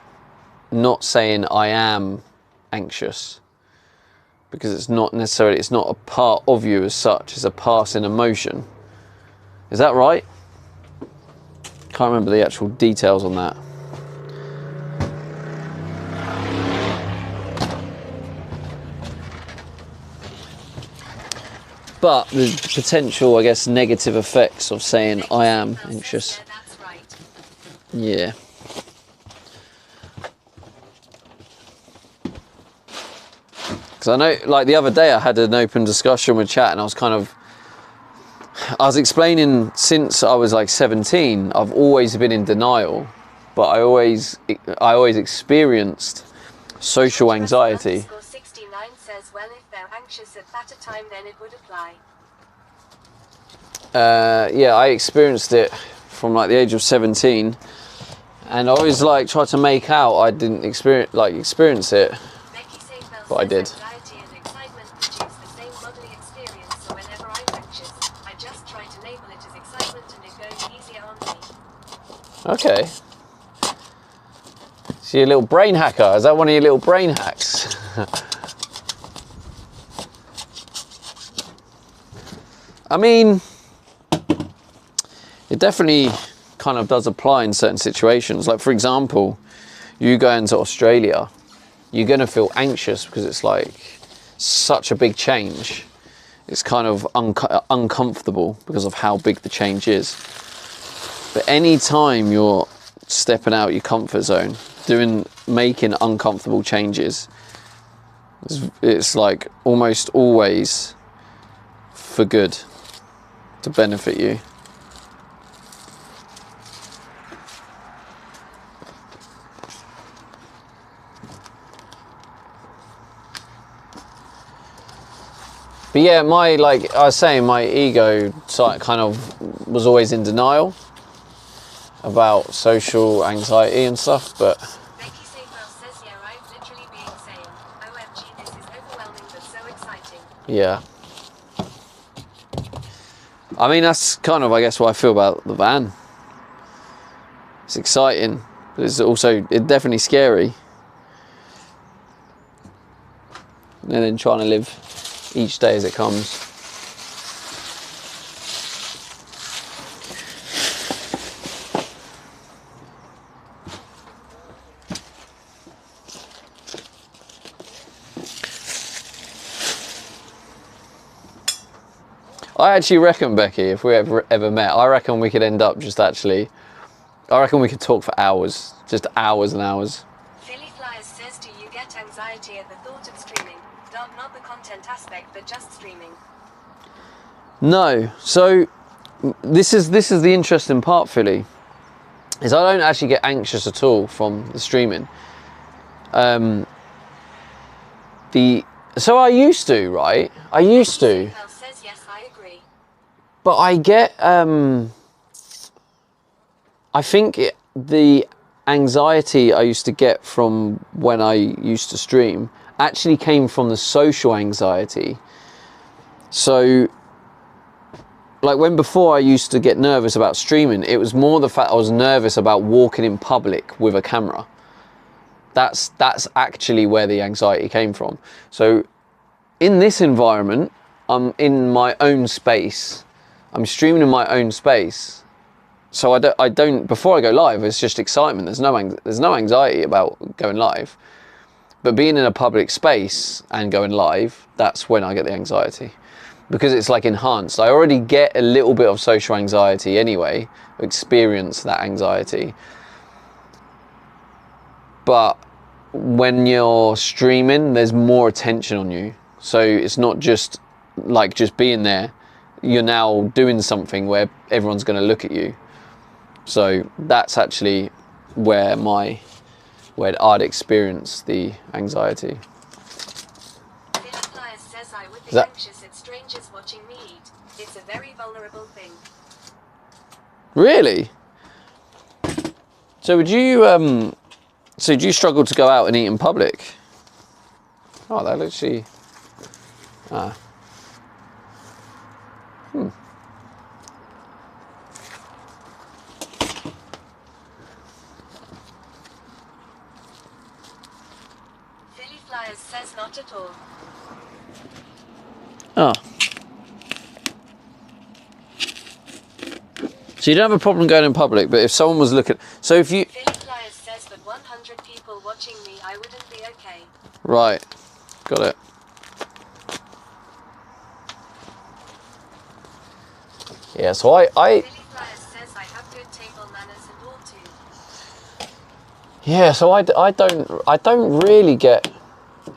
not saying I am anxious, because it's not necessarily, it's not a part of you as such, it's a passing emotion. Is that right? Can't remember the actual details on that. But the potential, I guess, negative effects of saying I am anxious. Yeah, that's right. Yeah. Because I know, like the other day I had an open discussion with chat and I was explaining since I was like 17, I've always been in denial, but I always experienced social anxiety. 69 says, well, if they're anxious at that time, then it would apply. Yeah, I experienced it from like the age of 17, and I always like tried to make out I didn't experience it, Becky Seyfel but I did. says anxiety and excitement produce the same bodily experience, so whenever I'm anxious, I just try to label it as excitement and it goes easier on me. Okay. So you're a little brain hacker. Is that one of your little brain hacks? I mean, it definitely kind of does apply in certain situations. Like, for example, you go into Australia, you're going to feel anxious because it's like such a big change. It's kind of uncomfortable because of how big the change is. But any time you're stepping out your comfort zone, making uncomfortable changes, it's like almost always for good, to benefit you. But yeah, I was saying, my ego kind of was always in denial about social anxiety and stuff, but Becky Seyfel says, yeah, I'm literally being saying, OMG, this is overwhelming but so exciting. yeah. I mean, that's kind of, I guess, what I feel about the van. It's exciting, but it's definitely scary. And then trying to live each day as it comes. I actually reckon, Becky, if we ever met, I reckon we could end up I reckon we could talk for hours, just hours and hours. Philly Flyers says, do you get anxiety at the thought of streaming? Not the content aspect, but just streaming. No. So this is the interesting part, Philly, is I don't actually get anxious at all from the streaming. So I used to, right? I used to. Seyfel says, yes, I agree. But I get, I think the anxiety I used to get from when I used to stream actually came from the social anxiety. So, like before I used to get nervous about streaming, it was more the fact I was nervous about walking in public with a camera. That's actually where the anxiety came from. So, in this environment, I'm in my own space. I'm streaming in my own space. So I don't before I go live, it's just excitement. There's no anxiety about going live. But being in a public space and going live, that's when I get the anxiety. Because it's like enhanced. I already get a little bit of social anxiety anyway, experience that anxiety. But when you're streaming, there's more attention on you. So it's not just like just being there. You're now doing something where everyone's going to look at you. So that's actually where my where I'd experience the anxiety. Billy Flyers says I would be that- anxious at strangers watching me eat. It's a very vulnerable thing. Really? So would you so do you struggle to go out and eat in public? Oh, that literally Billy Flyers says not at all. Oh. So you don't have a problem going in public, but if someone was looking, so if you, Billy Flyers says with 100 people watching me, I wouldn't be okay. right, got it. Yeah, so Billy Flyers says I have good table manners and all too. yeah, so I don't really get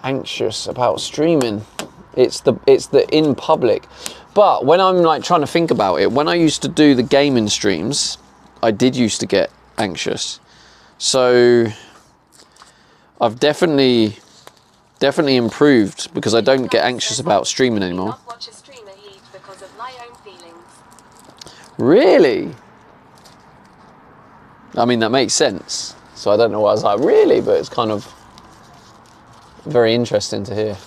anxious about streaming. It's the in public. But when I'm like trying to think about it, when I used to do the gaming streams, I did used to get anxious. So I've definitely improved because I don't get anxious about streaming anymore. Not watch a streamer eat because of my own feelings. Really? I mean, that makes sense. So I don't know why I was like, really? But it's kind of very interesting to hear.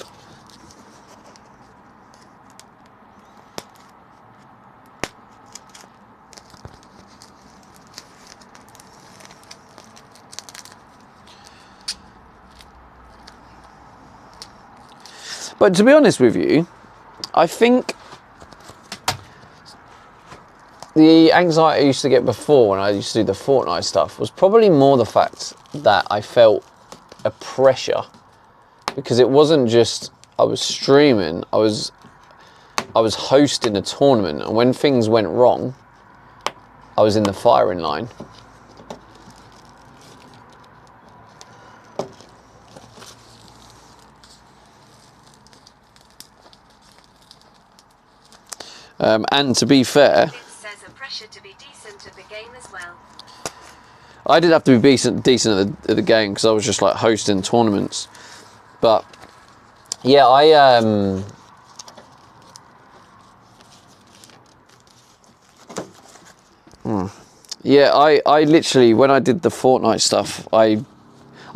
But to be honest with you, I think the anxiety I used to get before when I used to do the Fortnite stuff was probably more the fact that I felt a pressure, because it wasn't just I was streaming, I was hosting a tournament, and when things went wrong, I was in the firing line. And to be fair, It says a pressure to be decent at the game as well. I did have to be decent at the game because I was just like hosting tournaments. But yeah, I literally, when I did the Fortnite stuff, I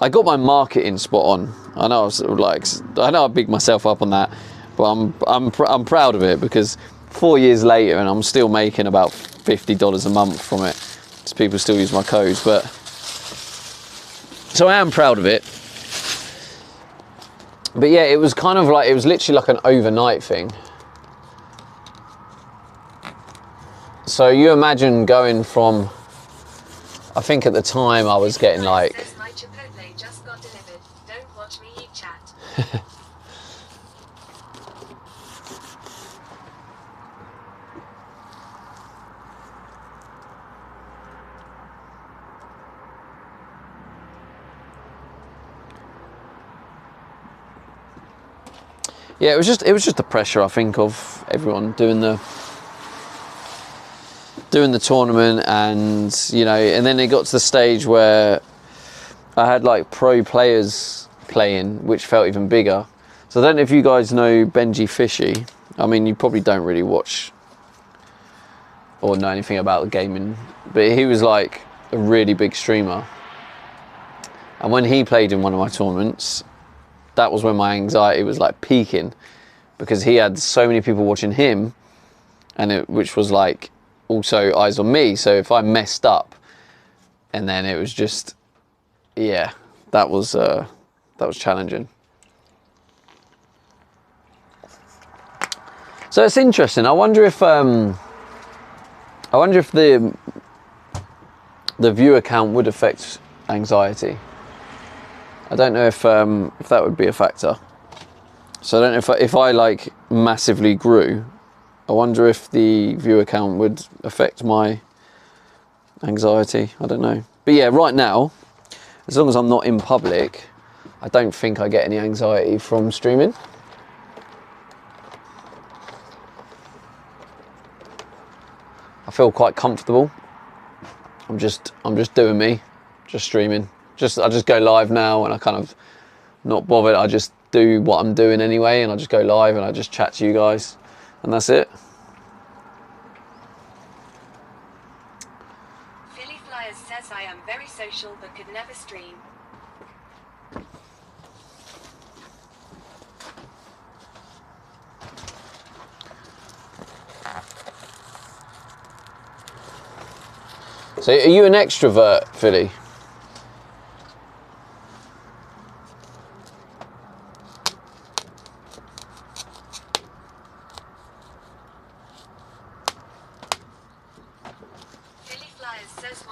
got my marketing spot on. I know I was like, I know I bigged myself up on that, but I'm proud of it because 4 years later and I'm still making about $50 a month from it. So people still use my codes, but so I am proud of it. But yeah, it was kind of like, it was literally like an overnight thing. So you imagine going from, I think at the time I was getting like, Says my Chipotle just got delivered. Don't watch me eat chat. yeah, it was just the pressure, I think, of everyone doing the tournament, and you know, and then it got to the stage where I had like pro players playing, which felt even bigger. So I don't know if you guys know Benji Fishy. I mean, you probably don't really watch or know anything about the gaming, but he was like a really big streamer. And when he played in one of my tournaments, that was when my anxiety was like peaking, because he had so many people watching him, and which was like also eyes on me. So if I messed up, and then it was just, yeah, that was challenging. So it's interesting. I wonder if the viewer count would affect anxiety. I don't know if that would be a factor. So I don't know if I like massively grew, I wonder if the viewer count would affect my anxiety. I don't know. But yeah, right now, as long as I'm not in public, I don't think I get any anxiety from streaming. I feel quite comfortable. I'm just doing me, just streaming, I just go live now, and I kind of not bothered. I just do what I'm doing anyway, and I just go live and I just chat to you guys, and that's it. Philly Flyers says I am very social but could never stream. So are you an extrovert, Philly? Philly Flyers says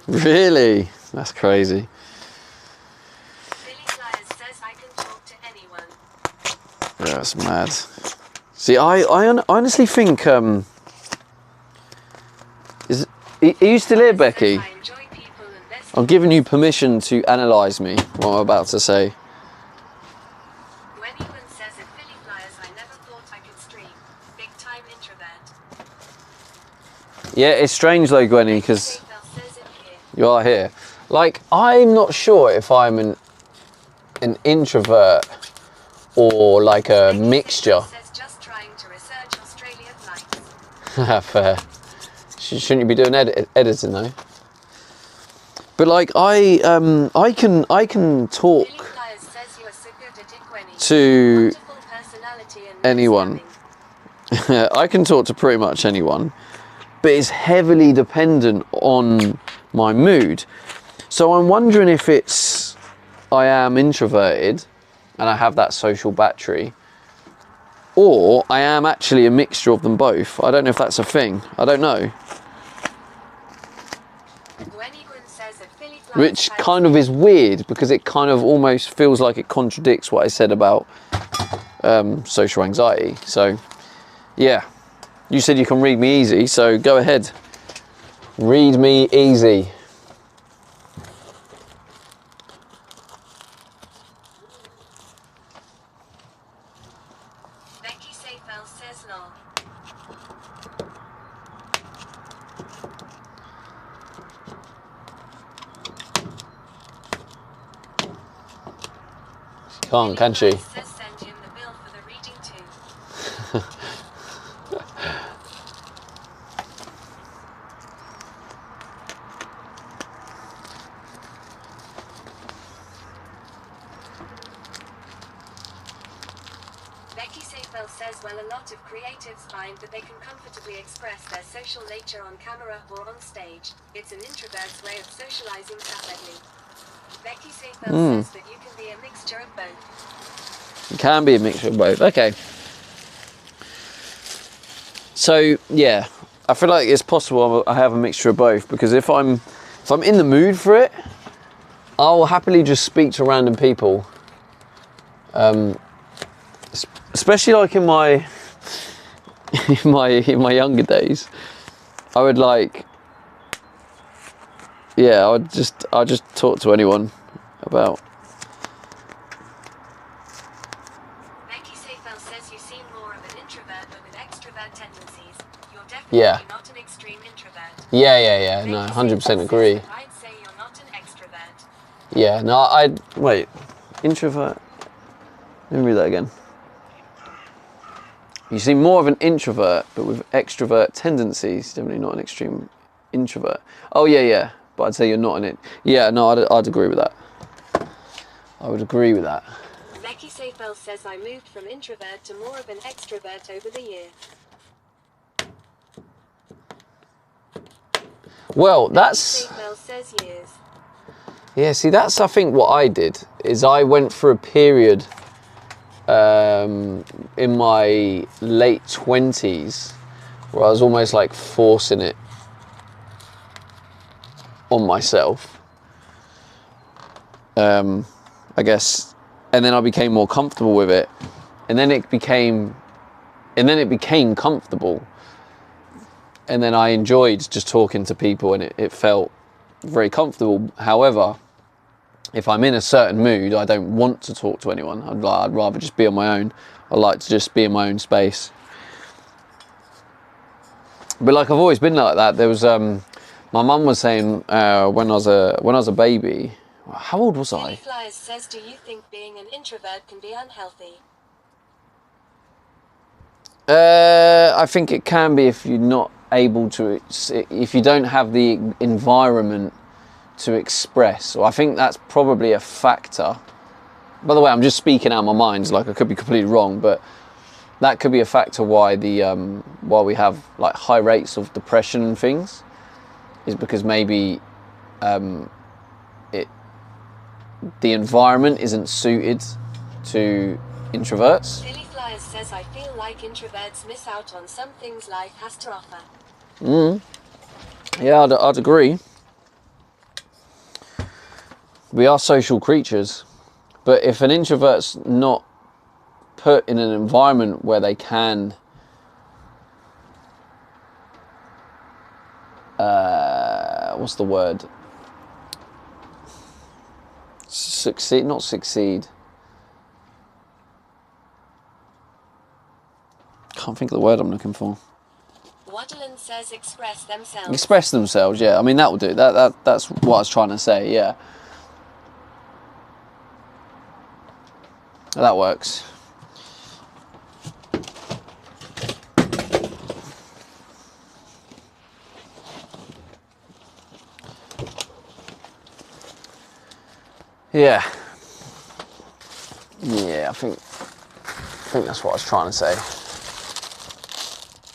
100%. Really? That's crazy. Philly Flyers says I can talk to anyone. Yeah, that's mad. See, I honestly think, are you still here, Becky? I enjoy people and this. I'm giving you permission to analyse me, what I'm about to say. When Ewan says at Philly Flyers I never thought I could stream. Big time introvert. Yeah, it's strange though, Gwenny, because Seyfel says it here. you are here. Like, I'm not sure if I'm an introvert or like a mixture. Says just trying to research Australian likes. Fair. Shouldn't you be doing editing though? But like, I can Philly talk Flyers says you are so good at it, Gwenny. to Wonderful personality and anyone. understanding. I can talk to pretty much anyone, but it's heavily dependent on my mood. So I'm wondering if I am introverted and I have that social battery, or I am actually a mixture of them both. I don't know if that's a thing. I don't know. Gwenny Gwyn says that Philly Flyers Which has- kind of is weird because it kind of almost feels like it contradicts what I said about social anxiety. So, yeah. You said you can read me easy, so go ahead. Read me easy. Becky Seyfel says lol. Can't, can she? Philly Flyers says send him the bill for the reading too. Becky Seyfel says well, a lot of creatives find that they can comfortably express their social nature on camera or on stage. It's an introvert's way of socializing rapidly. Becky Seyfel says that you can be a mixture of both. It can be a mixture of both. Okay. So yeah, I feel like it's possible I have a mixture of both, because if I'm in the mood for it, I'll happily just speak to random people. Especially like in my younger days, I would like, yeah, I'd just talk to anyone about. Becky Seyfel says you seem more of an introvert but with extrovert tendencies. You're definitely Yeah. not an extreme introvert. Yeah. No, Becky 100% Seyfel says agree. that I'd say you're not an extrovert. Yeah, no, wait, introvert. Let me read that again. You seem more of an introvert, but with extrovert tendencies. Definitely not an extreme introvert. Oh yeah. But I'd say you're not an Yeah, no, I'd agree with that. I would agree with that. Becky Seyfel says I moved from introvert to more of an extrovert over the year. Well, that's Seyfel says years. yeah. See, that's I think what I did is I went through a period in my late 20s where I was almost like forcing it on myself. I guess, and then I became more comfortable with it, and then it became comfortable, and then I enjoyed just talking to people, and it felt very comfortable. However, if I'm in a certain mood, I don't want to talk to anyone. I'd rather just be on my own. I like to just be in my own space. But like I've always been like that. There was my mum was saying when I was a baby, How old was Billy I? Flyers says, do you think being an introvert can be unhealthy? I think it can be if you're not able to, if you don't have the environment to express. So I think that's probably a factor. By the way, I'm just speaking out of my mind, like I could be completely wrong, but that could be a factor why why we have like high rates of depression and things, is because maybe the environment isn't suited to introverts. Billy Flyers says, I feel like introverts miss out on some things life has to offer. Yeah, I'd agree. We are social creatures, but if an introvert's not put in an environment where they can what's the word? Succeed, not succeed. Can't think of the word I'm looking for. Waterland says express themselves. Express themselves, yeah. I mean, that will do. That's what I was trying to say, yeah. That works. Yeah. Yeah, I think that's what I was trying to say.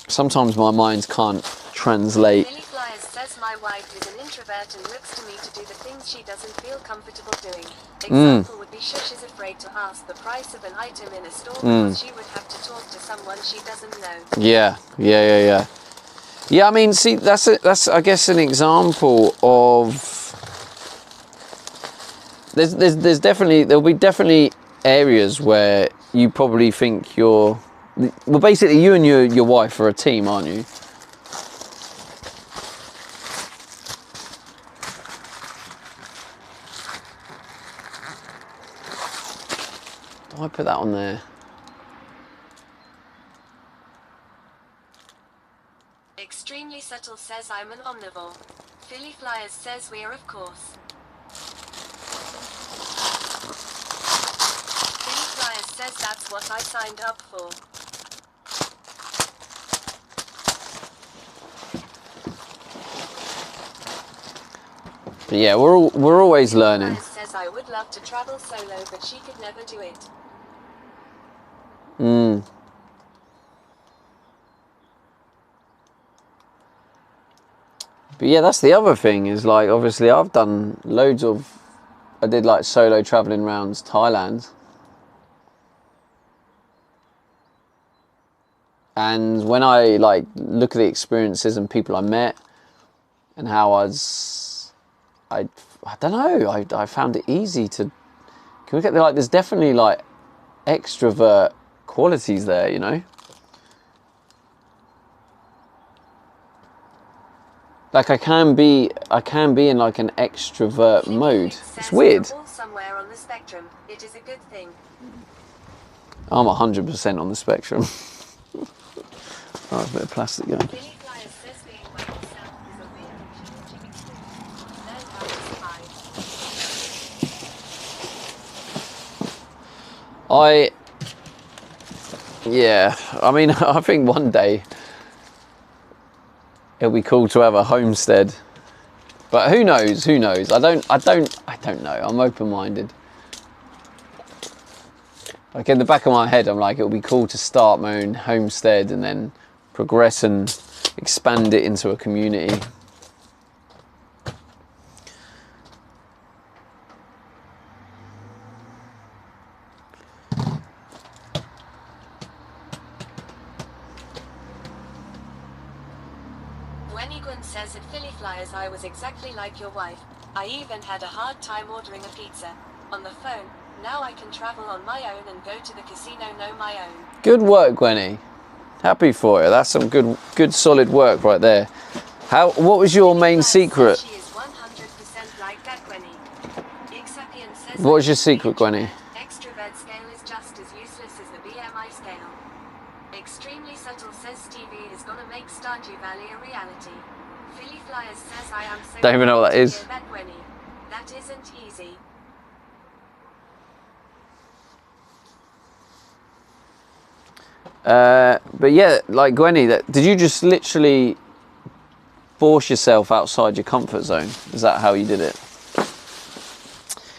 Sometimes my mind can't translate. Billy Flyers says, my wife is an introvert and looks to me to do the things she doesn't feel comfortable doing. Example would be Shush is afraid to ask the price of an item in a store because she would have to talk to someone she doesn't know. Yeah. Yeah, I mean, see, that's I guess an example of. There'll be definitely areas where you probably think you're. Well, basically, you and your wife are a team, aren't you? Do I put that on there? Extremely Subtle says, I'm an omnivore. Billy Flyers says, we're of course. Billy Flyers says, that's what I signed up for. But yeah, we're always learning. Billy Flyers says, I would love to travel solo, but she could never do it. But yeah, that's the other thing, is like, obviously I did like solo traveling around Thailand. And when I like look at the experiences and people I met and how I don't know, I found it easy to communicate. Like, there's definitely like extrovert qualities there, you know? Like I can be in like an extrovert mode. It's weird. We're all somewhere on the spectrum. It is a good thing. I'm 100% on the spectrum. Oh, a bit of plastic going. Billy Flyers says being by yourself is a real challenging experience. Learn how to survive. Yeah, I mean, I think one day it'll be cool to have a homestead, but who knows? I don't know. I'm open-minded. Like, in the back of my head, I'm like, it'll be cool to start my own homestead and then progress and expand it into a community. Weniguen says, at Philly Flyers I was exactly like your wife. I even had a hard time ordering a pizza on the phone. Now I can travel on my own and go to the casino on my own. Good work, Gwenny. Happy for you. That's some good solid work right there. What was your main secret? She is 100% like that, Gwenny. Ixapian says, What was your secret, Gwenny? Extrovert scale is just as useless as the BMI scale. Extremely Subtle says Stevie is gonna make Stardew Valley a reality. Philly Flyers says, I am so Don't even know what that is. That, Gwenny. That isn't easy. But yeah, like Gwenny, did you just literally force yourself outside your comfort zone? Is that how you did it?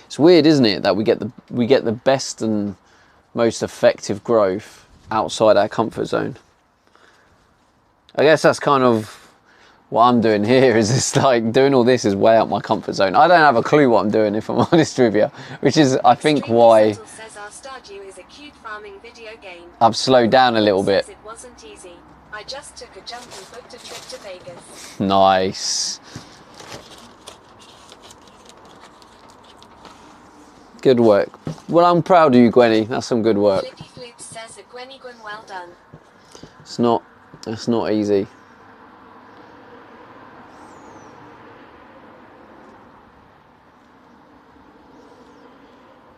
It's weird, isn't it, that we get the best and most effective growth outside our comfort zone. I guess that's kind of what I'm doing here. Is it's like doing all this is way out my comfort zone. I don't have a clue what I'm doing, if I'm honest with you, which is I think Extremely why Subtle says our Stardew is a cute farming video game. I've slowed down a little bit. Says it wasn't easy. I just took a jump and booked a trip to Vegas. Nice. Good work. Well, I'm proud of you, Gwenny. That's some good work. Flippy Floops says a Gwenny Gwen, well done. It's not easy.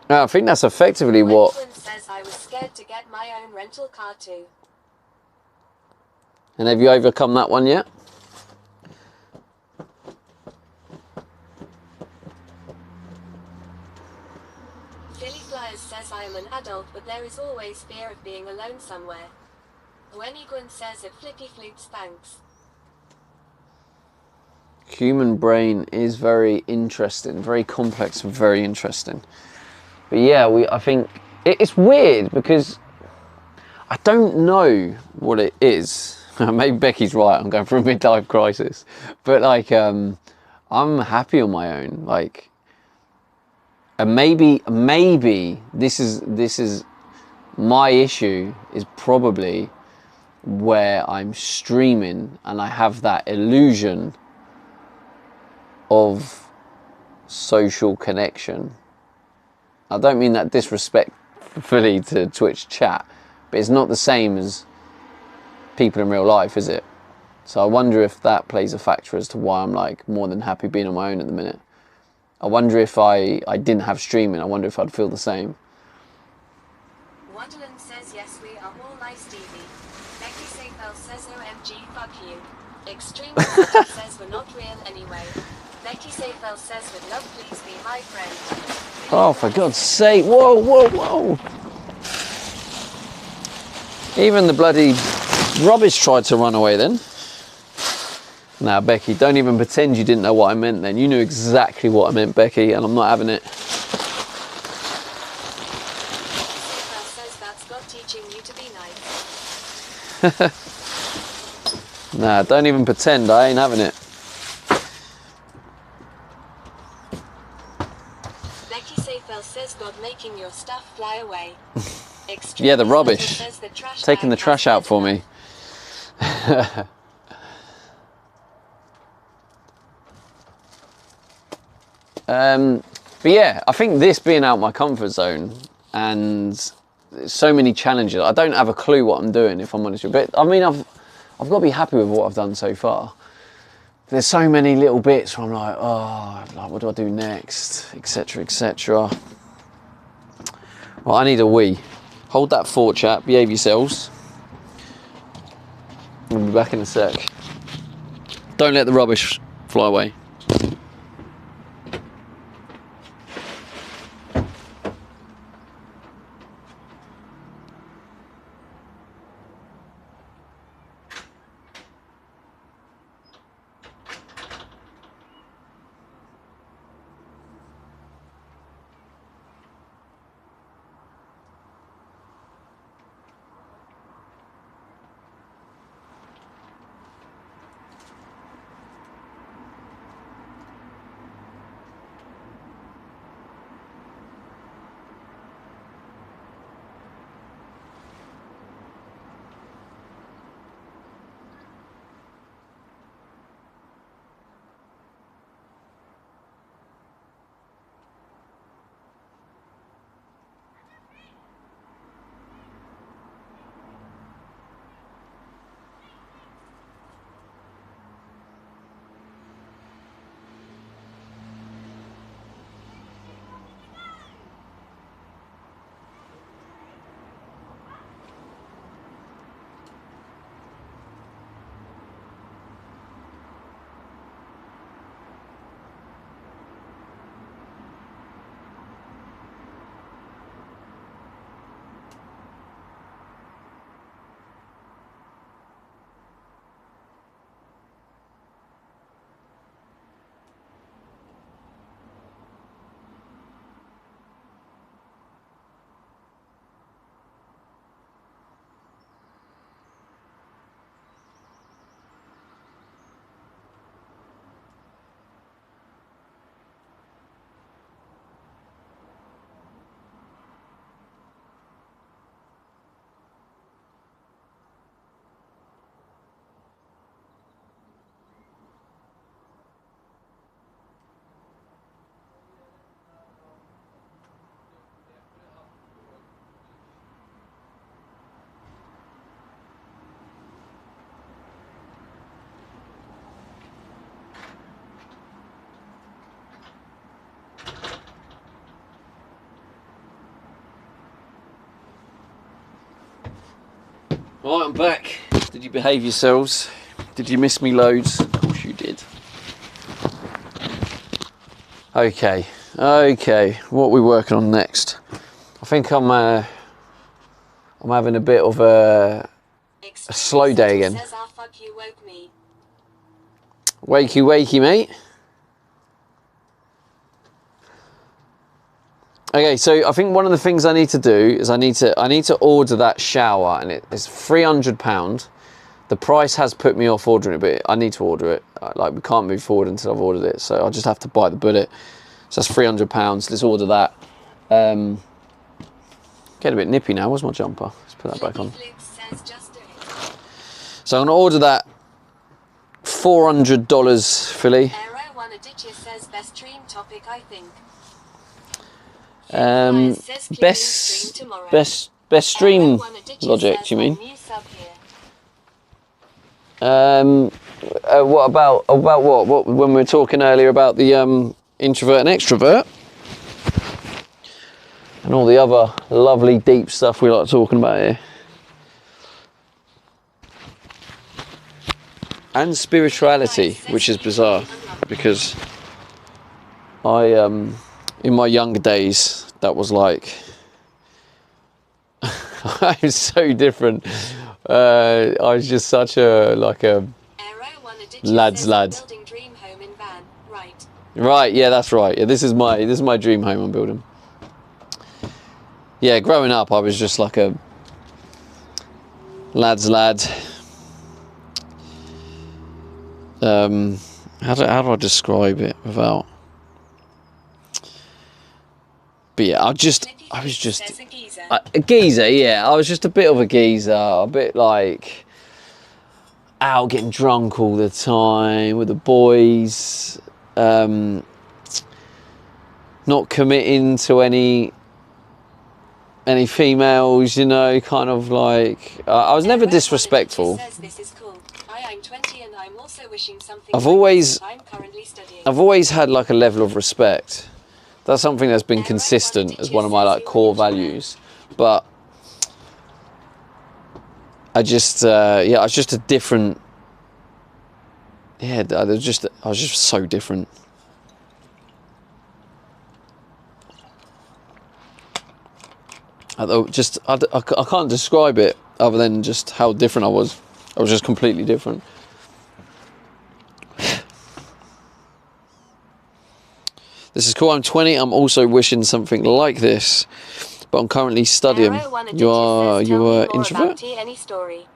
I think that's effectively what. Gwen says I was scared to get my own rental car too. And have you overcome that one yet? Philly Flyers says I am an adult, but there is always fear of being alone somewhere. Gwenny Gwen says at Flippy Floops, thanks. Human brain is very interesting, very complex, very interesting. But yeah, I think it's weird because I don't know what it is. Maybe Becky's right. I'm going through a midlife crisis, but like I'm happy on my own. Like, and maybe this is my issue is probably where I'm streaming and I have that illusion of social connection. I don't mean that disrespectfully to Twitch chat, but it's not the same as people in real life, is it? So I wonder if that plays a factor as to why I'm like more than happy being on my own at the minute. I wonder if I didn't have streaming, I wonder if I'd feel the same. Wonderland says yes, we are all nice, Stevie. Becky Safel says OMG, fuck you. Extreme Subtle says we're not real anyway. Becky Safel says with love, please be my friend. Oh, for God's sake, whoa, whoa, whoa. Even the bloody rubbish tried to run away then. Now, Becky, don't even pretend you didn't know what I meant then. You knew exactly what I meant, Becky, and I'm not having it. Safel says that's God teaching you to be nice. Nah, don't even pretend, I ain't having it. Becky Safel says God making your stuff fly away. Yeah, the rubbish. Says the trash Taking the bag trash has out for enough. me. But yeah, I think this being out my comfort zone and so many challenges, I don't have a clue what I'm doing, if I'm honest with you. But I mean, I've got to be happy with what I've done so far. There's so many little bits where I'm like, oh, like, what do I do next, etc., etc. Well, I need a wee. Hold that fort, chat. Behave yourselves. I'll be back in a sec. Don't let the rubbish fly away. Right, I'm back. Did you behave yourselves? Did you miss me loads? Of course you did. Okay, what are we working on next? I think I'm having a bit of a slow day again. Says, "Ah, fuck you, woke me." Wakey, wakey, mate. Okay, so I think one of the things I need to do is I need to order that shower, and it's £300. The price has put me off ordering it, but I need to order it. Like, we can't move forward until I've ordered it, so I'll just have to buy the bullet. So that's £300. Let's order that. Getting a bit nippy now. Where's my jumper? Let's put that back on. Says, "Just do it." So I'm gonna order that $400 fillet. Aero Wanna Ditch You says, "Best dream topic, I think." Best stream logic, do you mean? What about what when we were talking earlier about the introvert and extrovert and all the other lovely deep stuff we like talking about here, and spirituality, which is bizarre because I in my younger days, that was like, I was so different. I was just such a lad's lad. Building dream home in van, right? Right, yeah, that's right. Yeah, this is my dream home I'm building. Yeah, growing up, I was just like a lad's lad. How do I describe it without? But yeah, I was just a geezer. Yeah, I was just a bit of a geezer, a bit like out getting drunk all the time with the boys, not committing to any females, you know, kind of like I was never disrespectful. I've always had like a level of respect. That's something that's been consistent as one of my like core values, but I just I was just a different. Yeah, I was just so different. I can't describe it other than just how different I was. I was just completely different. This is cool. I'm 20. I'm also wishing something like this, but I'm currently studying. You are introvert? Any story?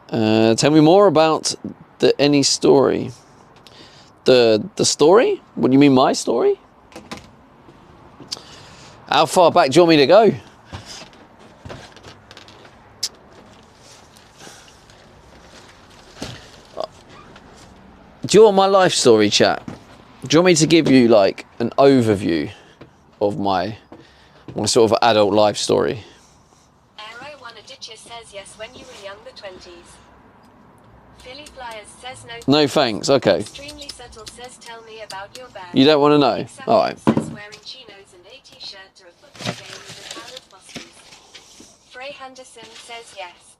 Tell me more about the any story. The story? What do you mean, my story? How far back do you want me to go? Do you want my life story, chat? Do you want me to give you like an overview of my sort of adult life story? Aero Wanna Ditch You says yes when you were young, the 20s. Philly Flyers says no. No thanks, okay. Extremely Subtle says tell me about your band. You don't want to know? Alright. Says wearing chinos and a t-shirt to a football game with a pile of Boston's. Frey Henderson says yes.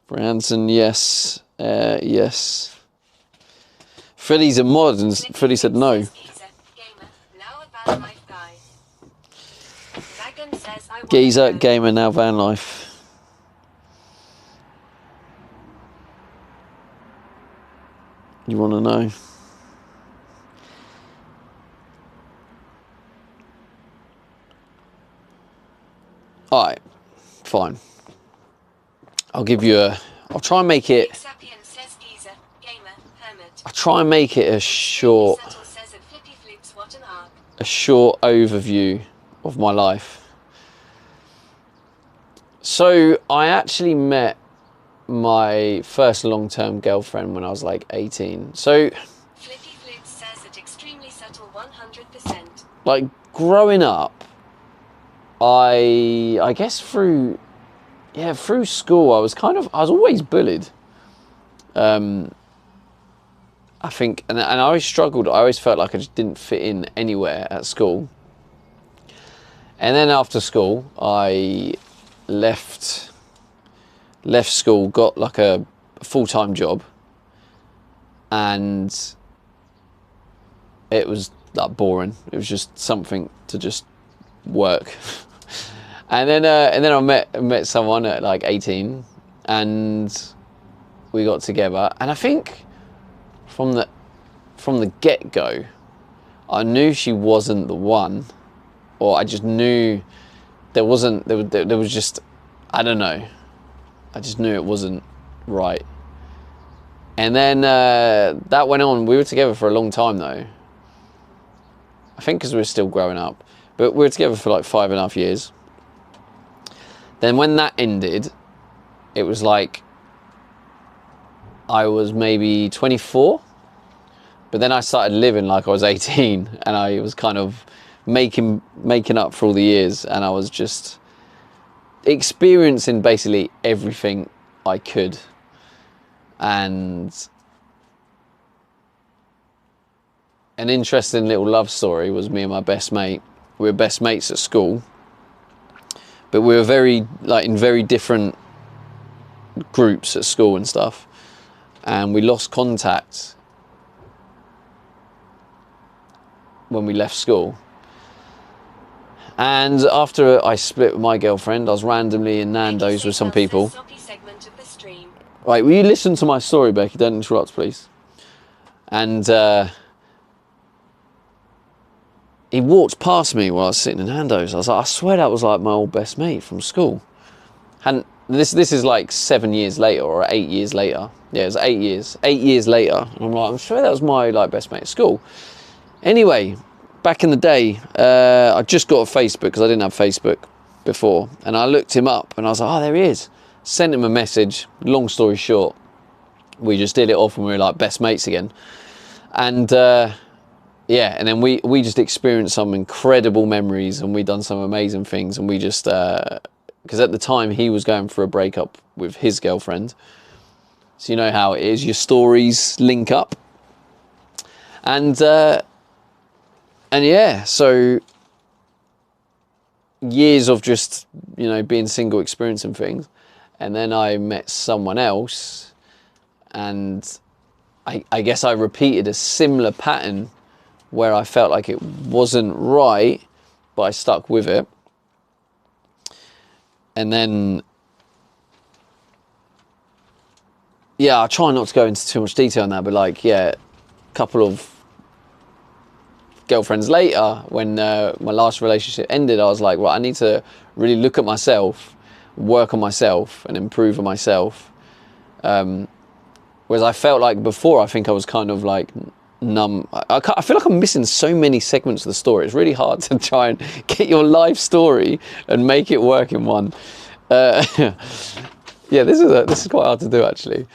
Branson, yes. Yes. Freddie's a mod, and Freddie said no. Geezer, gamer, now van life. You want to know? Alright, fine. I'll give you I'll try and make it. I'll try and make it a short overview of my life. So I actually met my first long-term girlfriend when I was like 18. So like growing up, I guess through school I was always bullied. I think, and I always struggled. I always felt like I just didn't fit in anywhere at school. And then after school, I left left school, got like a full-time job, and it was like boring. It was just something to just work. And then I met someone at like 18, and we got together. And I think from the get-go, I knew she wasn't the one, or I just knew there was just, I don't know. I just knew it wasn't right. And then that went on. We were together for a long time though. I think because we were still growing up. But we were together for like 5.5 years. Then when that ended, it was like I was maybe 24. But then I started living like I was 18, and I was kind of making up for all the years, and I was just experiencing basically everything I could. And an interesting little love story was me and my best mate. We were best mates at school, but we were in very different groups at school and stuff, and we lost contact when we left school. And after I split with my girlfriend, I was randomly in Nando's with some people. Right, will you listen to my story, Becky? Don't interrupt, please. And he walked past me while I was sitting in Nando's. I was like, I swear that was like my old best mate from school. And this is like 7 years later or 8 years later. Yeah, it was 8 years. 8 years later. And I'm like, I'm sure that was my like best mate at school. Anyway, back in the day, I just got a Facebook because I didn't have Facebook before. And I looked him up and I was like, oh, there he is. Sent him a message. Long story short, we just did it off and we were like best mates again. And yeah, and then we just experienced some incredible memories, and we done some amazing things. And we just, because at the time he was going through a breakup with his girlfriend. So you know how it is, your stories link up. And yeah, so years of just, you know, being single, experiencing things. And then I met someone else, and I guess I repeated a similar pattern where I felt like it wasn't right, but I stuck with it. And then, yeah, I'll try not to go into too much detail on that, but like, yeah, a couple of girlfriends later, when my last relationship ended, I was like, well, I need to really look at myself, work on myself, and improve on myself. Whereas I felt like before, I think I was kind of like numb. I feel like I'm missing so many segments of the story. It's really hard to try and get your life story and make it work in one. Yeah, this is quite hard to do actually.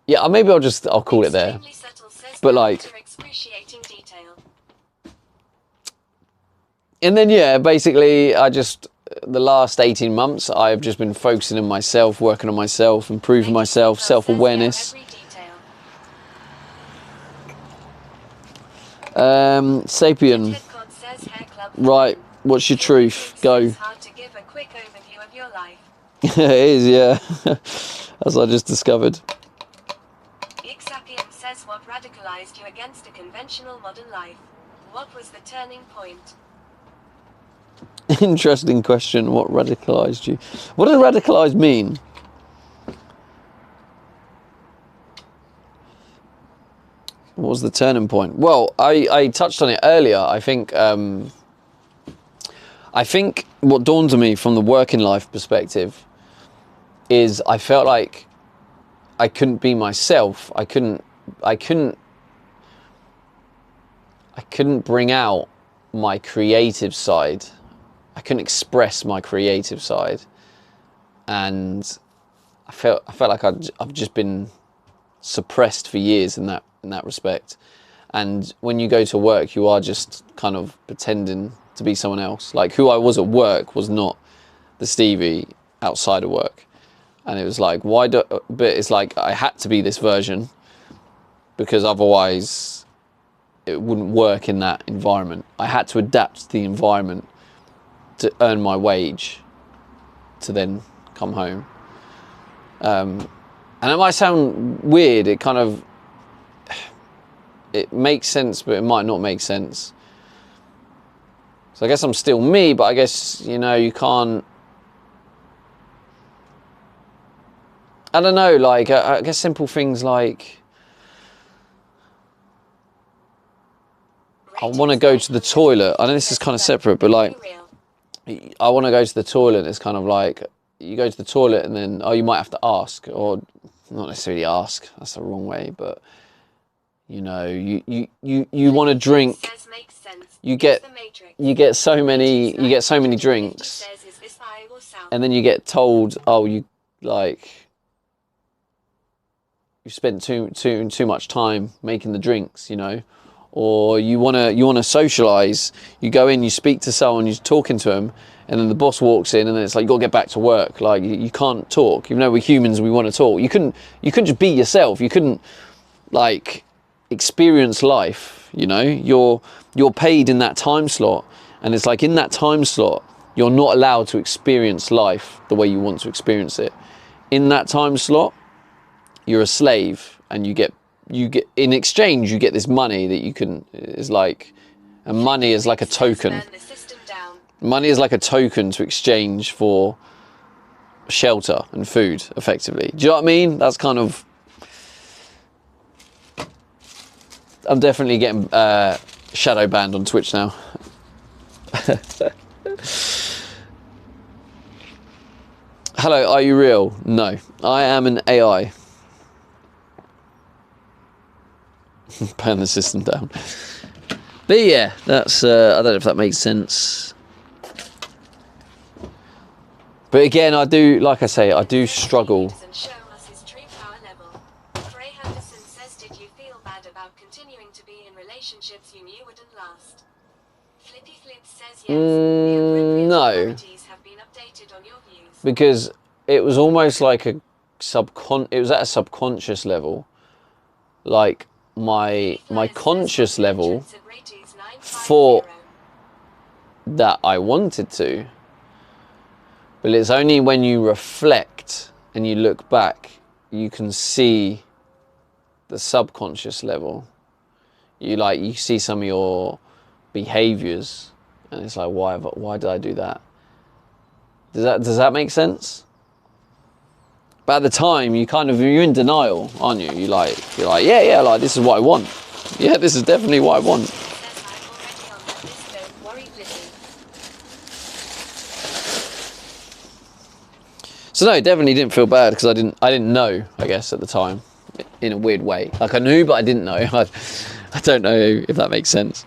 Yeah, maybe I'll call it there. But like, and then yeah, basically the last 18 months, I've just been focusing on myself, working on myself, improving myself, self-awareness. Sapien, right, what's your truth? Go. It is, yeah. As I just discovered. Sapien says, what radicalized you against a conventional modern life? What was the turning point? Interesting question. What radicalized you? What does radicalized mean? What was the turning point? Well, I touched on it earlier. I think what dawned on me from the working life perspective is I felt like I couldn't be myself. I couldn't bring out my creative side. I couldn't express my creative side, and I felt like I've just been suppressed for years in that respect. And when you go to work, you are just kind of pretending to be someone else. Like who I was at work was not the Stevie outside of work, and it was like but it's like I had to be this version because otherwise it wouldn't work in that environment. I had to adapt to the environment to earn my wage to then come home. And it might sound weird. It makes sense, but it might not make sense. So I guess I'm still me, but I guess, you know, you can't. I don't know, like, I guess simple things like, I want to go to the toilet. I know this is kind of separate, but like, I want to go to the toilet. It's kind of like, you go to the toilet and then, oh, you might have to ask, or not necessarily ask. That's the wrong way, but you know, you want to drink. You get so many drinks, and then you get told, oh, you spent too much time making the drinks, you know, or you wanna socialise. You go in, you speak to someone, you're talking to them, and then the boss walks in, and then it's like you gotta get back to work. Like you can't talk, even though we're humans, we want to talk. You couldn't just be yourself. You couldn't like experience life. You know, you're paid in that time slot, and it's like in that time slot, you're not allowed to experience life the way you want to experience it. In that time slot, you're a slave, and you get in exchange you get this money that you can is like, and money is like a token. Money is like a token to exchange for shelter and food, effectively. Do you know what I mean? That's kind of. I'm definitely getting shadow banned on Twitch now. Hello, are you real? No, I am an AI. Burn the system down. But yeah, that's I don't know if that makes sense. But again, I do, like I say, I do struggle. No, because it was almost like it was at a subconscious level. Like my conscious level thought that I wanted to, but it's only when you reflect and you look back, you can see the subconscious level. You see some of your behaviors, and it's like, why did I do that? Does that make sense? But at the time, you're in denial, aren't you? You're like, yeah, like this is what I want. Yeah, this is definitely what I want. So no, definitely didn't feel bad because I didn't know, I guess, at the time, in a weird way. Like I knew, but I didn't know. I don't know if that makes sense.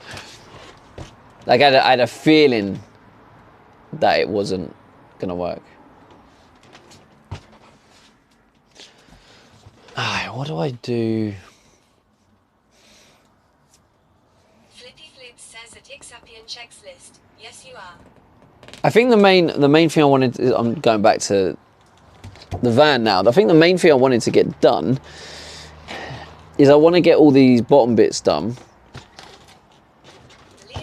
Like I had a feeling that it wasn't gonna work. What do I do? Flippy Flip says at Ixapian checks list. Yes, you are. I think the main thing I wanted, I'm going back to the van now. I think the main thing I wanted to get done is I want to get all these bottom bits done.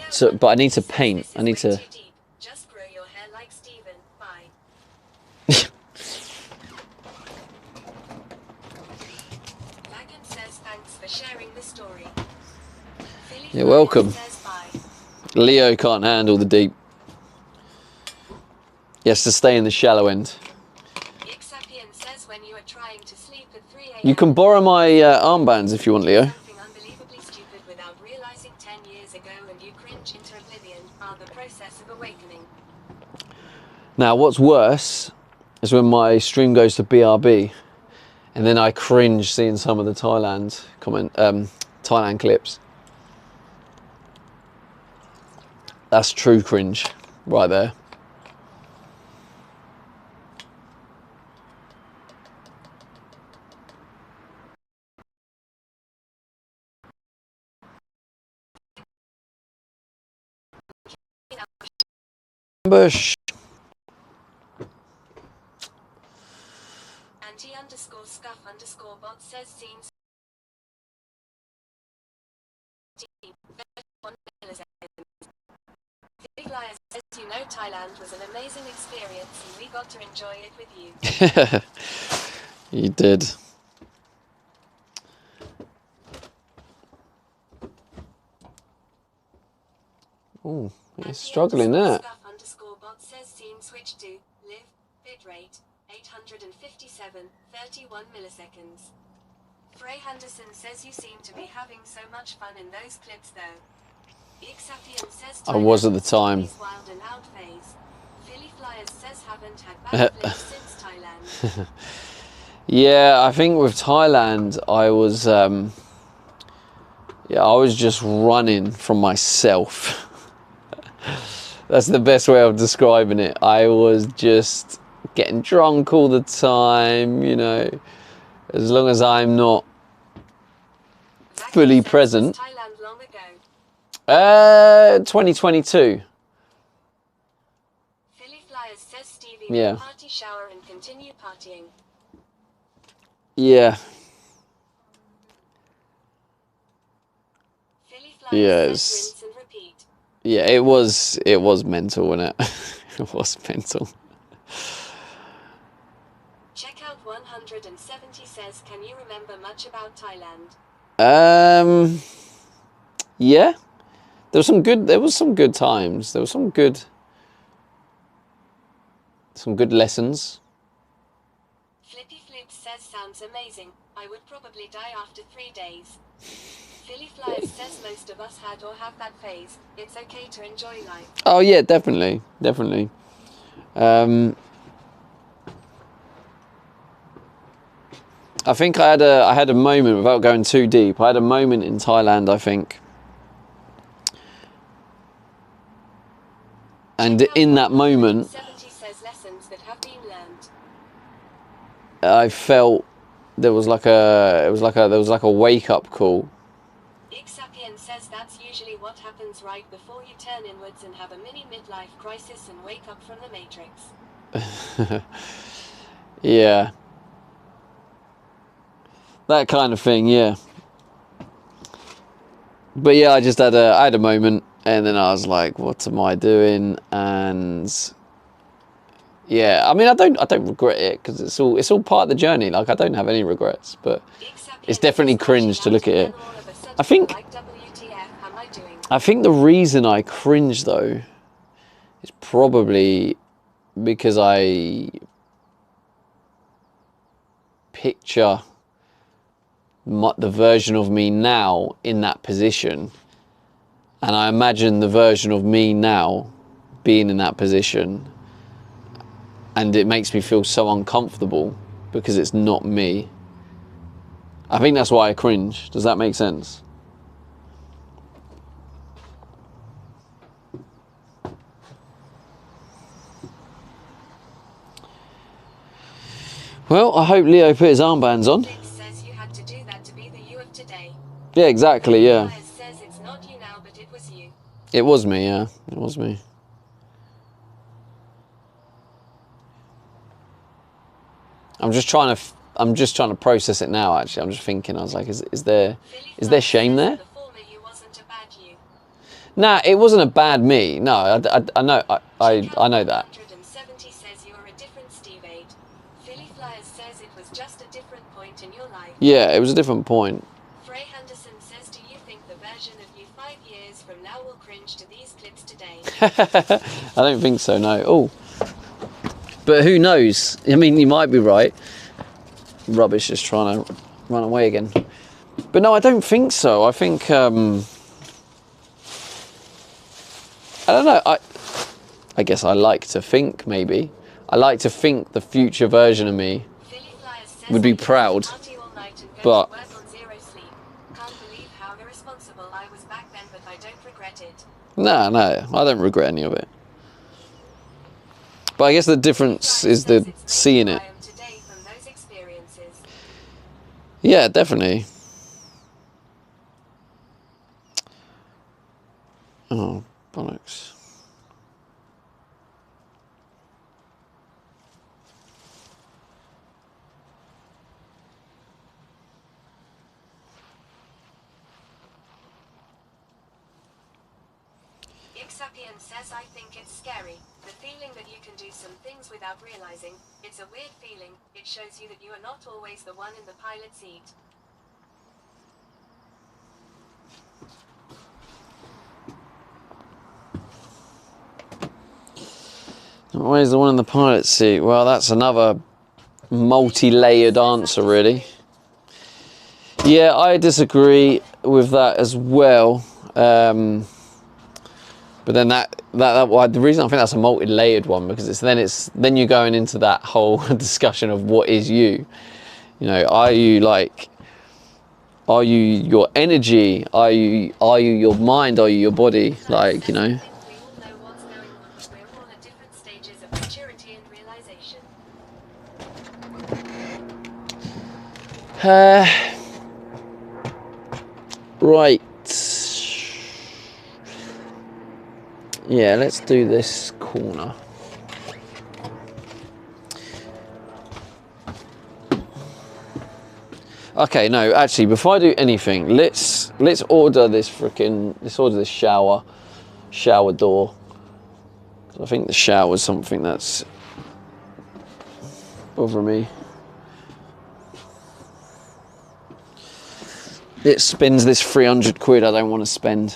So, but I need to paint. I need to. Just grow your hair like Steven. Bye. Lagan says thanks for sharing the story. You're welcome. Leo can't handle the deep. He has to stay in the shallow end. Ixapian says when you are trying to sleep at 3 a.m. You can borrow my armbands if you want, Leo. Something unbelievably stupid without realizing 10 years ago, and you cringe into oblivion are the process of awakening. Now, what's worse is when my stream goes to BRB, and then I cringe seeing some of the Thailand clips. That's true cringe, right there. Bush. Anti_scuff_bot says scenes. Big Liar says you know Thailand was an amazing experience and we got to enjoy it with you. You did. Oh, you're struggling there. _bot says scene switch to live bitrate 857 31 milliseconds. Frey Henderson says you seem to be having so much fun in those clips though. Ixapian says I was at the time. Wild and out phase. Philly Flyers says haven't had bad flips since Thailand. Yeah, I think with Thailand, I was just running from myself. That's the best way of describing it. I was just getting drunk all the time, you know. As long as I'm not fully present. Thailand long ago. 2022. Philly Flyers says Stevie Yeah. will party shower and continue partying. Yeah. Philly Flyers Yes. says rinse and repeat. Yeah, it was mental, wasn't it? It was mental. Check out 170 says, can you remember much about Thailand? Yeah. There was some good times. There was some good lessons. Flippy Flip says sounds amazing. I would probably die after 3 days. Philly Flyers says most of us had or have that phase. It's okay to enjoy life. Oh yeah, definitely. I think I had a moment, without going too deep. I had a moment in Thailand, I think. And in that moment, 70 says lessons that have been learned. I felt there was like a wake up call. Ixapian says that's usually what happens right before you turn inwards and have a mini midlife crisis and wake up from the Matrix. Yeah. That kind of thing, yeah. But yeah, I had a moment, and then I was like, what am I doing? And yeah, I mean, I don't regret it, because it's all part of the journey. Like, I don't have any regrets, but it's definitely cringe to look at it. I think the reason I cringe though is probably because I picture the version of me now in that position, and I imagine the version of me now being in that position, and it makes me feel so uncomfortable because it's not me. I think that's why I cringe. Does that make sense? Well, I hope Leo put his armbands on. Says you had to do that to be the you of today. Yeah, exactly, yeah. Says it's not you now, but it was you. It was me, yeah. It was me. I'm just trying to process it now, actually. I'm just thinking, I was like, is there shame there? The former you wasn't a bad you. Nah, it wasn't a bad me. No, I know that. 170 says you're a different Steve 8. Philly Flyers says it was just a different point in your life. Yeah, it was a different point. Frey Henderson says, do you think the version of you 5 years from now will cringe to these clips today? I don't think so, no. Oh. But who knows? I mean, you might be right. Rubbish just trying to run away again. But no, I don't think so. I think, I don't know. I guess I like to think, maybe. I like to think the future version of me would be proud. But no, I don't regret any of it. But I guess the difference is the seeing it. Yeah, definitely. Oh, bollocks. Ixapian says I think it's scary. The feeling that you can do some things without realizing. It's a weird feeling. It shows you that you are not always the one in the pilot seat. Always the one in the pilot seat. Well, that's another multi-layered answer, really. Yeah, I disagree with that as well. But then well, the reason I think that's a multi-layered one because then you're going into that whole discussion of what is you. You know, are you your energy? Are you your mind? Are you your body? Like, you know. I think we all know what's going on, but we're all at different stages of maturity and realization. Right. Yeah, let's do this corner. Okay, no, actually, before I do anything, let's order this shower door. I think the shower is something that's bothering me. It spends this 300 quid I don't want to spend.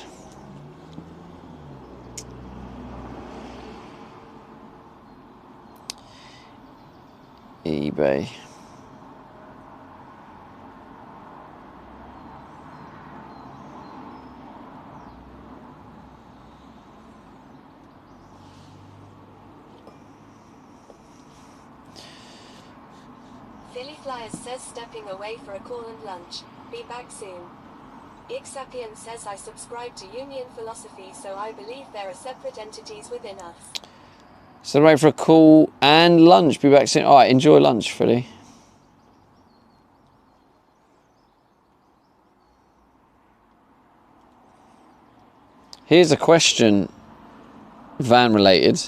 eBay. Philly Flyers says stepping away for a call and lunch. Be back soon. Ixapian says I subscribe to Union philosophy, so I believe there are separate entities within us. So wait for a call and lunch. Be back soon. All right, enjoy lunch, Philly. Here's a question, van related.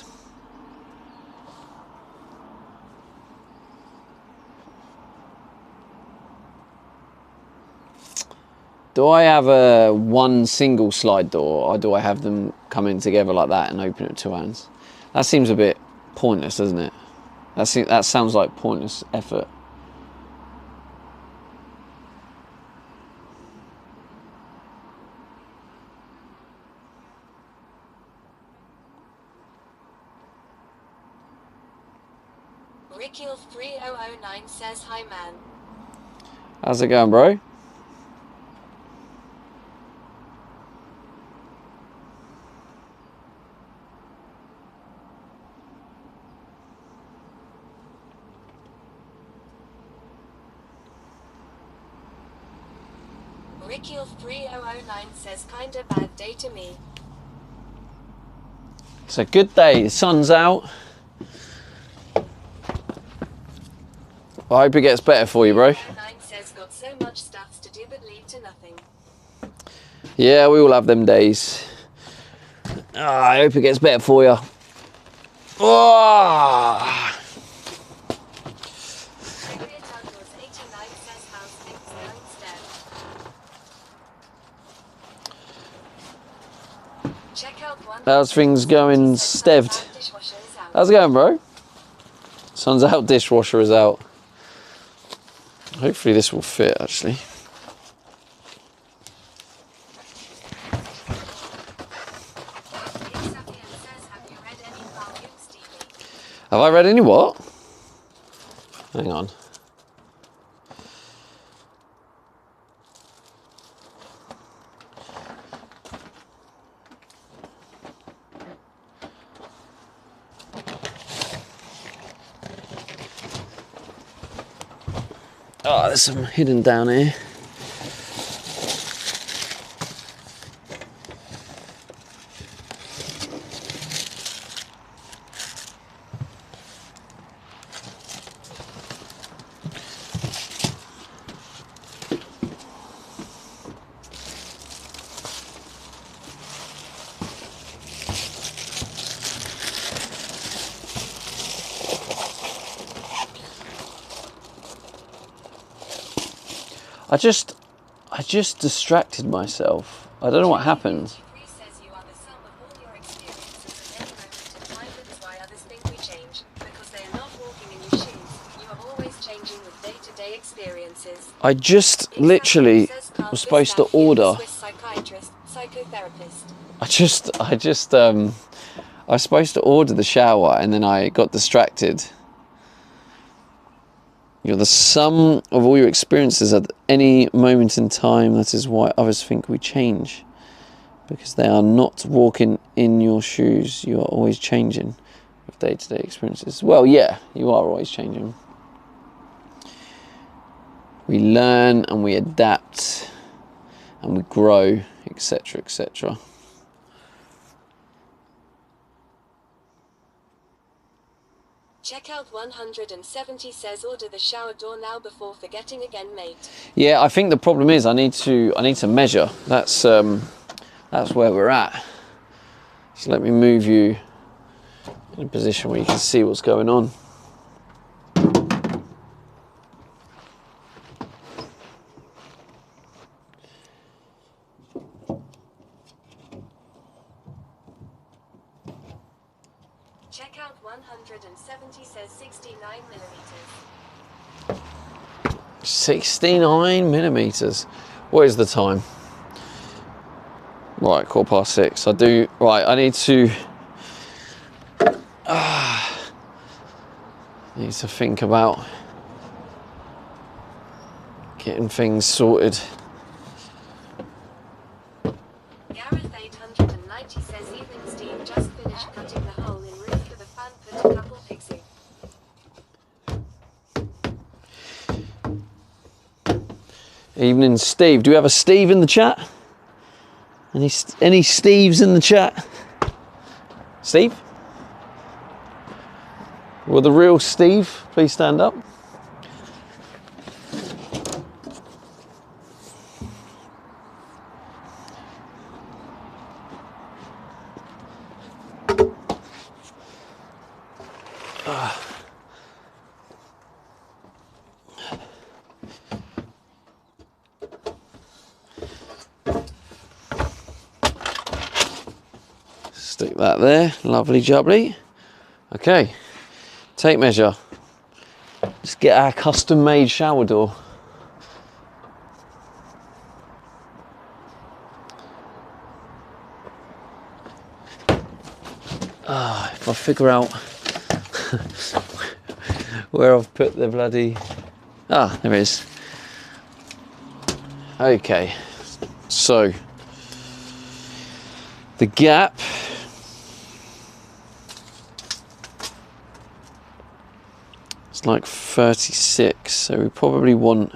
Do I have a one single slide door, or do I have them come in together like that and open it with two hands? That seems a bit pointless, doesn't it? That sounds like pointless effort. Rickiel3009 says hi man. How's it going, bro? Rickiel3009 says kinda bad day to me. It's a good day, the sun's out. I hope it gets better for you, bro. 3009 says got so much stuff to do but lead to nothing. Yeah, we all have them days. I hope it gets better for you. Oh. Gregory Douglas 89 says how's things going, Steph? Check out one. How's things going, Steved? Dishwasher is out. How's it going, bro? Sun's out, dishwasher is out. Hopefully this will fit, actually. Ixapian says have you read any Carl Jung, Stevie? Have I read any what? Hang on. Oh, there's some hidden down here. I just distracted myself. I don't know what happened. Says you are the sum of all your experiences. change, because they are not walking in your shoes. You are always changing with day-to-day experiences. I just Exactly, literally says Carl was supposed to Gustav Jung, order. Swiss psychiatrist, psychotherapist. I was supposed to order the shower and then I got distracted. You're the sum of all your experiences at any moment in time. That is why others think we change. Because they are not walking in your shoes. You are always changing with day-to-day experiences. Well, yeah, you are always changing. We learn and we adapt and we grow, etc., etc. Checkout 170 says order the shower door now before forgetting again, mate. Yeah, I think the problem is I need to measure. That's where we're at. So let me move you in a position where you can see what's going on. Checkout 170 says 69 millimeters. 69 millimeters. What is the time? Right, 6:15. I need to think about getting things sorted. Gareth 890 says even Steve just finished cutting the hole in roof for the fan, put a couple pigs in. Evening, Steve. Do we have a Steve in the chat? Any Steves in the chat? Steve? Will the real Steve please stand up? Stick that there, lovely jubbly. Okay, tape measure. Let's get our custom made shower door. If I figure out where I've put the bloody... there it is. Okay, so the gap is like 36, so we probably want...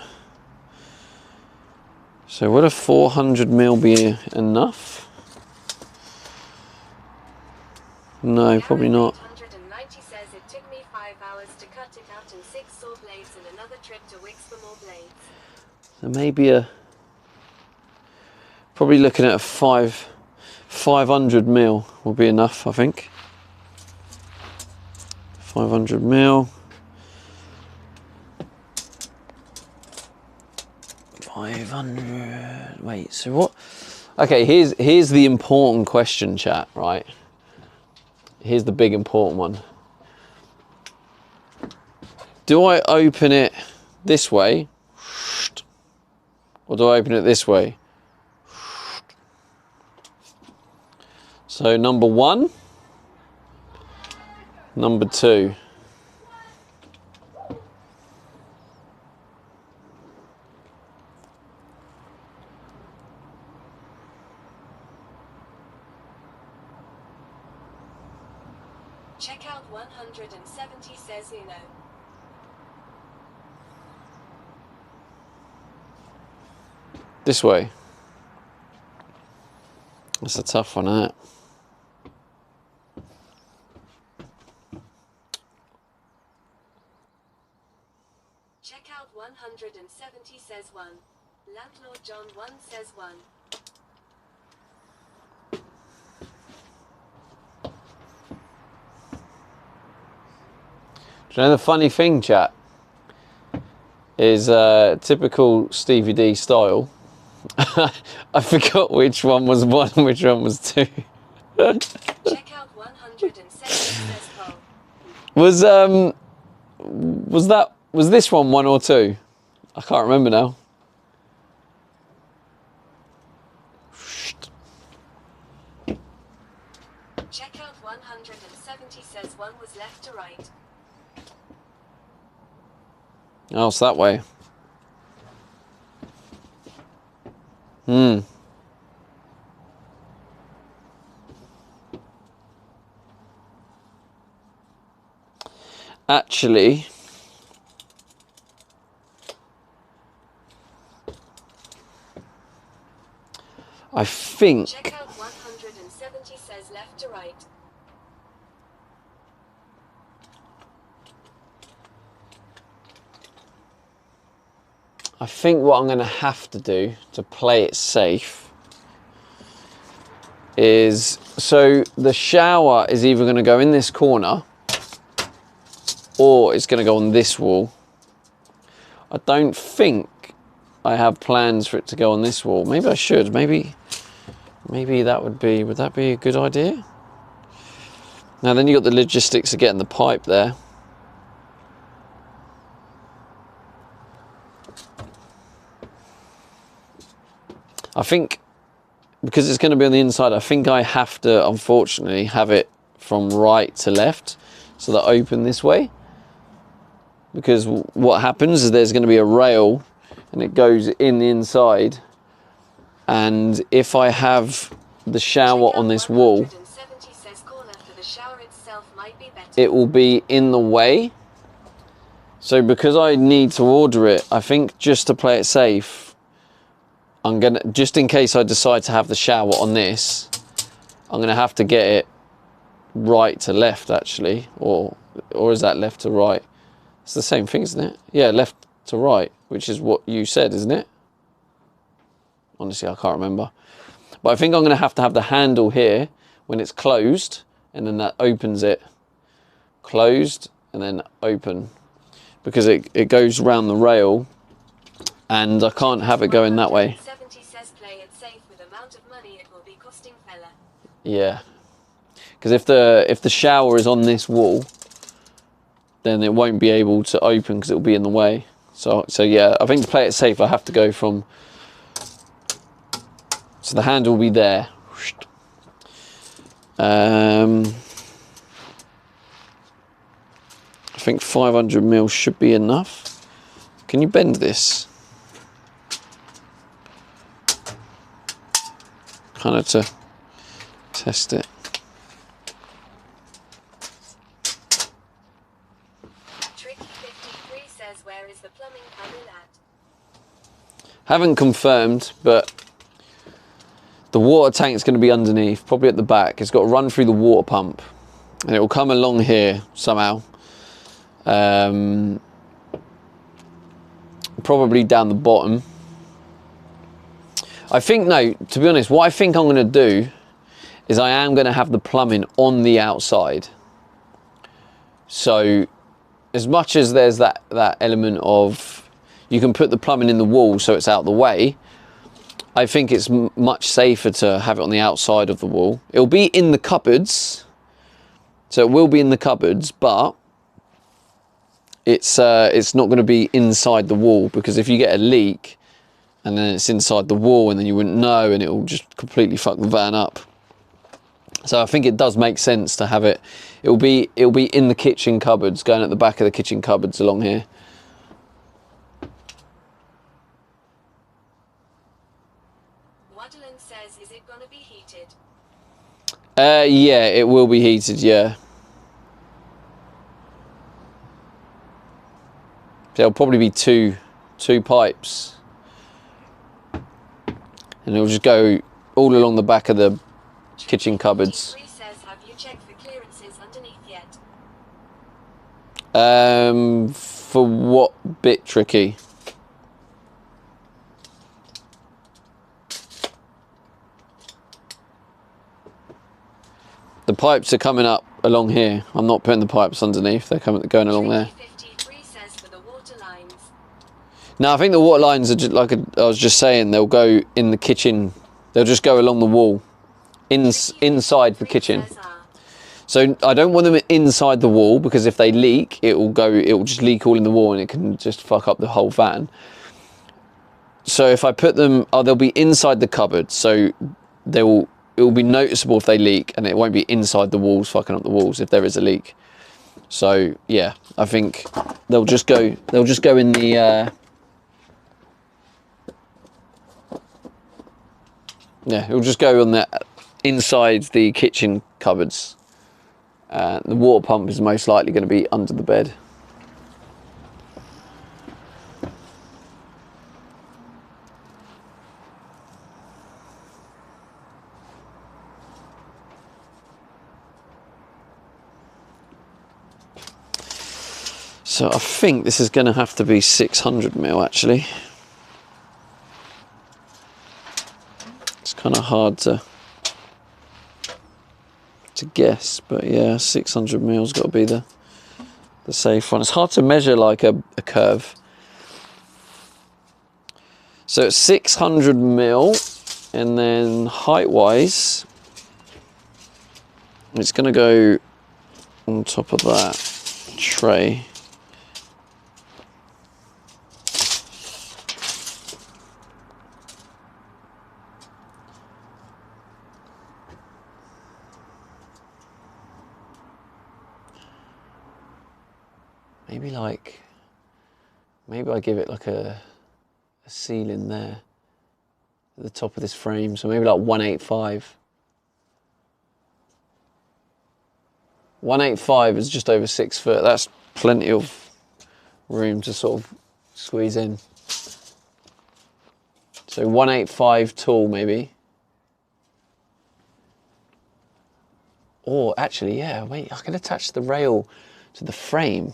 So would a 400mm be enough? No, probably not. 890 says it took me 5 hours to cut it out and 6 saw blades and another trip to Wix for more blades. So maybe probably looking at a 500mm will be enough, I think. 500mm. 500. Wait, so what? Okay, here's the important question, chat, right? Here's the big important one. Do I open it this way? Or do I open it this way? So number 1, number 2. Checkout 170 says Uno. This way. That's a tough one, isn't it? Checkout 170 says 1. Landlord John 1 says 1. Do you know the funny thing, chat, is typical Stevie D style. I forgot which one was 1 and which one was 2. Checkout 170 says Paul. Was this one or two? I can't remember now. Checkout 170 says one was left to right. Oh, it's that way. Actually, I think... Checkout 170 says left to right. I think what I'm going to have to do to play it safe is... So the shower is either going to go in this corner or it's going to go on this wall. I don't think I have plans for it to go on this wall. Maybe I should. Maybe that would that be a good idea? Now then you got the logistics of getting the pipe there. I think because it's going to be on the inside, I think I have to unfortunately have it from right to left so that open this way. Because what happens is there's going to be a rail and it goes in the inside, and if I have the shower on this wall, it will be in the way. So because I need to order it, I think just to play it safe, I'm gonna, just in case I decide to have the shower on this, I'm gonna have to get it right to left actually, or is that left to right? It's the same thing, isn't it? Yeah, left to right, which is what you said, isn't it? Honestly, I can't remember. But I think I'm going to have the handle here when it's closed, and then that opens it. Closed, and then open. Because it goes round the rail, and I can't have it going that way. 70 says play it safe with amount of money it will be costing fella. Yeah. Because if the shower is on this wall, then it won't be able to open because it will be in the way. So yeah, I think to play it safe, I have to go from... So the handle will be there. I think 500 mil should be enough. Can you bend this? Kind of to test it. Where is the plumbing panel at? Haven't confirmed, but the water tank's going to be underneath, probably at the back. It's got to run through the water pump, and it will come along here somehow. Probably down the bottom. I think, no, to be honest, what I think I'm going to do is I am going to have the plumbing on the outside. So as much as there's that element of you can put the plumbing in the wall so it's out the way, I think it's much safer to have it on the outside of the wall. It'll be in the cupboards, so it will be in the cupboards, but it's not going to be inside the wall, because if you get a leak and then it's inside the wall and then you wouldn't know, and it will just completely fuck the van up. So I think it does make sense to have it. It'll be in the kitchen cupboards, going at the back of the kitchen cupboards along here. Waddling says, is it going to be heated? Yeah, it will be heated, yeah. There'll probably be two pipes. And it'll just go all along the back of the kitchen cupboards. Says, have you checked for clearances underneath yet? For what bit, Tricky? The pipes are coming up along here. I'm not putting the pipes underneath. They're going along there. 53 says for the water lines. No, I think the water lines are just like I was just saying. They'll go in the kitchen. They'll just go along the wall, inside the kitchen. So I don't want them inside the wall, because if they leak, it will just leak all in the wall and it can just fuck up the whole van. So if I put them, they'll be inside the cupboard. So it will be noticeable if they leak, and it won't be inside the walls fucking up the walls if there is a leak. So yeah, I think they'll just go in the yeah, it'll just go on the inside the kitchen cupboards. The water pump is most likely going to be under the bed. So I think this is going to have to be 600 mil actually. It's kind of hard to guess, but yeah, 600 mil's got to be the safe one. It's hard to measure like a curve. So it's 600 mil, and then height wise, it's going to go on top of that tray. Maybe I give it like a ceiling there at the top of this frame, so maybe like 185. 185 is just over 6 foot. That's plenty of room to sort of squeeze in. So 185 tall maybe. Or actually, yeah, wait, I can attach the rail to the frame.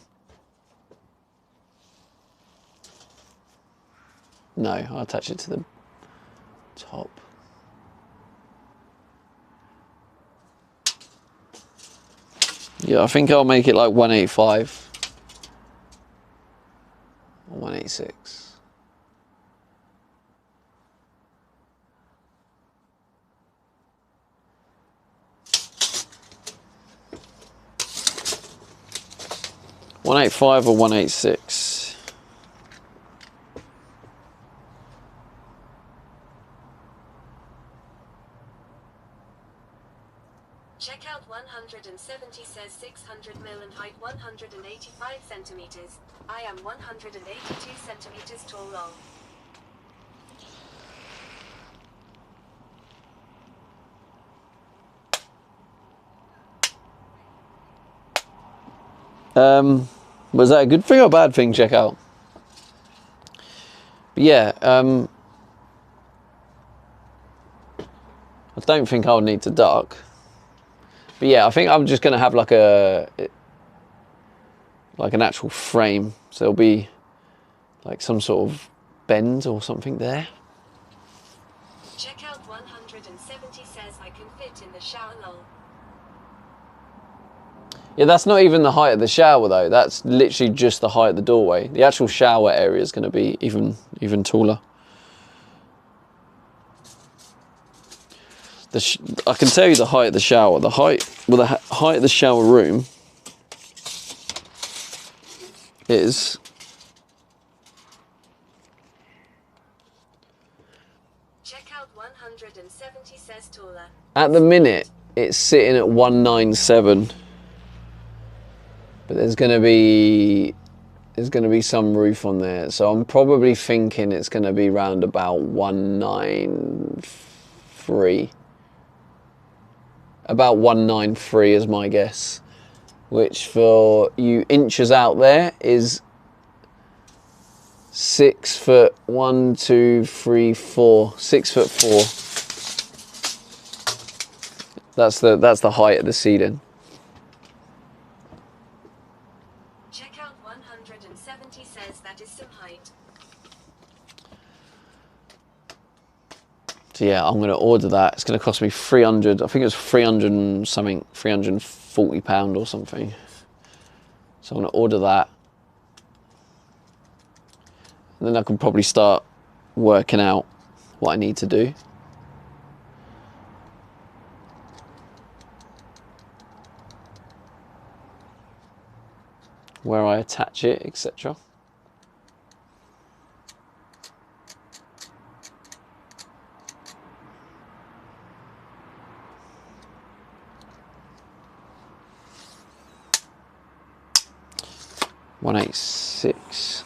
No, I'll attach it to the top. Yeah, I think I'll make it like 185 or 186. $185 or $186. Checkout 170 says 600 mil and height 185 centimeters. I am 182 centimeters tall long. Was that a good thing or a bad thing, checkout? But yeah, I don't think I'll need to duck. But yeah, I think I'm just going to have like an actual frame. So there'll be like some sort of bend or something there. Checkout 170 says I can fit in the shower lol. Yeah, that's not even the height of the shower though. That's literally just the height of the doorway. The actual shower area is going to be even taller. I can tell you the height of the shower. The height of the shower room is Checkout 170 says taller. at the minute it's sitting at 197, but there's going to be some roof on there, so I'm probably thinking it's going to be round about 193. About 193 is my guess, which for you inches out there is 6 foot 1, 2, 3, 4, 6 foot 4. That's the height of the ceiling. Checkout 170 says that is some height. So yeah, I'm going to order that. It's going to cost me 300. I think it was 300 and something, £340 or something. So I'm going to order that. And then I can probably start working out what I need to do. where I attach it, etc. $186.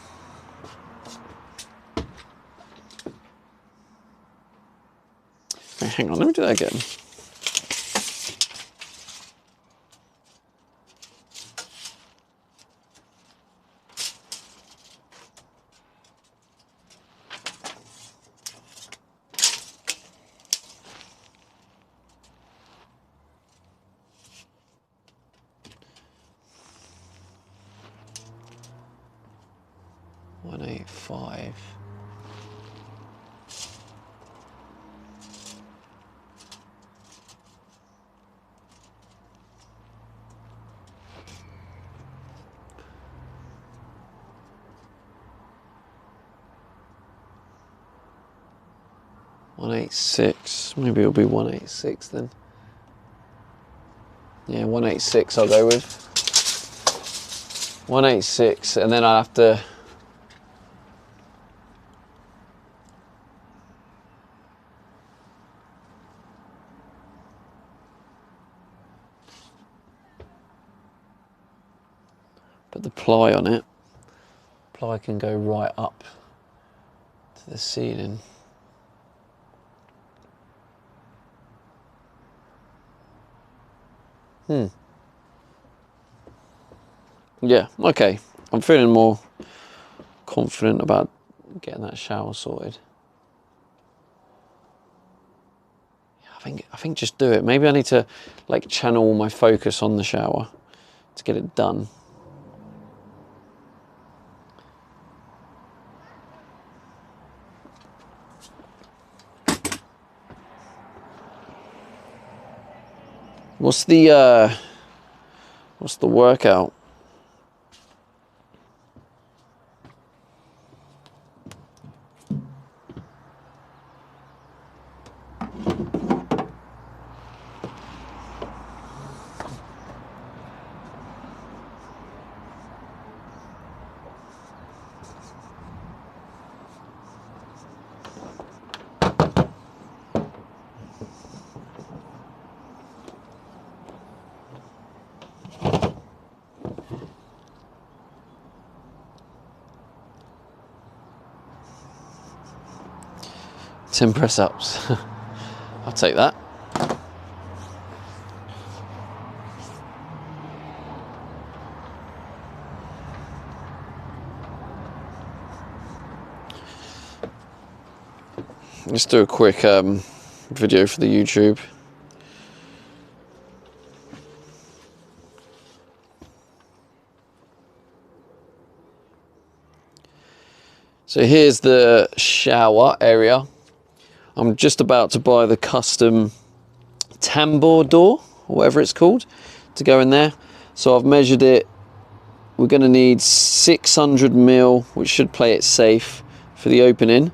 Wait, hang on, let me do that again. $185. $186. Maybe it'll be $186 then. Yeah, $186 I'll go with. $186, and then I have to put the ply on it. Ply can go right up to the ceiling. Yeah, okay. I'm feeling more confident about getting that shower sorted. I think just do it. Maybe I need to like channel all my focus on the shower to get it done. What's the workout? Ten press-ups. I'll take that. Let's do a quick video for the YouTube. So here's the shower area. I'm just about to buy the custom tambour door, or whatever it's called, to go in there. So I've measured it. We're going to need 600 mil, which should play it safe for the opening.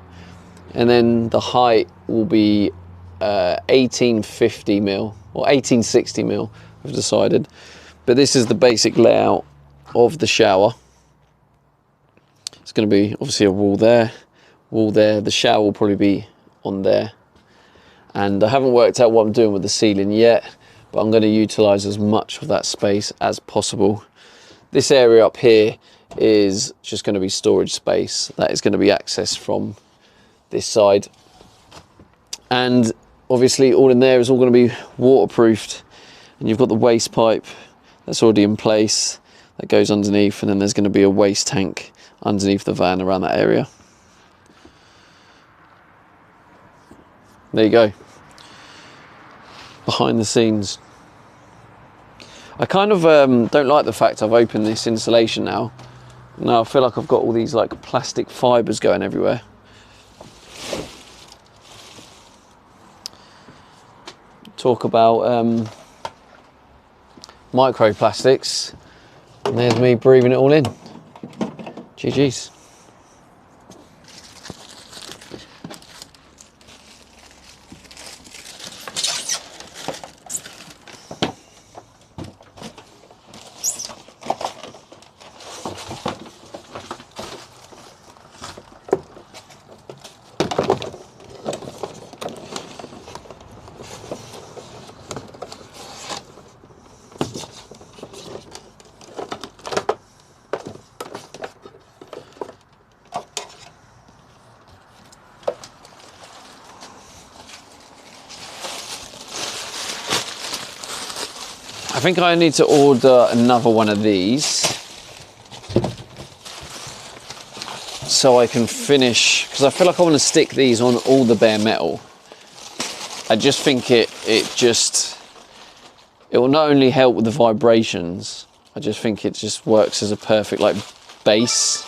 And then the height will be 1850 mil, or 1860 mil, I've decided. But this is the basic layout of the shower. It's going to be obviously a wall there. The shower will probably be on there, and I haven't worked out what I'm doing with the ceiling yet, but I'm going to utilize as much of that space as possible. This area up here is just going to be storage space that is going to be accessed from this side, and obviously all in there is all going to be waterproofed, and you've got the waste pipe that's already in place that goes underneath, and then there's going to be a waste tank underneath the van around that area. There you go. Behind the scenes. I kind of don't like the fact I've opened this insulation now. Now I feel like I've got all these like plastic fibres going everywhere. Talk about microplastics, and there's me breathing it all in. GG's. I think I need to order another one of these so I can finish, because I feel like I want to stick these on all the bare metal. I just think it will not only help with the vibrations, I just think it just works as a perfect like base.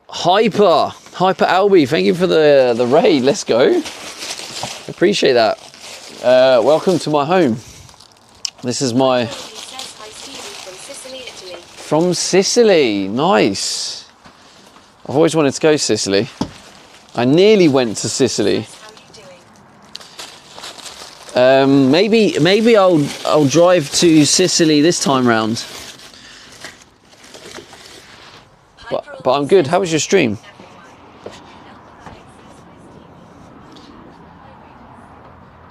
Hyper Albie, thank you for the raid. Let's go. Appreciate that. Welcome to my home. This is my From Sicily, Italy. from Sicily. Nice. I've always wanted to go to Sicily. I nearly went to Sicily. How you doing? Maybe I'll drive to Sicily this time round. But I'm good. How was your stream?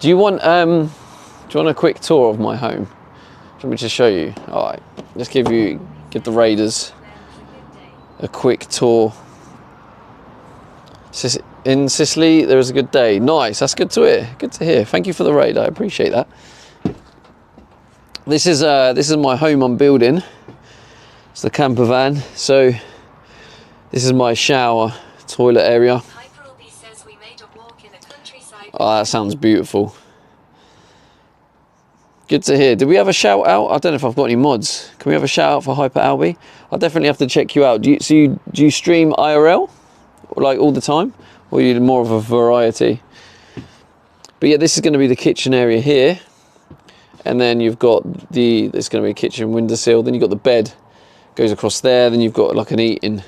Do you want a quick tour of my home? Do you want me to show you? All right. Let's give the raiders a quick tour. In Sicily, there is a good day. Nice. That's good to hear. Good to hear. Thank you for the raid. I appreciate that. This is my home I'm building. It's the camper van. So this is my shower, toilet area. Hyperalby says we made a walk in the countryside. Oh, that sounds beautiful. Good to hear. Do we have a shout out? I don't know if I've got any mods. Can we have a shout out for Hyper Albie? I'll definitely have to check you out. Do you stream IRL? Like all the time? Or are you more of a variety? But yeah, this is going to be the kitchen area here. And then you've got there's going to be a kitchen windowsill. Then you've got the bed goes across there. Then you've got like an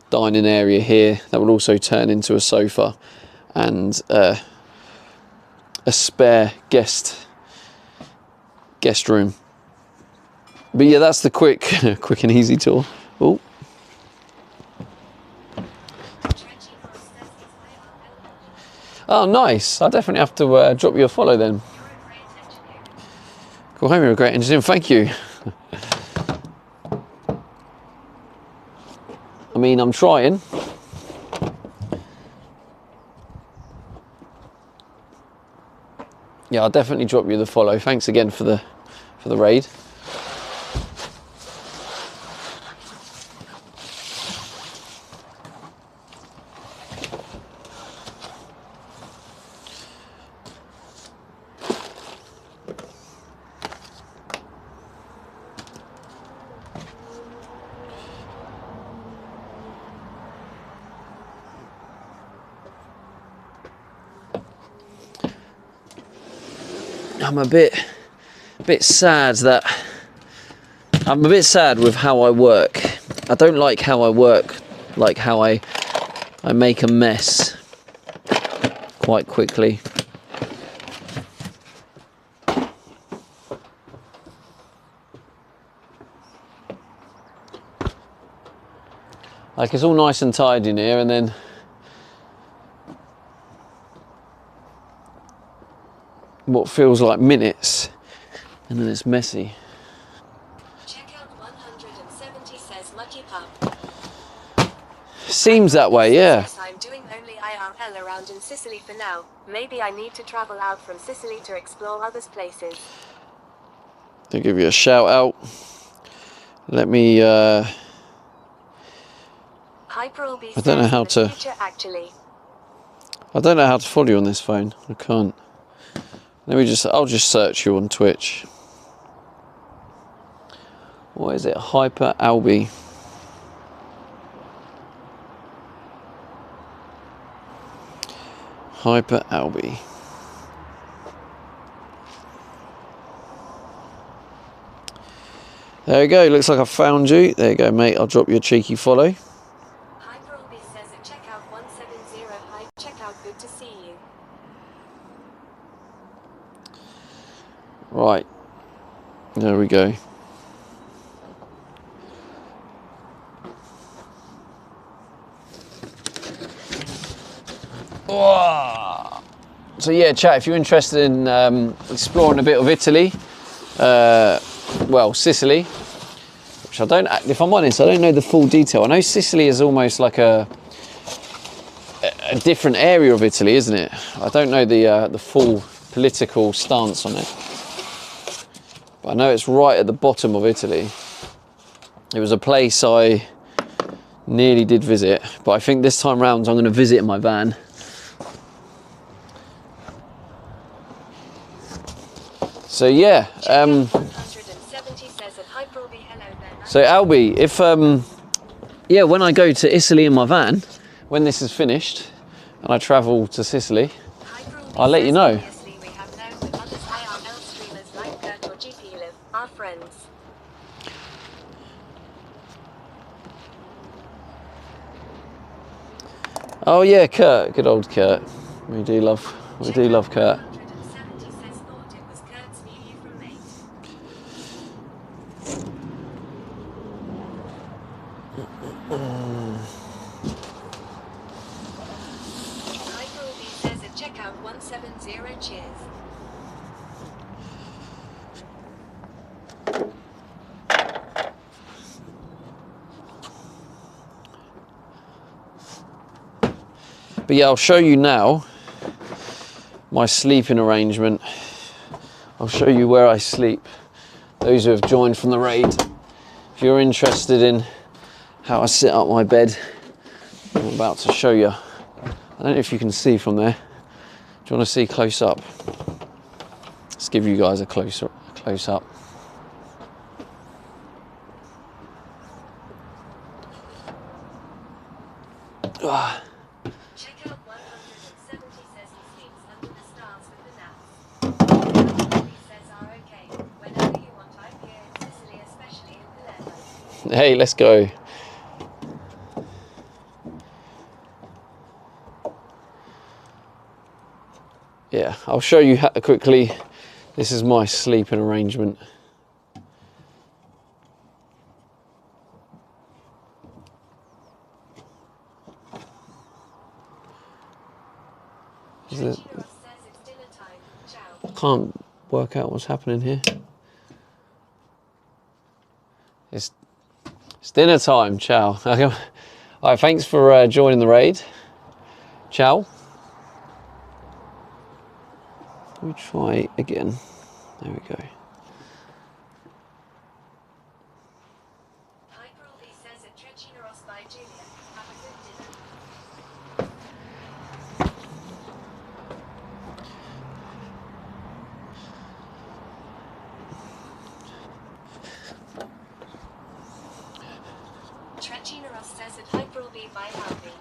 dining area here that will also turn into a sofa and a spare guest room. But yeah, that's the quick and easy tour. Oh, oh, nice. I'll definitely have to drop you a follow then. Go home, you're a great engineer. Thank you. I mean, I'm trying. Yeah, I'll definitely drop you the follow. Thanks again for the raid. I'm a bit sad with how I work. I don't like how I work, like how I make a mess quite quickly. Like it's all nice and tidy in here, and then what feels like minutes, and then it's messy. Check out 170 says Muddy Pub. Seems that way, yeah. Yes, I'm doing only IRL around in Sicily for now. Maybe I need to travel out from Sicily to explore other places. I'll give you a shout out. Let me Hyperalby I don't know says how in the to- future, actually. I don't know how to follow you on this phone. I can't. I'll just search you on Twitch. What is it? Hyper Albie. Hyper Albie. There you go. Looks like I found you. There you go, mate. I'll drop you a cheeky follow. Hyperalby says at checkout 170. Hi, checkout. Good to see you. Right, there we go. Whoa. So yeah, chat, if you're interested in exploring a bit of Italy, well, Sicily, which I don't, if I'm honest, I don't know the full detail. I know Sicily is almost like a different area of Italy, isn't it? I don't know the full political stance on it. But I know it's right at the bottom of Italy. It was a place I nearly did visit, but I think this time round I'm going to visit in my van. So yeah, so Albie, if yeah, when I go to Italy in my van, when this is finished and I travel to Sicily, I'll let you know. Oh yeah, Kurt, good old Kurt. We do love Kurt. Says at checkout 170. Cheers. But yeah, I'll show you now my sleeping arrangement. I'll show you where I sleep. Those who have joined from the raid, if you're interested in how I set up my bed, I'm about to show you. I don't know if you can see from there. Do you want to see close up? Let's give you guys a close up. Check out 170 says he sleeps under the stars with the naps. He says are okay. Whenever you want, I'm here in Sicily, especially in Palermo. Hey, let's go. Yeah, I'll show you quickly. This is my sleeping arrangement. Can't work out what's happening here. It's dinner time. Ciao. All right, thanks for joining the raid. Ciao. Let me try again. There we go. Trecina Ross says at Hyper be by Harvey.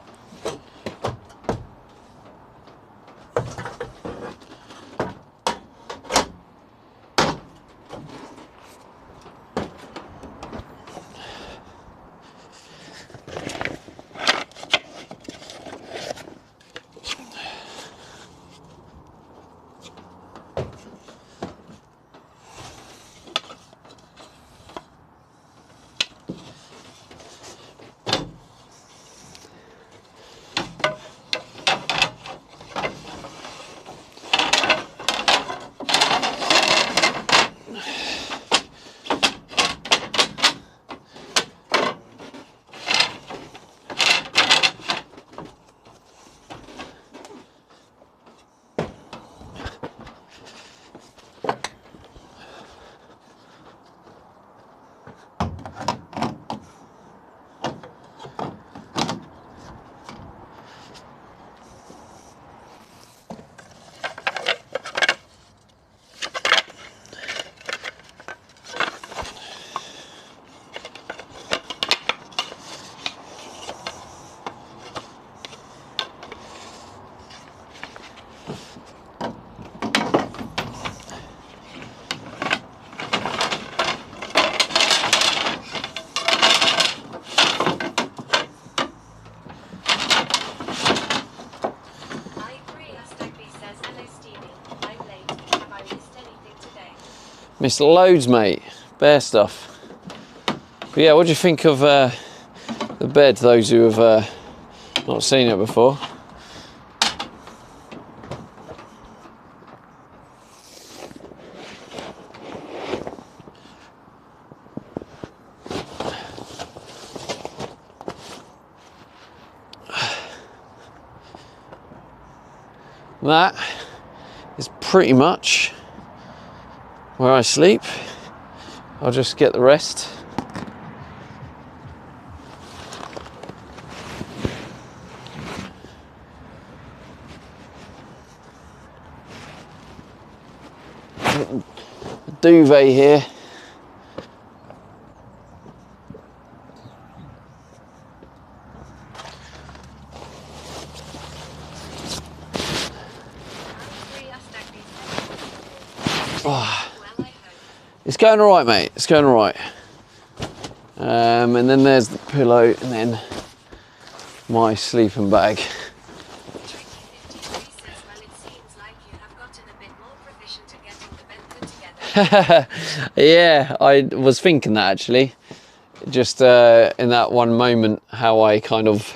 Missed loads, mate. Bear stuff. But yeah, what do you think of the bed, those who have not seen it before? That is pretty much where I sleep. I'll just get the rest. Duvet here. It's going all right, mate. It's going all right. And then there's the pillow, and then my sleeping bag. Yeah, I was thinking that actually. Just in that one moment, how I kind of...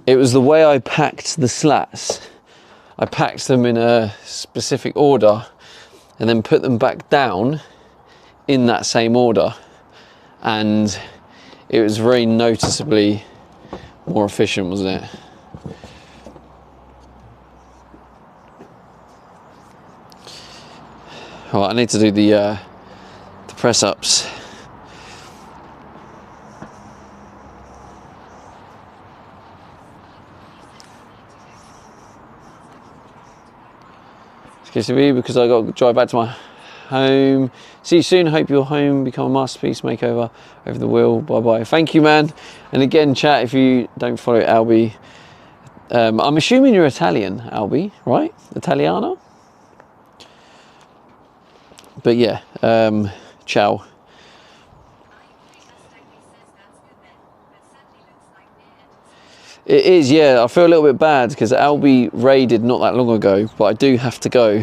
It was the way I packed the slats. I packed them in a specific order and then put them back down in that same order. And it was very noticeably more efficient, wasn't it? Oh, I need to do the press ups. Excuse me, because I got to drive back to my home. See you soon. Hope your home become a masterpiece makeover over the wheel. Bye bye. Thank you, man. And again, chat, if you don't follow Albi, I'm assuming you're Italian, Albi, right? Italiano? But yeah, ciao. It is, yeah. I feel a little bit bad because Albi raided not that long ago, but I do have to go.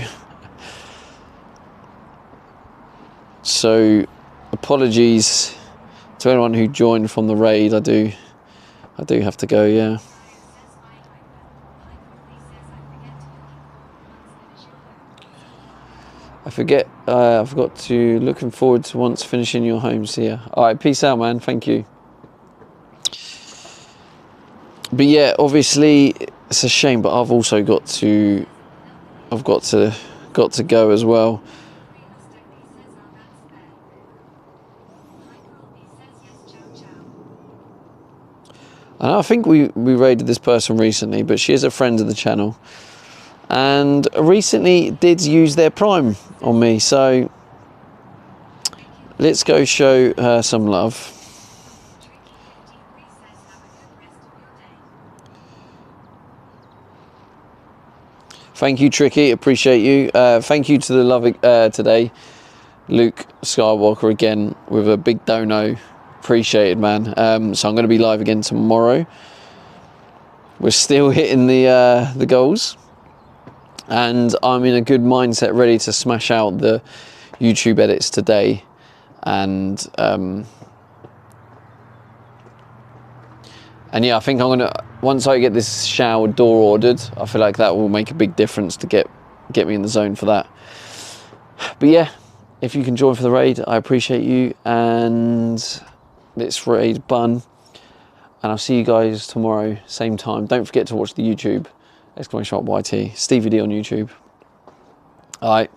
So, apologies to anyone who joined from the raid. I do have to go, yeah. I forgot to, looking forward to once finishing your home. See ya. All right, peace out, man. Thank you. But yeah, obviously it's a shame, but I've also got to go as well. And I think we raided this person recently, but she is a friend of the channel. And recently did use their Prime on me, so let's go show her some love. Thank you, Tricky, appreciate you. Thank you to the love today, Luke Skywalker, again with a big dono. Appreciated, man. So I'm going to be live again tomorrow. We're still hitting the goals. And I'm in a good mindset, ready to smash out the YouTube edits today. And yeah, I think I'm gonna, once I get this shower door ordered, I feel like that will make a big difference to get me in the zone for that. But yeah, if you can join for the raid, I appreciate you. And let's raid Bun. And I'll see you guys tomorrow, same time. Don't forget to watch the YouTube. !YT, Stevie D on YouTube. All right,